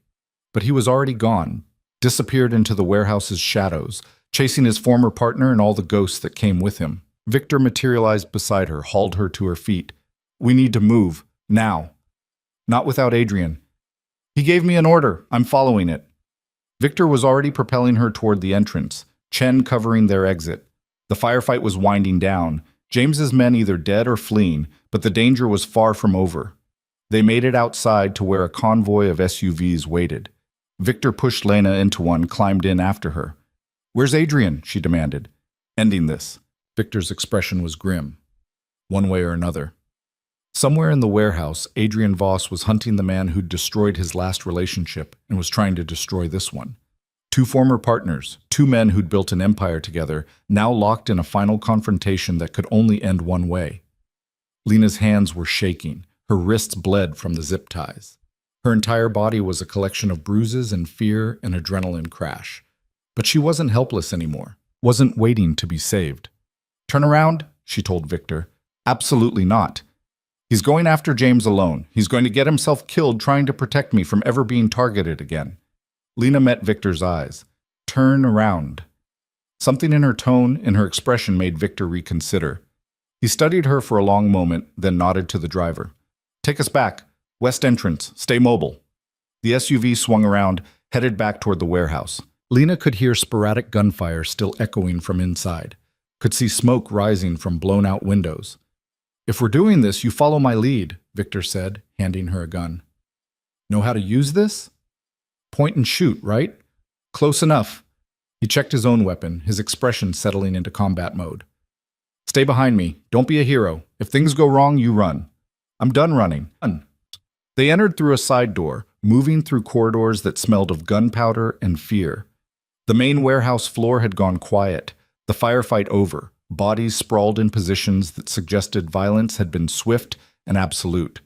But he was already gone, disappeared into the warehouse's shadows, chasing his former partner and all the ghosts that came with him. Victor materialized beside her, hauled her to her feet. We need to move, now. Not without Adrian. He gave me an order. I'm following it. Victor was already propelling her toward the entrance, Chen covering their exit. The firefight was winding down. James's men either dead or fleeing, but the danger was far from over. They made it outside to where a convoy of SUVs waited. Victor pushed Lena into one, climbed in after her. "Where's Adrian?" she demanded. Ending this. Victor's expression was grim. One way or another. Somewhere in the warehouse, Adrian Voss was hunting the man who'd destroyed his last relationship and was trying to destroy this one. Two former partners, two men who'd built an empire together, now locked in a final confrontation that could only end one way. Lena's hands were shaking. Her wrists bled from the zip ties. Her entire body was a collection of bruises and fear and adrenaline crash. But she wasn't helpless anymore, wasn't waiting to be saved. "Turn around," she told Victor. "Absolutely not. He's going after James alone. He's going to get himself killed trying to protect me from ever being targeted again." Lena met Victor's eyes. "Turn around." Something in her tone, in her expression, made Victor reconsider. He studied her for a long moment, then nodded to the driver. "Take us back. West entrance. Stay mobile." The SUV swung around, headed back toward the warehouse. Lena could hear sporadic gunfire still echoing from inside, could see smoke rising from blown-out windows. "If we're doing this, you follow my lead," Victor said, handing her a gun. "Know how to use this?" "Point and shoot, right?" "Close enough." He checked his own weapon, his expression settling into combat mode. "Stay behind me. Don't be a hero. If things go wrong, you run." "I'm done running." They entered through a side door, moving through corridors that smelled of gunpowder and fear. The main warehouse floor had gone quiet, the firefight over, bodies sprawled in positions that suggested violence had been swift and absolute.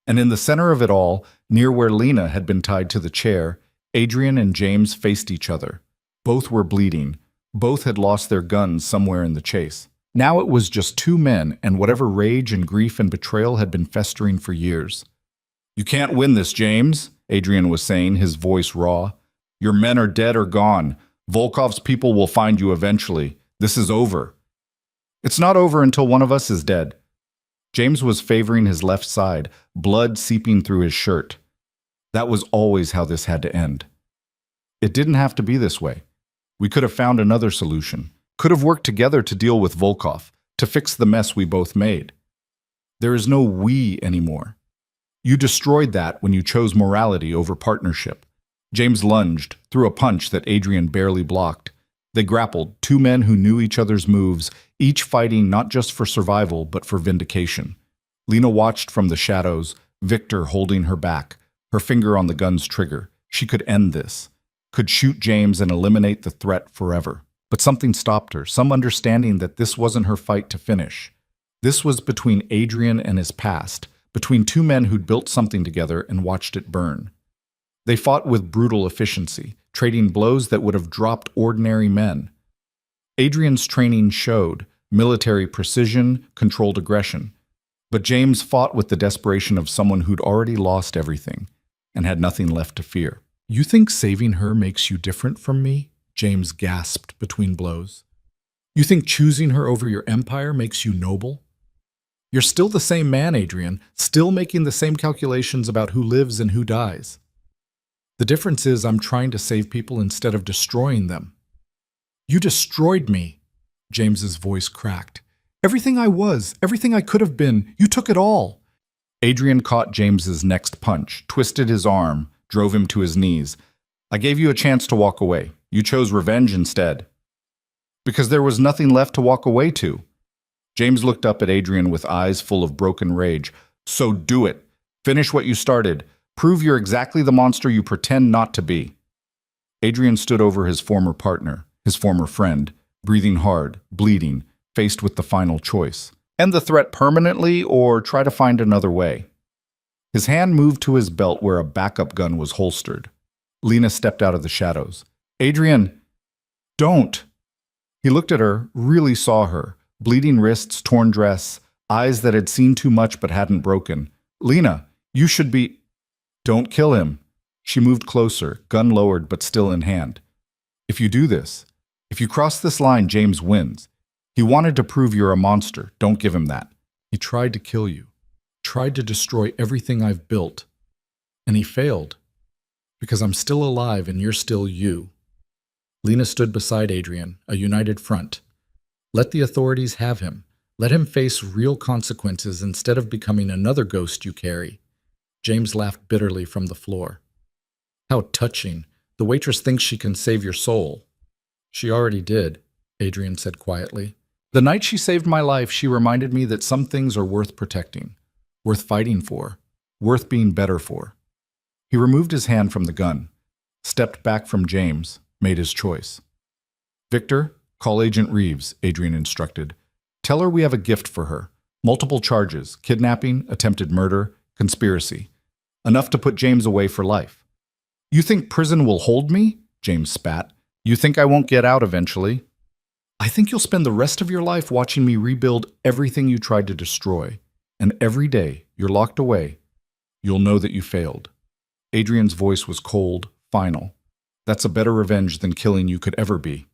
And in the center of it all, near where Lena had been tied to the chair, Adrian and James faced each other. Both were bleeding. Both had lost their guns somewhere in the chase. Now it was just two men and whatever rage and grief and betrayal had been festering for years. "You can't win this, James," Adrian was saying, his voice raw. "Your men are dead or gone. Volkov's people will find you eventually. This is over." "It's not over until one of us is dead." James was favoring his left side, blood seeping through his shirt. That was always how this had to end. It didn't have to be this way. We could have found another solution, could have worked together to deal with Volkov, to fix the mess we both made. There is no we anymore. You destroyed that when you chose morality over partnership. James lunged, threw a punch that Adrian barely blocked. They grappled, two men who knew each other's moves, each fighting not just for survival but for vindication. Lena watched from the shadows, Victor holding her back, her finger on the gun's trigger. She could end this, could shoot James and eliminate the threat forever. But something stopped her, some understanding that this wasn't her fight to finish. This was between Adrian and his past, between two men who'd built something together and watched it burn. They fought with brutal efficiency, trading blows that would have dropped ordinary men. Adrian's training showed military precision, controlled aggression. But James fought with the desperation of someone who'd already lost everything and had nothing left to fear. "You think saving her makes you different from me?" James gasped between blows. "You think choosing her over your empire makes you noble? You're still the same man, Adrian, still making the same calculations about who lives and who dies. The difference is I'm trying to save people instead of destroying them." "You destroyed me," James's voice cracked. "Everything I was, everything I could have been, you took it all." Adrian caught James's next punch, twisted his arm, drove him to his knees. "I gave you a chance to walk away. You chose revenge instead." "Because there was nothing left to walk away to." James looked up at Adrian with eyes full of broken rage. "So do it. Finish what you started. Prove you're exactly the monster you pretend not to be." Adrian stood over his former partner, his former friend, breathing hard, bleeding, faced with the final choice. End the threat permanently or try to find another way. His hand moved to his belt where a backup gun was holstered. Lena stepped out of the shadows. "Adrian, don't." He looked at her, really saw her. Bleeding wrists, torn dress, eyes that had seen too much but hadn't broken. "Lena, you should be—" "Don't kill him." She moved closer, gun lowered but still in hand. "If you do this, if you cross this line, James wins. He wanted to prove you're a monster. Don't give him that. He tried to kill you, tried to destroy everything I've built. And he failed. Because I'm still alive and you're still you." Lena stood beside Adrian, a united front. "Let the authorities have him. Let him face real consequences instead of becoming another ghost you carry. James laughed bitterly from the floor. How touching. The waitress thinks she can save your soul. She already did, Adrian said quietly. The night she saved my life, she reminded me that some things are worth protecting, worth fighting for, worth being better for. He removed his hand from the gun, stepped back from James, made his choice. Victor, call Agent Reeves, Adrian instructed. Tell her we have a gift for her. Multiple charges, kidnapping, attempted murder, conspiracy. Enough to put James away for life. You think prison will hold me? James spat. You think I won't get out eventually? I think you'll spend the rest of your life watching me rebuild everything you tried to destroy. And every day you're locked away, you'll know that you failed. Adrian's voice was cold, final. That's a better revenge than killing you could ever be.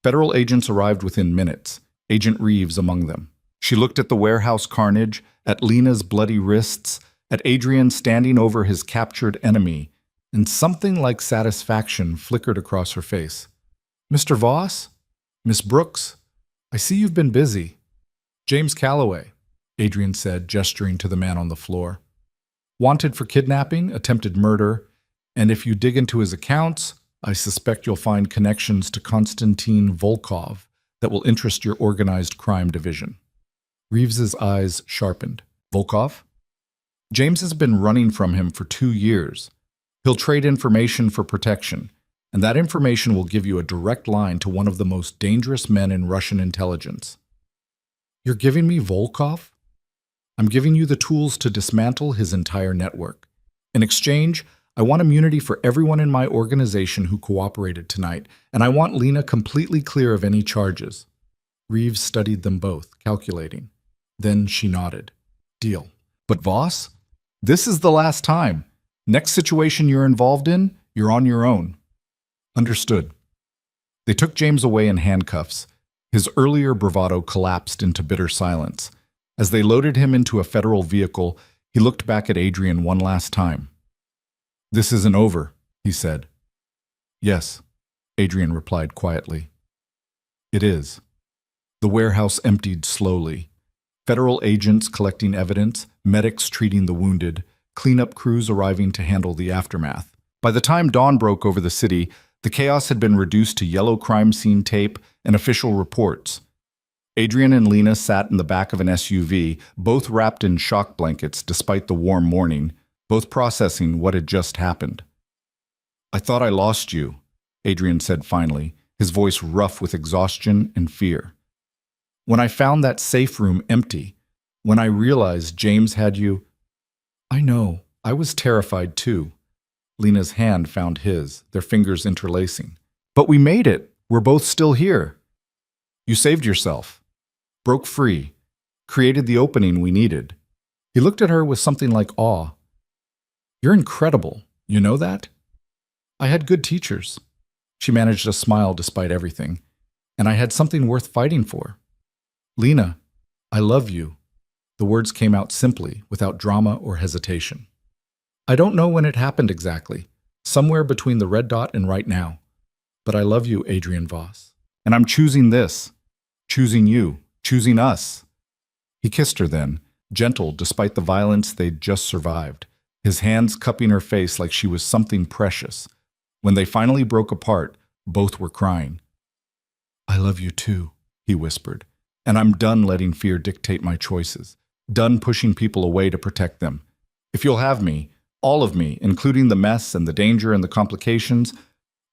Federal agents arrived within minutes, Agent Reeves among them. She looked at the warehouse carnage, at Lena's bloody wrists, at Adrian standing over his captured enemy, and something like satisfaction flickered across her face. Mr. Voss? Miss Brooks? I see you've been busy. James Calloway, Adrian said, gesturing to the man on the floor. Wanted for kidnapping, attempted murder, and if you dig into his accounts, I suspect you'll find connections to Konstantin Volkov that will interest your organized crime division. Reeves's eyes sharpened. Volkov? James has been running from him for 2 years. He'll trade information for protection, and that information will give you a direct line to one of the most dangerous men in Russian intelligence. You're giving me Volkov? I'm giving you the tools to dismantle his entire network. In exchange, I want immunity for everyone in my organization who cooperated tonight, and I want Lena completely clear of any charges. Reeves studied them both, calculating. Then she nodded. Deal. But Voss? This is the last time. Next situation you're involved in, you're on your own. Understood. They took James away in handcuffs. His earlier bravado collapsed into bitter silence. As they loaded him into a federal vehicle, he looked back at Adrian one last time. This isn't over, he said. Yes, Adrian replied quietly. It is. The warehouse emptied slowly. Federal agents collecting evidence, medics treating the wounded, cleanup crews arriving to handle the aftermath. By the time dawn broke over the city, the chaos had been reduced to yellow crime scene tape and official reports. Adrian and Lena sat in the back of an SUV, both wrapped in shock blankets despite the warm morning, both processing what had just happened. I thought I lost you, Adrian said finally, his voice rough with exhaustion and fear. When I found that safe room empty, when I realized James had you... I know, I was terrified too. Lena's hand found his, their fingers interlacing. But we made it. We're both still here. You saved yourself. Broke free. Created the opening we needed. He looked at her with something like awe. You're incredible. You know that? I had good teachers. She managed a smile despite everything. And I had something worth fighting for. Lena, I love you. The words came out simply, without drama or hesitation. I don't know when it happened exactly, somewhere between the red dot and right now. But I love you, Adrian Voss. And I'm choosing this. Choosing you. Choosing us. He kissed her then, gentle despite the violence they'd just survived, his hands cupping her face like she was something precious. When they finally broke apart, both were crying. I love you too, he whispered, and I'm done letting fear dictate my choices, done pushing people away to protect them. If you'll have me, all of me, including the mess and the danger and the complications,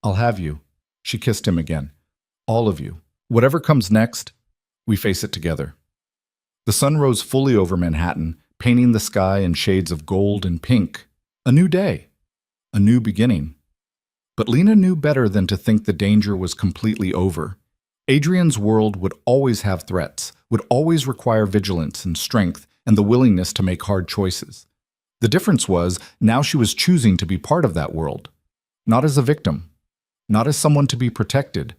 I'll have you. She kissed him again. All of you. Whatever comes next, we face it together. The sun rose fully over Manhattan, painting the sky in shades of gold and pink. A new day. A new beginning. But Lena knew better than to think the danger was completely over. Adrian's world would always have threats, would always require vigilance and strength and the willingness to make hard choices. The difference was, now she was choosing to be part of that world. Not as a victim, not as someone to be protected,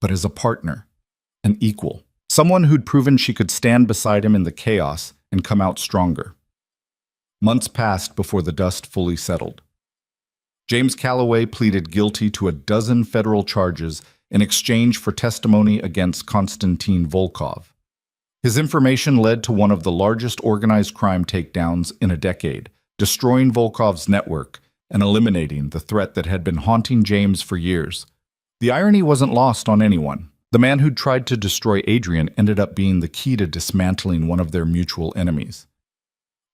but as a partner, an equal. Someone who'd proven she could stand beside him in the chaos and come out stronger. Months passed before the dust fully settled. James Calloway pleaded guilty to a dozen federal charges in exchange for testimony against Konstantin Volkov. His information led to one of the largest organized crime takedowns in a decade, destroying Volkov's network and eliminating the threat that had been haunting James for years. The irony wasn't lost on anyone. The man who'd tried to destroy Adrian ended up being the key to dismantling one of their mutual enemies.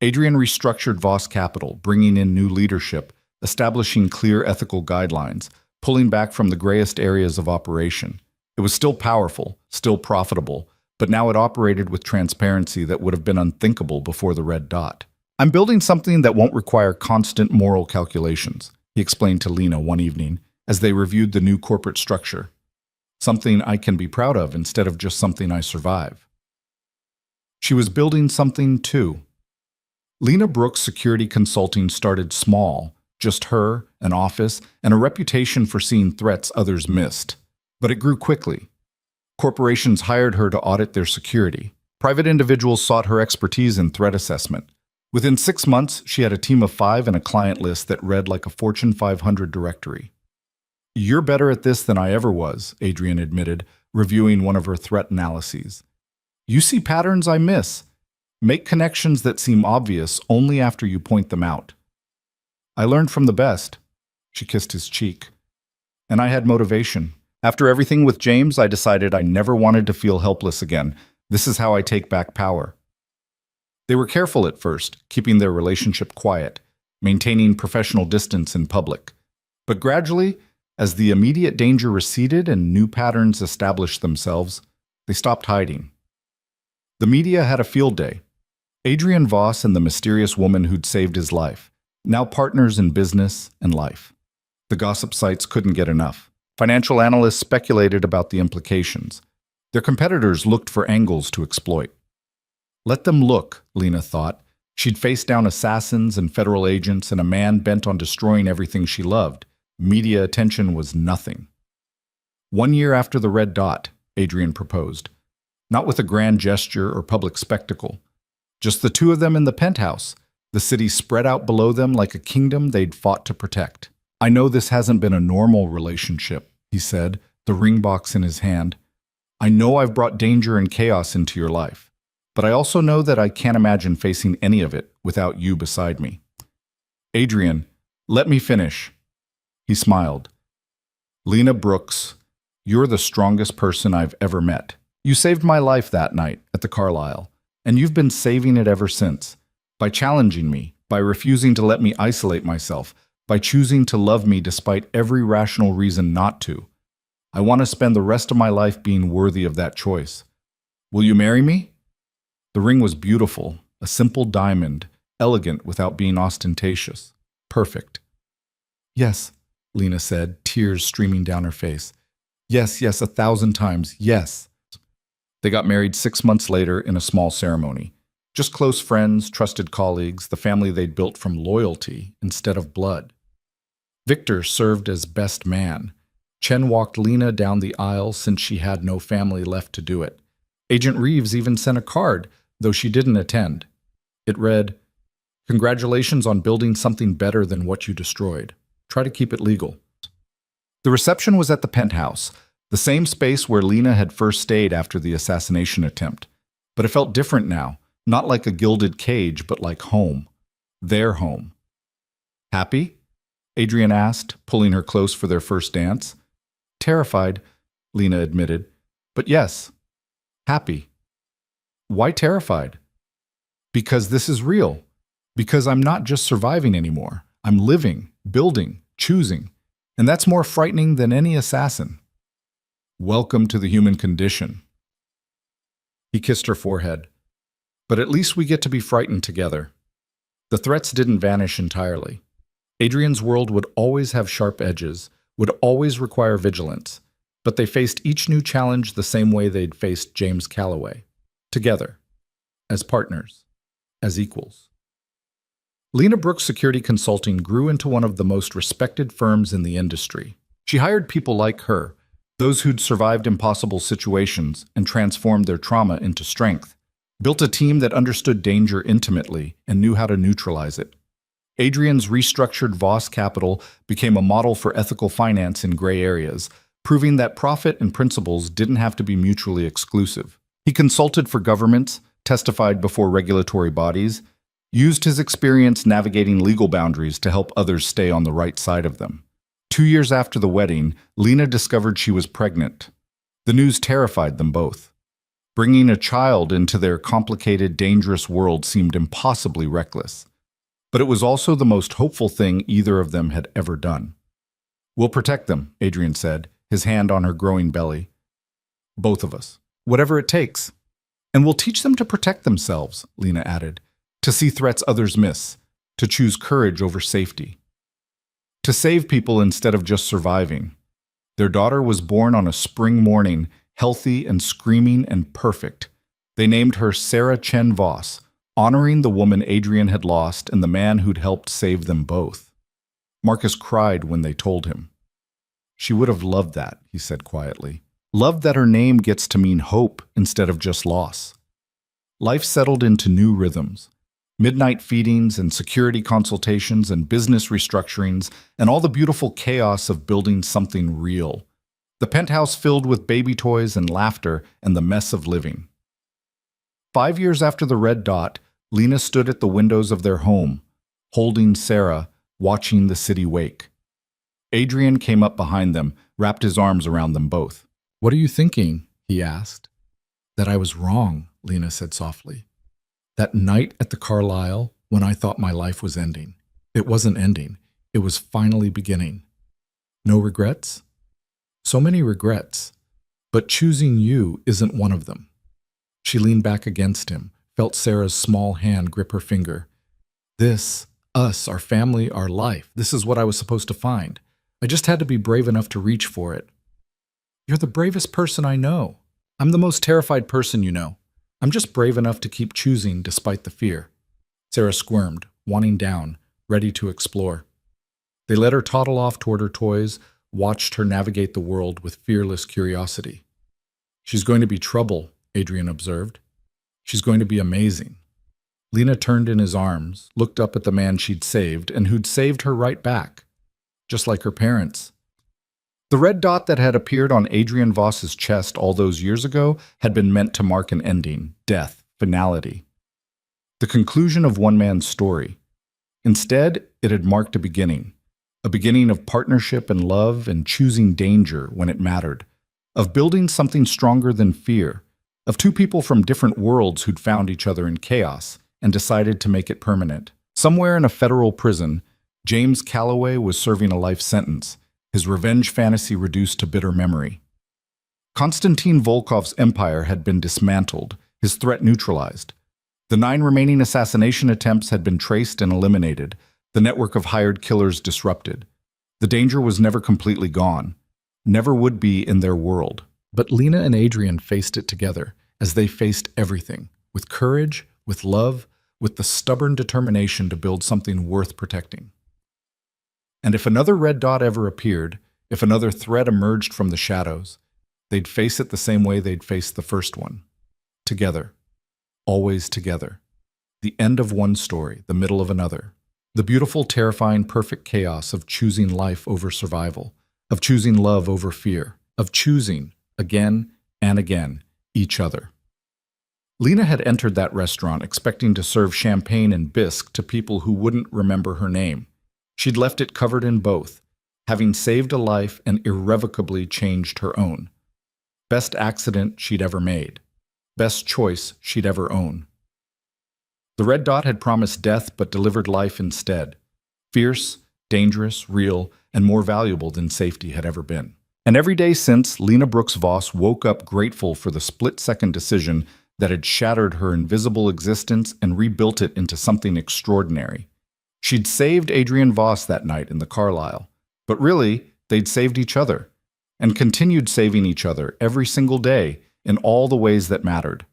Adrian restructured Voss Capital, bringing in new leadership, establishing clear ethical guidelines, pulling back from the grayest areas of operation. It was still powerful, still profitable, but now it operated with transparency that would have been unthinkable before the red dot. "I'm building something that won't require constant moral calculations," he explained to Lena one evening as they reviewed the new corporate structure. "Something I can be proud of instead of just something I survive." She was building something too. Lena Brooks Security Consulting started small, just her, an office, and a reputation for seeing threats others missed. But it grew quickly. Corporations hired her to audit their security. Private individuals sought her expertise in threat assessment. Within 6 months, she had a team of 5 and a client list that read like a Fortune 500 directory. "You're better at this than I ever was," Adrian admitted, reviewing one of her threat analyses. "You see patterns I miss. Make connections that seem obvious only after you point them out." "I learned from the best." She kissed his cheek. "And I had motivation. After everything with James, I decided I never wanted to feel helpless again. This is how I take back power." They were careful at first, keeping their relationship quiet, maintaining professional distance in public. But gradually, as the immediate danger receded and new patterns established themselves, they stopped hiding. The media had a field day. Adrian Voss and the mysterious woman who'd saved his life, now partners in business and life. The gossip sites couldn't get enough. Financial analysts speculated about the implications. Their competitors looked for angles to exploit. Let them look, Lena thought. She'd faced down assassins and federal agents and a man bent on destroying everything she loved. Media attention was nothing. 1 year after the red dot, Adrian proposed. Not with a grand gesture or public spectacle. Just the two of them in the penthouse, the city spread out below them like a kingdom they'd fought to protect. "I know this hasn't been a normal relationship," he said, the ring box in his hand. "I know I've brought danger and chaos into your life, but I also know that I can't imagine facing any of it without you beside me." "Adrian, let me finish." He smiled. "Lena Brooks, you're the strongest person I've ever met. You saved my life that night at the Carlisle, and you've been saving it ever since, by challenging me, by refusing to let me isolate myself, by choosing to love me despite every rational reason not to. I want to spend the rest of my life being worthy of that choice. Will you marry me?" The ring was beautiful, a simple diamond, elegant without being ostentatious. Perfect. "Yes," Lena said, tears streaming down her face. "Yes, yes, 1,000 times, yes." They got married 6 months later in a small ceremony. Just close friends, trusted colleagues, the family they'd built from loyalty instead of blood. Victor served as best man. Chen walked Lena down the aisle since she had no family left to do it. Agent Reeves even sent a card, though she didn't attend. It read, "Congratulations on building something better than what you destroyed. Try to keep it legal." The reception was at the penthouse, the same space where Lena had first stayed after the assassination attempt. But it felt different now, not like a gilded cage, but like home. Their home. "Happy?" Adrian asked, pulling her close for their first dance. "Terrified," Lena admitted. "But yes, happy." "Why terrified?" "Because this is real. Because I'm not just surviving anymore. I'm living, building, choosing. And that's more frightening than any assassin." "Welcome to the human condition." He kissed her forehead. "But at least we get to be frightened together." The threats didn't vanish entirely. Adrian's world would always have sharp edges, would always require vigilance, but they faced each new challenge the same way they'd faced James Calloway. Together. As partners. As equals. Lena Brooks Security Consulting grew into one of the most respected firms in the industry. She hired people like her, those who'd survived impossible situations and transformed their trauma into strength, built a team that understood danger intimately and knew how to neutralize it. Adrian's restructured Voss Capital became a model for ethical finance in gray areas, proving that profit and principles didn't have to be mutually exclusive. He consulted for governments, testified before regulatory bodies, used his experience navigating legal boundaries to help others stay on the right side of them. 2 years after the wedding, Lena discovered she was pregnant. The news terrified them both. Bringing a child into their complicated, dangerous world seemed impossibly reckless. But it was also the most hopeful thing either of them had ever done. "We'll protect them," Adrian said, his hand on her growing belly. "Both of us. Whatever it takes. And we'll teach them to protect themselves," Lena added, "to see threats others miss, to choose courage over safety, to save people instead of just surviving." Their daughter was born on a spring morning, healthy and screaming and perfect. They named her Sarah Chen Voss, honoring the woman Adrian had lost and the man who'd helped save them both. Marcus cried when they told him. "She would have loved that," he said quietly. "Loved that her name gets to mean hope instead of just loss." Life settled into new rhythms. Midnight feedings and security consultations and business restructurings and all the beautiful chaos of building something real. The penthouse filled with baby toys and laughter and the mess of living. 5 years after the red dot, Lena stood at the windows of their home, holding Sarah, watching the city wake. Adrian came up behind them, wrapped his arms around them both. "What are you thinking?" he asked. "That I was wrong," Lena said softly. "That night at the Carlisle, when I thought my life was ending. It wasn't ending. It was finally beginning. No regrets? So many regrets. But choosing you isn't one of them." She leaned back against him, felt Sarah's small hand grip her finger. "This, us, our family, our life, this is what I was supposed to find. I just had to be brave enough to reach for it." "You're the bravest person I know. I'm the most terrified person you know. I'm just brave enough to keep choosing despite the fear." Sarah squirmed, wanting down, ready to explore. They let her toddle off toward her toys, watched her navigate the world with fearless curiosity. "She's going to be trouble," Adrian observed. "She's going to be amazing." Lena turned in his arms, looked up at the man she'd saved and who'd saved her right back, just like her parents. The red dot that had appeared on Adrian Voss's chest all those years ago had been meant to mark an ending, death, finality. The conclusion of one man's story. Instead, it had marked a beginning of partnership and love and choosing danger when it mattered, of building something stronger than fear, of two people from different worlds who'd found each other in chaos and decided to make it permanent. Somewhere in a federal prison, James Calloway was serving a life sentence, his revenge fantasy reduced to bitter memory. Konstantin Volkov's empire had been dismantled, his threat neutralized. The 9 remaining assassination attempts had been traced and eliminated, the network of hired killers disrupted. The danger was never completely gone, never would be in their world. But Lena and Adrian faced it together, as they faced everything, with courage, with love, with the stubborn determination to build something worth protecting. And if another red dot ever appeared, if another threat emerged from the shadows, they'd face it the same way they'd faced the first one. Together. Always together. The end of one story, the middle of another. The beautiful, terrifying, perfect chaos of choosing life over survival, of choosing love over fear, of choosing, again and again, each other. Lena had entered that restaurant expecting to serve champagne and bisque to people who wouldn't remember her name. She'd left it covered in both, having saved a life and irrevocably changed her own. Best accident she'd ever made. Best choice she'd ever owned. The red dot had promised death but delivered life instead. Fierce, dangerous, real, and more valuable than safety had ever been. And every day since, Lena Brooks Voss woke up grateful for the split-second decision that had shattered her invisible existence and rebuilt it into something extraordinary. She'd saved Adrian Voss that night in the Carlisle, but really, they'd saved each other, and continued saving each other every single day in all the ways that mattered.